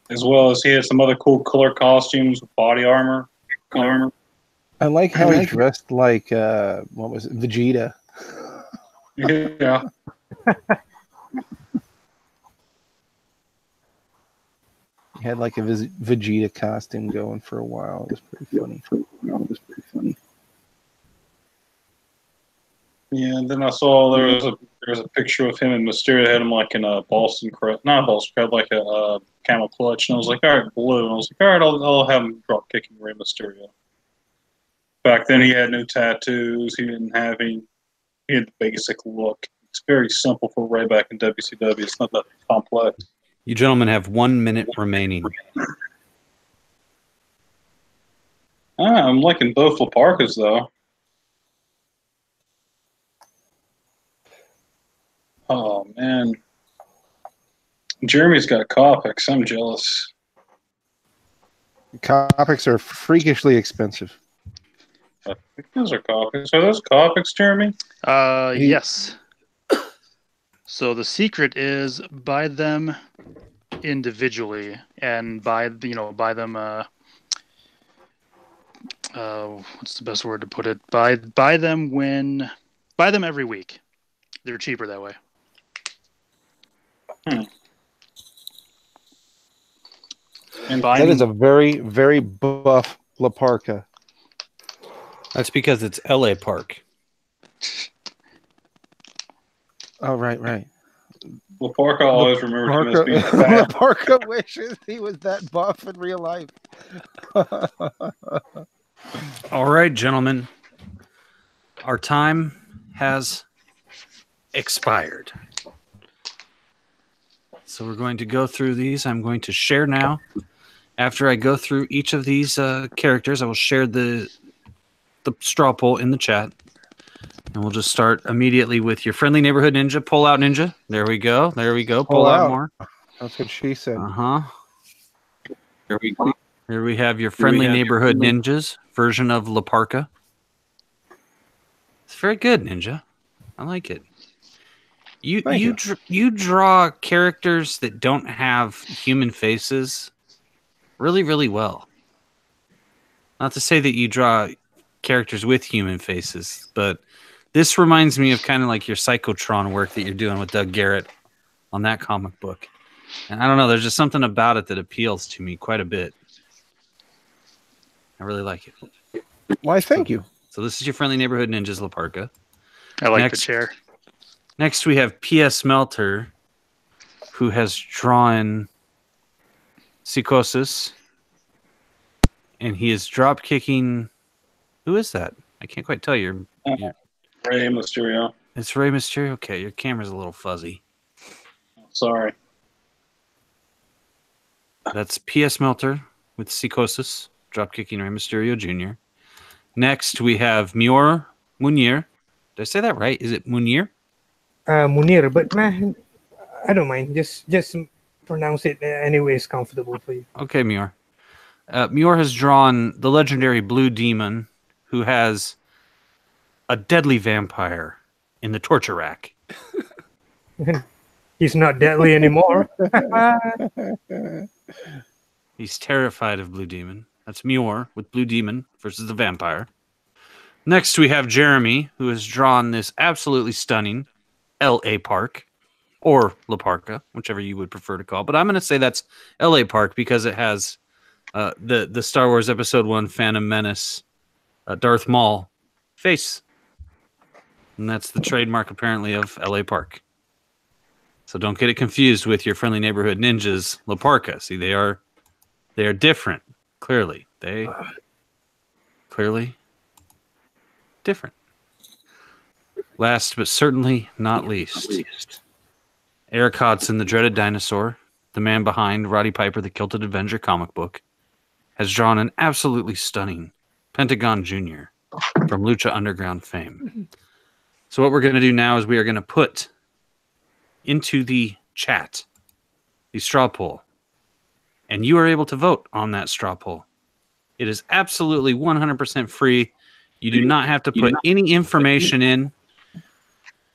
C: as well as he had some other cool color costumes with body armor.
B: I like how he dressed like what was it, Vegeta.
C: Yeah.
B: He had like a Vegeta costume going for a while. It was pretty funny.
C: Yeah, and then I saw there was a picture of him and Mysterio had him like in a Boston crab, not a Boston crab, like a camel clutch, and I was like, all right, blue, and I was like, all right, I'll have him drop kicking Rey Mysterio. Back then, he had no tattoos. He didn't have any. He had the basic look. It's very simple for Rey back in WCW. It's not that complex.
A: You gentlemen have 1 minute remaining.
C: I'm liking both La Parkas, though. Oh, man. Jeremy's got Copics. I'm jealous.
B: Copics are freakishly expensive.
C: I think those are Copics. Are those Copics, Jeremy?
G: Yes. So the secret is buy them individually and buy them what's the best word to put it? Buy them every week. they're cheaper that way.
C: And
B: That is a very, very buff Laparca.
A: That's because it's LA Park.
B: Oh, right.
C: Laparca always remembers him as being fat.
B: Laparca wishes he was that buff in real life.
A: All right, gentlemen. Our time has expired. So we're going to go through these. I'm going to share now. After I go through each of these characters, I will share the straw poll in the chat. And we'll just start immediately with your friendly neighborhood ninja. Pull out ninja. There we go. Pull out more.
B: That's what she said.
A: Uh-huh. Here we have your friendly neighborhood ninjas version of Laparca. It's very good, Ninja. I like it. You draw characters that don't have human faces really, really well. Not to say that you draw characters with human faces, but this reminds me of kind of like your Psychotron work that you're doing with Doug Garrett on that comic book. And I don't know, there's just something about it that appeals to me quite a bit. I really like it.
B: Why, thank you.
A: So this is your friendly neighborhood ninjas, Laparca.
G: I like the chair.
A: Next, we have P.S. Melter, who has drawn Psychosis, and he is drop kicking. Who is that? I can't quite tell you.
C: Rey Mysterio.
A: It's Rey Mysterio. Okay, your camera's a little fuzzy.
C: Sorry.
A: That's P.S. Melter with Psychosis, drop kicking Rey Mysterio Jr. Next, we have Munir. Did I say that right? Is it Munir?
D: Munir, but man, I don't mind. Just pronounce it any way is comfortable for you.
A: Okay, Munir. Munir has drawn the legendary Blue Demon, who has a deadly vampire in the torture rack.
D: He's not deadly anymore.
A: He's terrified of Blue Demon. That's Munir with Blue Demon versus the vampire. Next, we have Jeremy, who has drawn this absolutely stunning L.A. Park, or Laparca, whichever you would prefer to call it. But I'm going to say that's L.A. Park because it has the Star Wars Episode 1 Phantom Menace Darth Maul face. And that's the trademark, apparently, of L.A. Park. So don't get it confused with your friendly neighborhood ninjas, Laparca. See, they are different, clearly. They clearly different. Last but certainly not least, Eric Hodson, the dreaded dinosaur, the man behind Roddy Piper, the Kilted Avenger comic book, has drawn an absolutely stunning Pentagon Jr. from Lucha Underground fame. So what we're going to do now is we are going to put into the chat the straw poll, and you are able to vote on that straw poll. It is absolutely 100% free. You do not have to put any information in.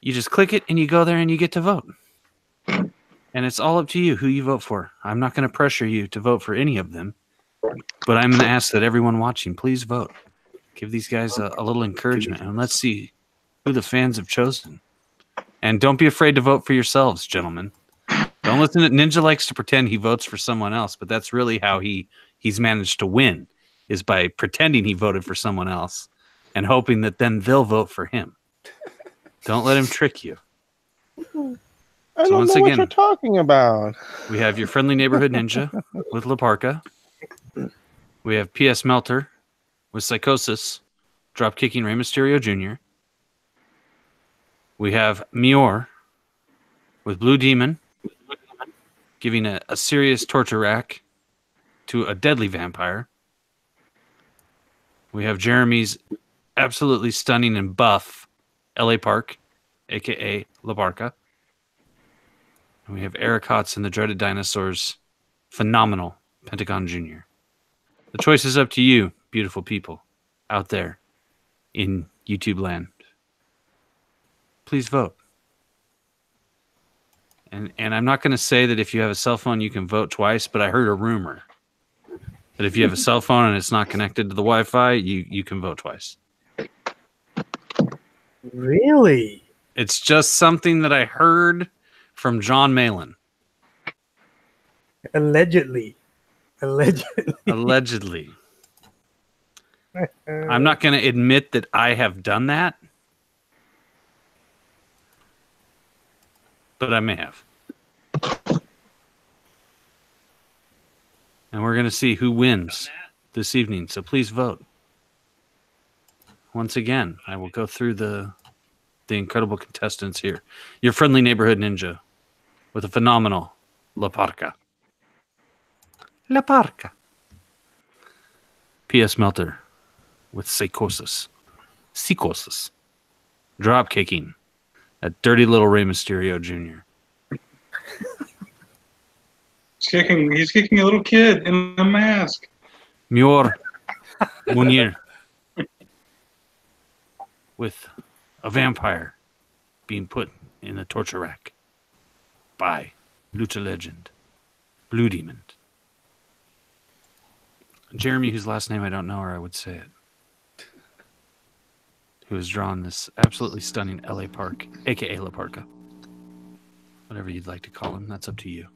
A: You just click it and you go there and you get to vote. And it's all up to you who you vote for. I'm not going to pressure you to vote for any of them, but I'm going to ask that everyone watching, please vote. Give these guys a little encouragement, and let's see who the fans have chosen. And don't be afraid to vote for yourselves, gentlemen. Don't listen to Ninja likes to pretend he votes for someone else, but that's really how he's managed to win, is by pretending he voted for someone else and hoping that then they'll vote for him. Don't let him trick you.
B: I don't know what you're talking about.
A: We have your friendly neighborhood ninja with Laparca. We have P.S. Melter with Psychosis, drop kicking Rey Mysterio Jr. We have Munir with Blue Demon, giving a serious torture rack to a deadly vampire. We have Jeremy's absolutely stunning and buff L.A. Park, a.k.a. Laparca. And we have Eric Hodson, the dreaded dinosaur's phenomenal Pentagon Jr. The choice is up to you, beautiful people out there in YouTube land. Please vote. And I'm not going to say that if you have a cell phone you can vote twice, but I heard a rumor that if you have a cell phone and it's not connected to the Wi-Fi, you can vote twice.
D: Really?
A: It's just something that I heard from John Malin.
D: Allegedly.
A: Allegedly. I'm not going to admit that I have done that, but I may have. And we're going to see who wins this evening. So please vote. Once again, I will go through the incredible contestants here. Your friendly neighborhood ninja with a phenomenal La Parca. La Parca. P.S. Melter with psychosis. Psychosis. Drop kicking. That dirty little Rey Mysterio Jr.
C: He's kicking a little kid in a mask.
A: Muir Munir with a vampire being put in a torture rack by Lucha legend Blue Demon. Jeremy, whose last name I don't know or I would say it, who has drawn this absolutely stunning LA Park, aka La Parca. Whatever you'd like to call him, that's up to you.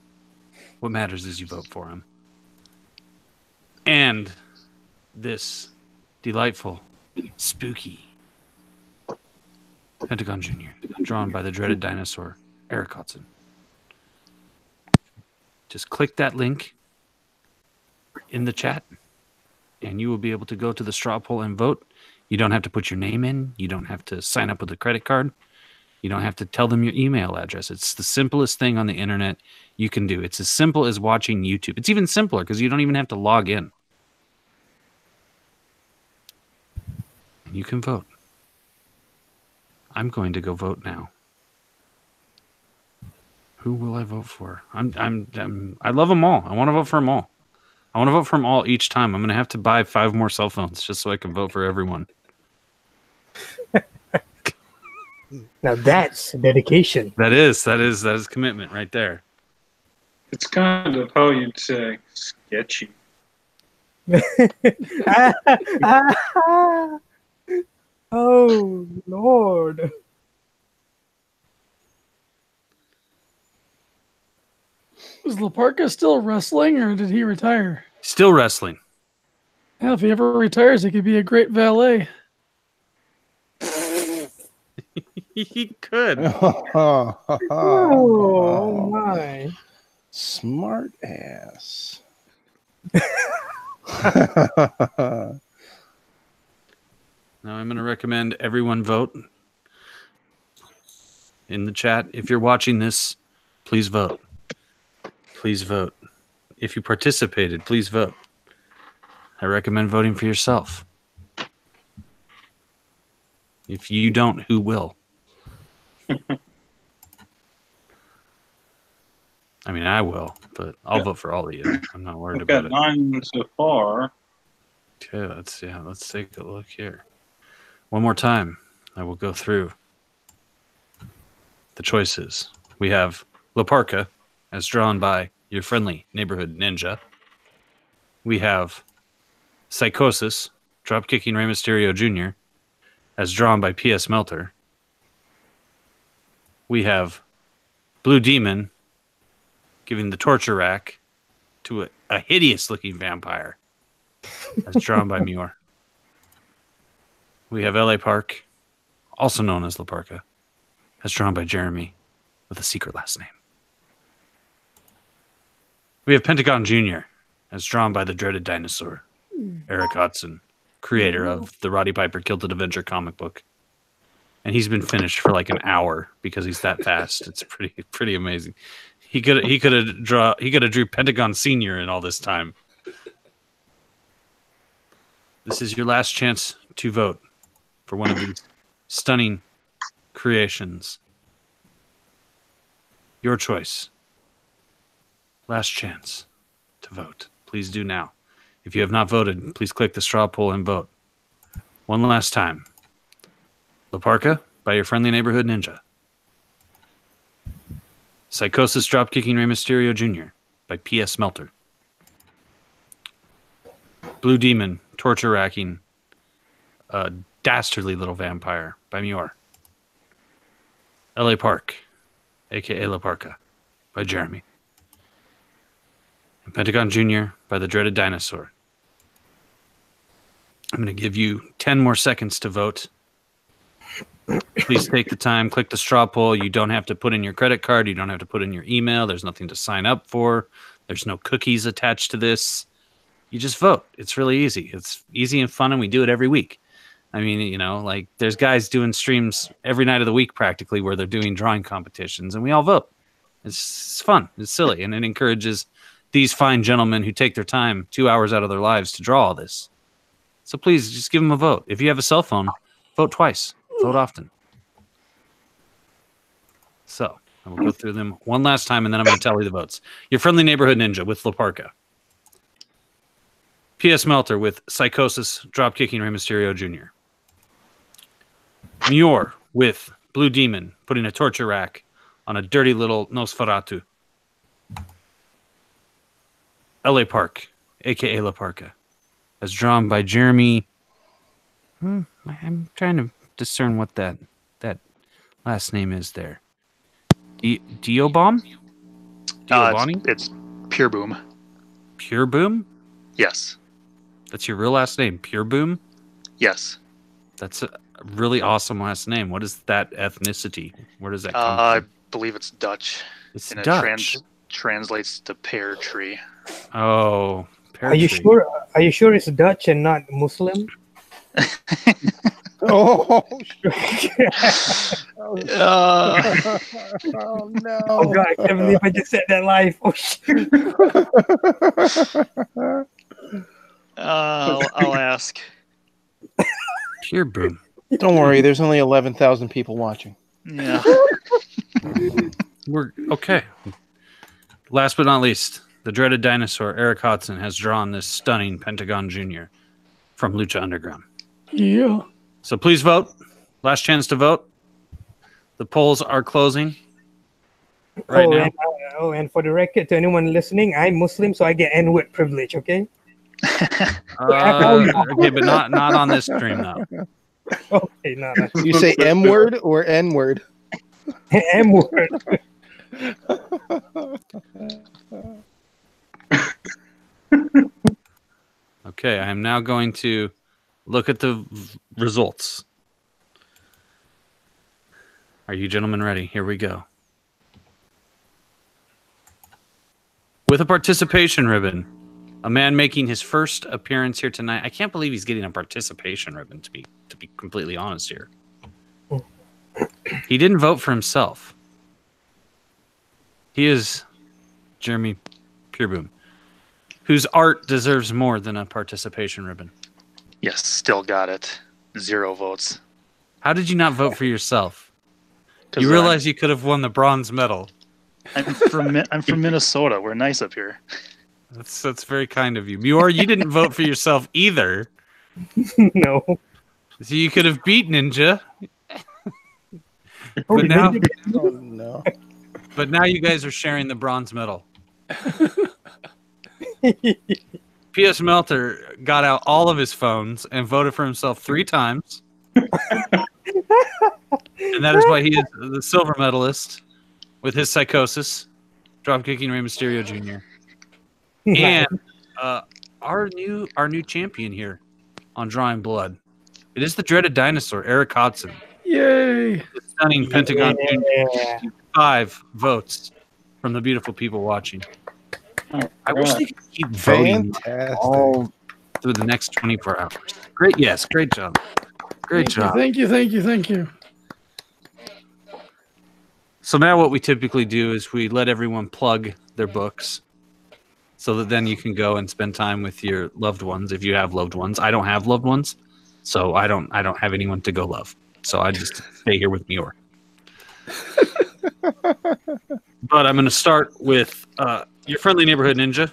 A: What matters is you vote for him. And this delightful, spooky Pentagon Jr., drawn by the dreaded dinosaur, Eric Hodson. Just click that link in the chat, and you will be able to go to the straw poll and vote. You don't have to put your name in. You don't have to sign up with a credit card. You don't have to tell them your email address. It's the simplest thing on the internet you can do. It's as simple as watching YouTube. It's even simpler because you don't even have to log in. You can vote. I'm going to go vote now. Who will I vote for? I love them all. I want to vote for them all. I want to vote for them all each time. I'm going to have to buy 5 more cell phones just so I can vote for everyone.
D: Now that's dedication.
A: That is commitment right there.
C: It's kind of how you'd say sketchy.
D: Oh, Lord.
E: Was La Parca still wrestling, or did he retire?
A: Still wrestling.
E: Yeah, if he ever retires, he could be a great valet.
A: He could.
D: Oh, my.
B: Smart ass.
A: Now I'm going to recommend everyone vote in the chat. If you're watching this, please vote. Please vote. If you participated, please vote. I recommend voting for yourself. If you don't, who will? I mean, I will, but I'll vote for all of you. I'm not worried
C: I've
A: about
C: got
A: it.
C: 9 so far.
A: Okay, let's take a look here. One more time, I will go through the choices. We have La Parca, as drawn by your friendly neighborhood ninja. We have Psychosis, dropkicking Rey Mysterio Jr., as drawn by P.S. Melter. We have Blue Demon giving the torture rack to a hideous-looking vampire, as drawn by Muir. We have LA Park, also known as La Parca, as drawn by Jeremy, with a secret last name. We have Pentagon Jr., as drawn by the dreaded dinosaur, Eric Hodson, creator of the Roddy Piper Kilted Avenger comic book. And he's been finished for like an hour because he's that fast. It's pretty amazing. He could have drew Pentagon Senior in all this time. This is your last chance to vote for one of these stunning creations. Your choice. Last chance to vote. Please do now. If you have not voted, please click the straw poll and vote. One last time. La Parca by your friendly neighborhood ninja. Psychosis dropkicking Rey Mysterio Jr. by P.S. Melter. Blue Demon torture racking a dastardly little vampire by Muir. L.A. Park, a.k.a. La Parka, by Jeremy. And Pentagon Jr. by the Dreaded Dinosaur. I'm going to give you 10 more seconds to vote. Please take the time, click the straw poll. You don't have to put in your credit card. You don't have to put in your email. There's nothing to sign up for. There's no cookies attached to this. You just vote. It's really easy. It's easy and fun, and we do it every week. I mean, you know, like there's guys doing streams every night of the week practically where they're doing drawing competitions, and we all vote. It's fun. It's silly, and it encourages these fine gentlemen who take their time 2 hours out of their lives to draw all this. So please just give them a vote. If you have a cell phone, vote twice. Vote often. So I will go through them one last time, and then I'm going to tally the votes. Your Friendly Neighborhood Ninja with La Parka. P.S. Melter with Psychosis, Dropkicking Rey Mysterio Jr. Muir with Blue Demon, putting a torture rack on a dirty little Nosferatu. L.A. Park, a.k.a. La Parka, as drawn by Jeremy. I'm trying to discern what that last name is there. Diobomb?
G: It's Pure Boom.
A: Pure Boom?
G: Yes.
A: That's your real last name, Pure Boom?
G: Yes.
A: That's a really awesome last name. What is that ethnicity? Where does that come
G: I
A: from?
G: believe it's Dutch.
A: It's
G: and
A: Dutch.
G: It translates to pear tree.
A: Oh, pear
D: Are you
A: tree.
D: sure? Are you sure it's Dutch and not Muslim?
B: Oh,
G: Uh,
B: oh no!
D: Oh God, I can't believe I just said that live. Oh shit!
G: I'll ask.
A: Pure Boom.
B: Don't worry, there's only 11,000 people watching.
G: Yeah.
A: We're okay. Last but not least, the dreaded dinosaur Eric Hodson has drawn this stunning Pentagon Jr. from Lucha Underground.
E: Yeah.
A: So please vote. Last chance to vote. The polls are closing right now.
D: And for the record, to anyone listening, I'm Muslim, so I get N-word privilege. Okay.
A: Okay, but not on this stream though.
D: Okay, no.
B: You say M word or N word?
D: M-word.
A: Okay, I am now going to look at the results. Are you gentlemen ready? Here we go. With a participation ribbon, a man making his first appearance here tonight. I can't believe he's getting a participation ribbon, to be completely honest here. He didn't vote for himself. He is Jeremy Purebloom, whose art deserves more than a participation ribbon.
G: Yes, still got it. 0 votes.
A: How did you not vote for yourself?
G: 'Cause
A: You realize you could have won the bronze medal.
G: I'm from Minnesota. We're nice up here.
A: That's very kind of you. Muir, you didn't vote for yourself either.
D: No.
A: So you could have beat Ninja.
D: Oh,
A: But now,
B: Oh no!
A: but now you guys are sharing the bronze medal. P.S. Melter got out all of his phones and voted for himself 3 times. And that is why he is the silver medalist with his Psychosis, Dropkicking Rey Mysterio Jr. And our new champion here on Drawing Blood. It is the dreaded dinosaur, Eric Hodson.
E: Yay.
A: The stunning Pentagon
D: Yeah.
A: Jr. 5 votes from the beautiful people watching. I wish they could keep voting
B: Fantastic.
A: all through the next 24 hours. Great, yes, great job. Great job.
E: Thank you.
A: So now what we typically do is we let everyone plug their books so that then you can go and spend time with your loved ones if you have loved ones. I don't have loved ones, so I don't have anyone to go love. So I just stay here with Muir. But I'm going to start with your friendly neighborhood ninja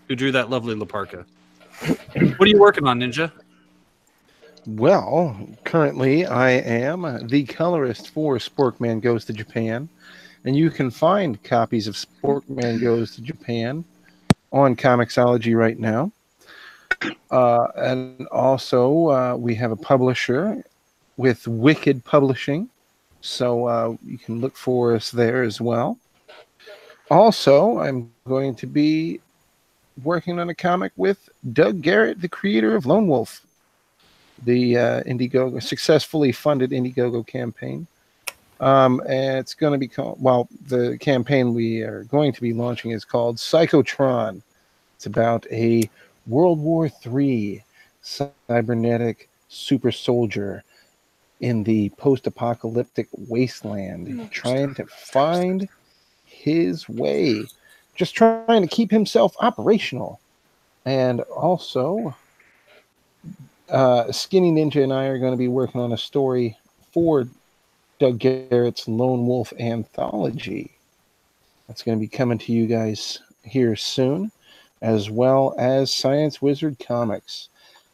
A: who drew that lovely La Parka. What are you working on, Ninja?
B: Well, currently I am the colorist for Sporkman Goes to Japan, and you can find copies of Sporkman Goes to Japan on Comixology right now. And also, we have a publisher with Wicked Publishing, So you can look for us there as well. Also, I'm going to be working on a comic with Doug Garrett, the creator of Lone Wolf, the Indiegogo, successfully funded Indiegogo campaign. And it's going to be called, well, the campaign we are going to be launching is called Psychotron. It's about a World War III cybernetic super soldier in the post-apocalyptic wasteland, trying to find his way, just trying to keep himself operational. And also, Skinny Ninja and I are going to be working on a story for Doug Garrett's Lone Wolf anthology. That's going to be coming to you guys here soon, as well as Science Wizard Comics,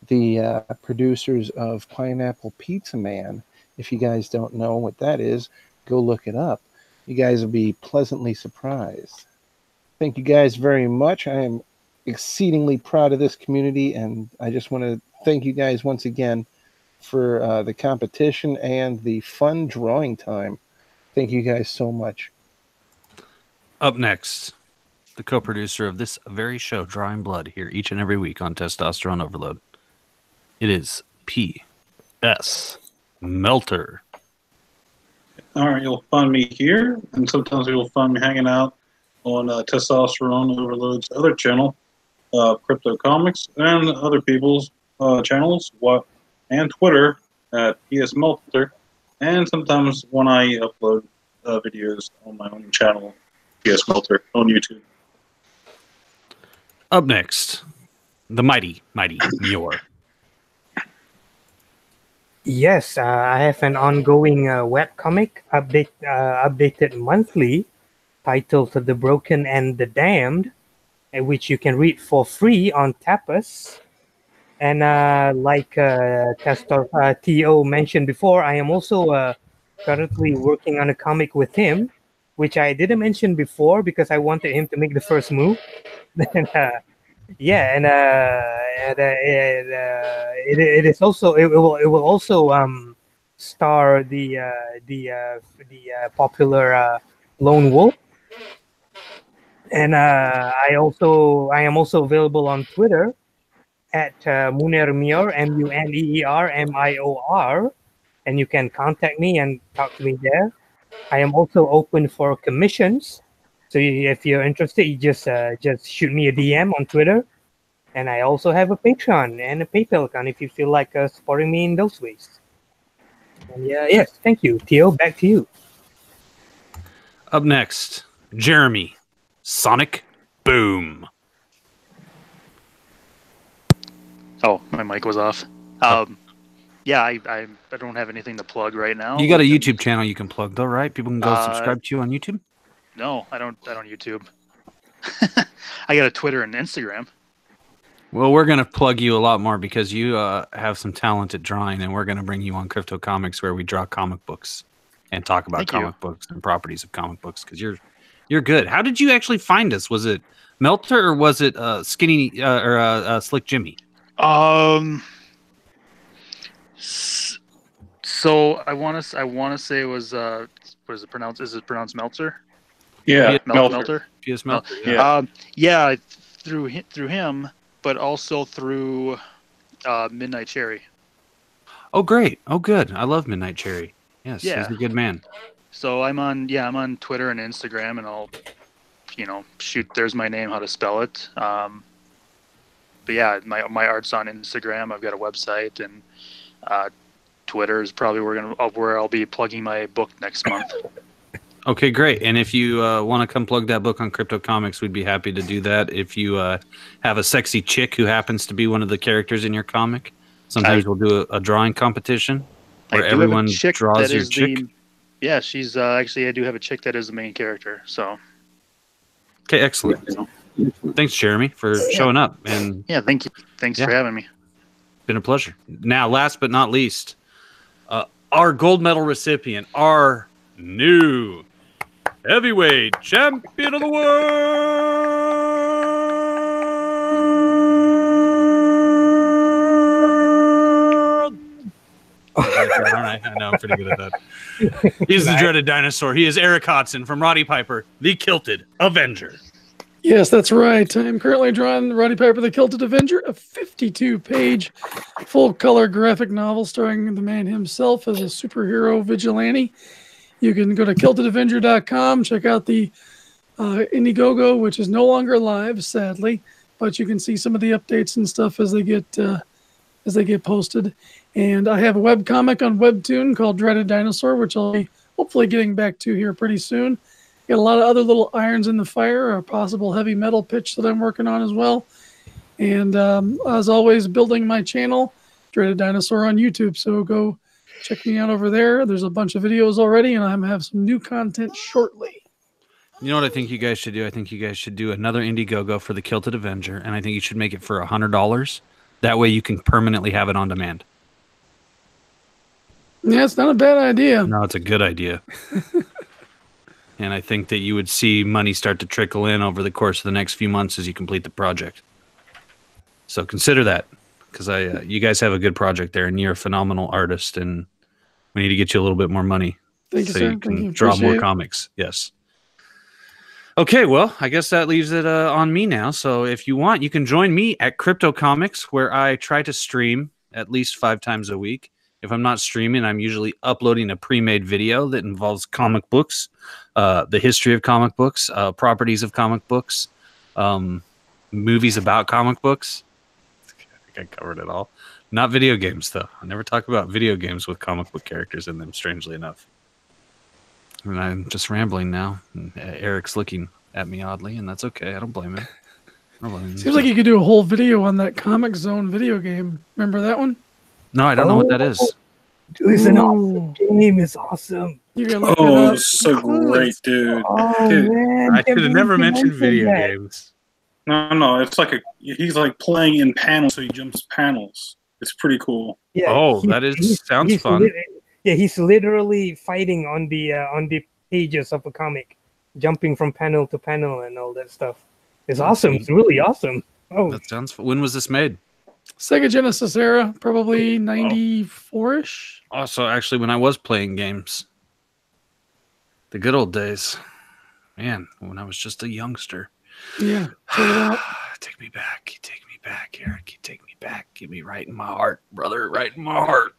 B: the producers of Pineapple Pizza Man. If you guys don't know what that is, go look it up. You guys will be pleasantly surprised. Thank you guys very much. I am exceedingly proud of this community, and I just want to thank you guys once again for the competition and the fun drawing time. Thank you guys so much.
A: Up next, the co-producer of this very show, Drawing Blood, here each and every week on Testosterone Overload. It is P.S. Melter.
C: All right, you'll find me here, and sometimes you'll find me hanging out on Testosterone Overload's other channel, Crypto Comics, and other people's channels, and Twitter at PS Melter, and sometimes when I upload videos on my own channel, PS Melter, on YouTube.
A: Up next, the mighty Muir.
D: Yes, I have an ongoing webcomic updated monthly titled The Broken and the Damned, which you can read for free on Tapas. And like T.O. mentioned before, I am also currently working on a comic with him, which I didn't mention before because I wanted him to make the first move. Then, yeah, and it is also it will also star the popular Lone Wolf, and I am also available on Twitter at Munermior, MUNEERMIOR, and you can contact me and talk to me there. I am also open for commissions. So if you're interested, you just shoot me a DM on Twitter. And I also have a Patreon and a PayPal account if you feel like supporting me in those ways. And yes, thank you. Theo, back to you.
A: Up next, Jeremy Sonic Boom.
G: Oh, my mic was off. Yeah, I don't have anything to plug right now.
A: You got a YouTube channel you can plug though, right? People can go subscribe to you on YouTube?
G: No, I don't YouTube. I got a Twitter and Instagram.
A: Well, we're going to plug you a lot more because you have some talent at drawing, and we're going to bring you on Crypto Comics where we draw comic books and talk about comic books and properties of comic books because you're good. How did you actually find us? Was it Melter or was it Skinny or Slick Jimmy?
G: So I want to say it was what is it pronounced? Is it pronounced Meltzer?
C: Yeah,
G: Melter.
A: P.S. Melter.
G: Yeah, through him, but also through Midnight Cherry.
A: Oh, great. Oh, good. I love Midnight Cherry. Yes, he's a good man.
G: So I'm on Twitter and Instagram, and I'll, shoot. There's my name, how to spell it. But yeah, my art's on Instagram. I've got a website, and Twitter is probably where I'll be plugging my book next month.
A: Okay, great. And if you want to come plug that book on Crypto Comics, we'd be happy to do that. If you have a sexy chick who happens to be one of the characters in your comic, sometimes we'll do a drawing competition where everyone draws your chick.
G: Yeah, she's actually, I do have a chick that is the main character. So.
A: Okay, excellent. Thanks, Jeremy, for showing up. And
G: yeah, thank you. Thanks for having me.
A: Been a pleasure. Now, last but not least, our gold medal recipient, our new heavyweight champion of the world, Aren't I? I know I'm pretty good at that. He's the dreaded dinosaur. He is Eric Hodson from Roddy Piper, the Kilted Avenger.
E: Yes, that's right. I'm currently drawing Roddy Piper, the Kilted Avenger, a 52-page full-color graphic novel starring the man himself as a superhero vigilante. You can go to kiltedavenger.com, check out the Indiegogo, which is no longer live, sadly, but you can see some of the updates and stuff as they get posted. And I have a webcomic on Webtoon called Dreaded Dinosaur, which I'll be hopefully getting back to here pretty soon. Got a lot of other little irons in the fire, a possible heavy metal pitch that I'm working on as well. And as always, building my channel, Dreaded Dinosaur on YouTube. So go check me out over there. There's a bunch of videos already, and I'm going to have some new content shortly.
A: You know what I think you guys should do? I think you guys should do another Indiegogo for the Kilted Avenger, and I think you should make it for $100. That way you can permanently have it on demand.
E: Yeah, it's not a bad idea.
A: No, it's a good idea. And I think that you would see money start to trickle in over the course of the next few months as you complete the project. So consider that, because you guys have a good project there, and you're a phenomenal artist, and we need to get you a little bit more money
E: so
A: you can draw more comics. Yes. Okay, well, I guess that leaves it on me now. So if you want, you can join me at Crypto Comics, where I try to stream at least 5 times a week. If I'm not streaming, I'm usually uploading a pre-made video that involves comic books, the history of comic books, properties of comic books, movies about comic books. I think I covered it all. Not video games, though. I never talk about video games with comic book characters in them, strangely enough. And I'm just rambling now. And Eric's looking at me oddly, and that's okay. I don't blame him.
E: Seems like you could do a whole video on that Comic Zone video game. Remember that one?
A: No, I don't know what that is.
D: It's an awesome game. It's awesome.
C: Oh, it's so great, dude.
D: Oh,
C: Dude,
D: man.
A: I should have never mentioned video games.
C: No, it's like he's like playing in panels, so he jumps panels. It's pretty cool.
D: Yeah,
A: Oh, sounds fun.
D: He's literally fighting on the pages of a comic, jumping from panel to panel and all that stuff. It's awesome. It's really awesome. Oh,
A: That sounds fun. When was this made?
E: Sega Genesis era, probably 94-ish.
A: Also, actually, when I was playing games, the good old days, man, when I was just a youngster.
E: Yeah, check it out.
A: Take me back. You take me back, Eric. You take me back. Get me right in my heart, brother. Right in my heart.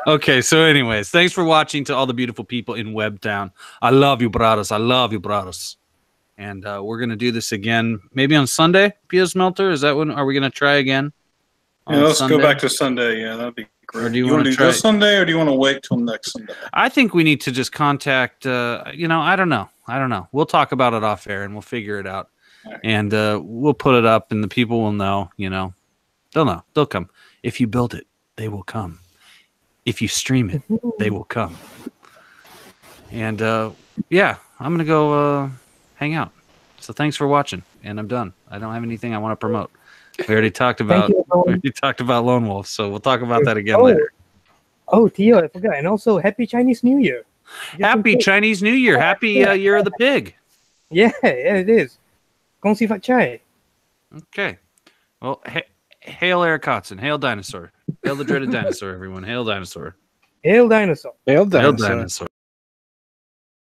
A: Okay, so anyways, thanks for watching to all the beautiful people in Webtown. I love you, brothers. I love you, brothers. And we're going to do this again, maybe on Sunday, P.S. Melter. Is that when? Are we going to try again?
C: Yeah, let's go back to Sunday. Yeah, that'd be great.
A: Or do you
C: want to do
A: try
C: this Sunday, or do you want to wait till next Sunday?
A: I think we need to just contact, I don't know. We'll talk about it off air and we'll figure it out. Right. And we'll put it up and the people will know, They'll know. They'll come. If you build it, they will come. If you stream it, they will come. And I'm going to go hang out. So thanks for watching. And I'm done. I don't have anything I want to promote. We already talked about Lone Wolf, so we'll talk about that again later.
D: Oh, Tio, I forgot. And also, Happy Chinese New Year.
A: Happy Chinese New Year. Happy Year of the Pig.
D: Yeah, it is. Gong Si Fat Chai.
A: Okay. Well, hail Eric Hodson. Hail Dinosaur. Hail the dreaded dinosaur, everyone. Hail Dinosaur.
D: Hail Dinosaur.
B: Hail
A: Hail Dinosaur.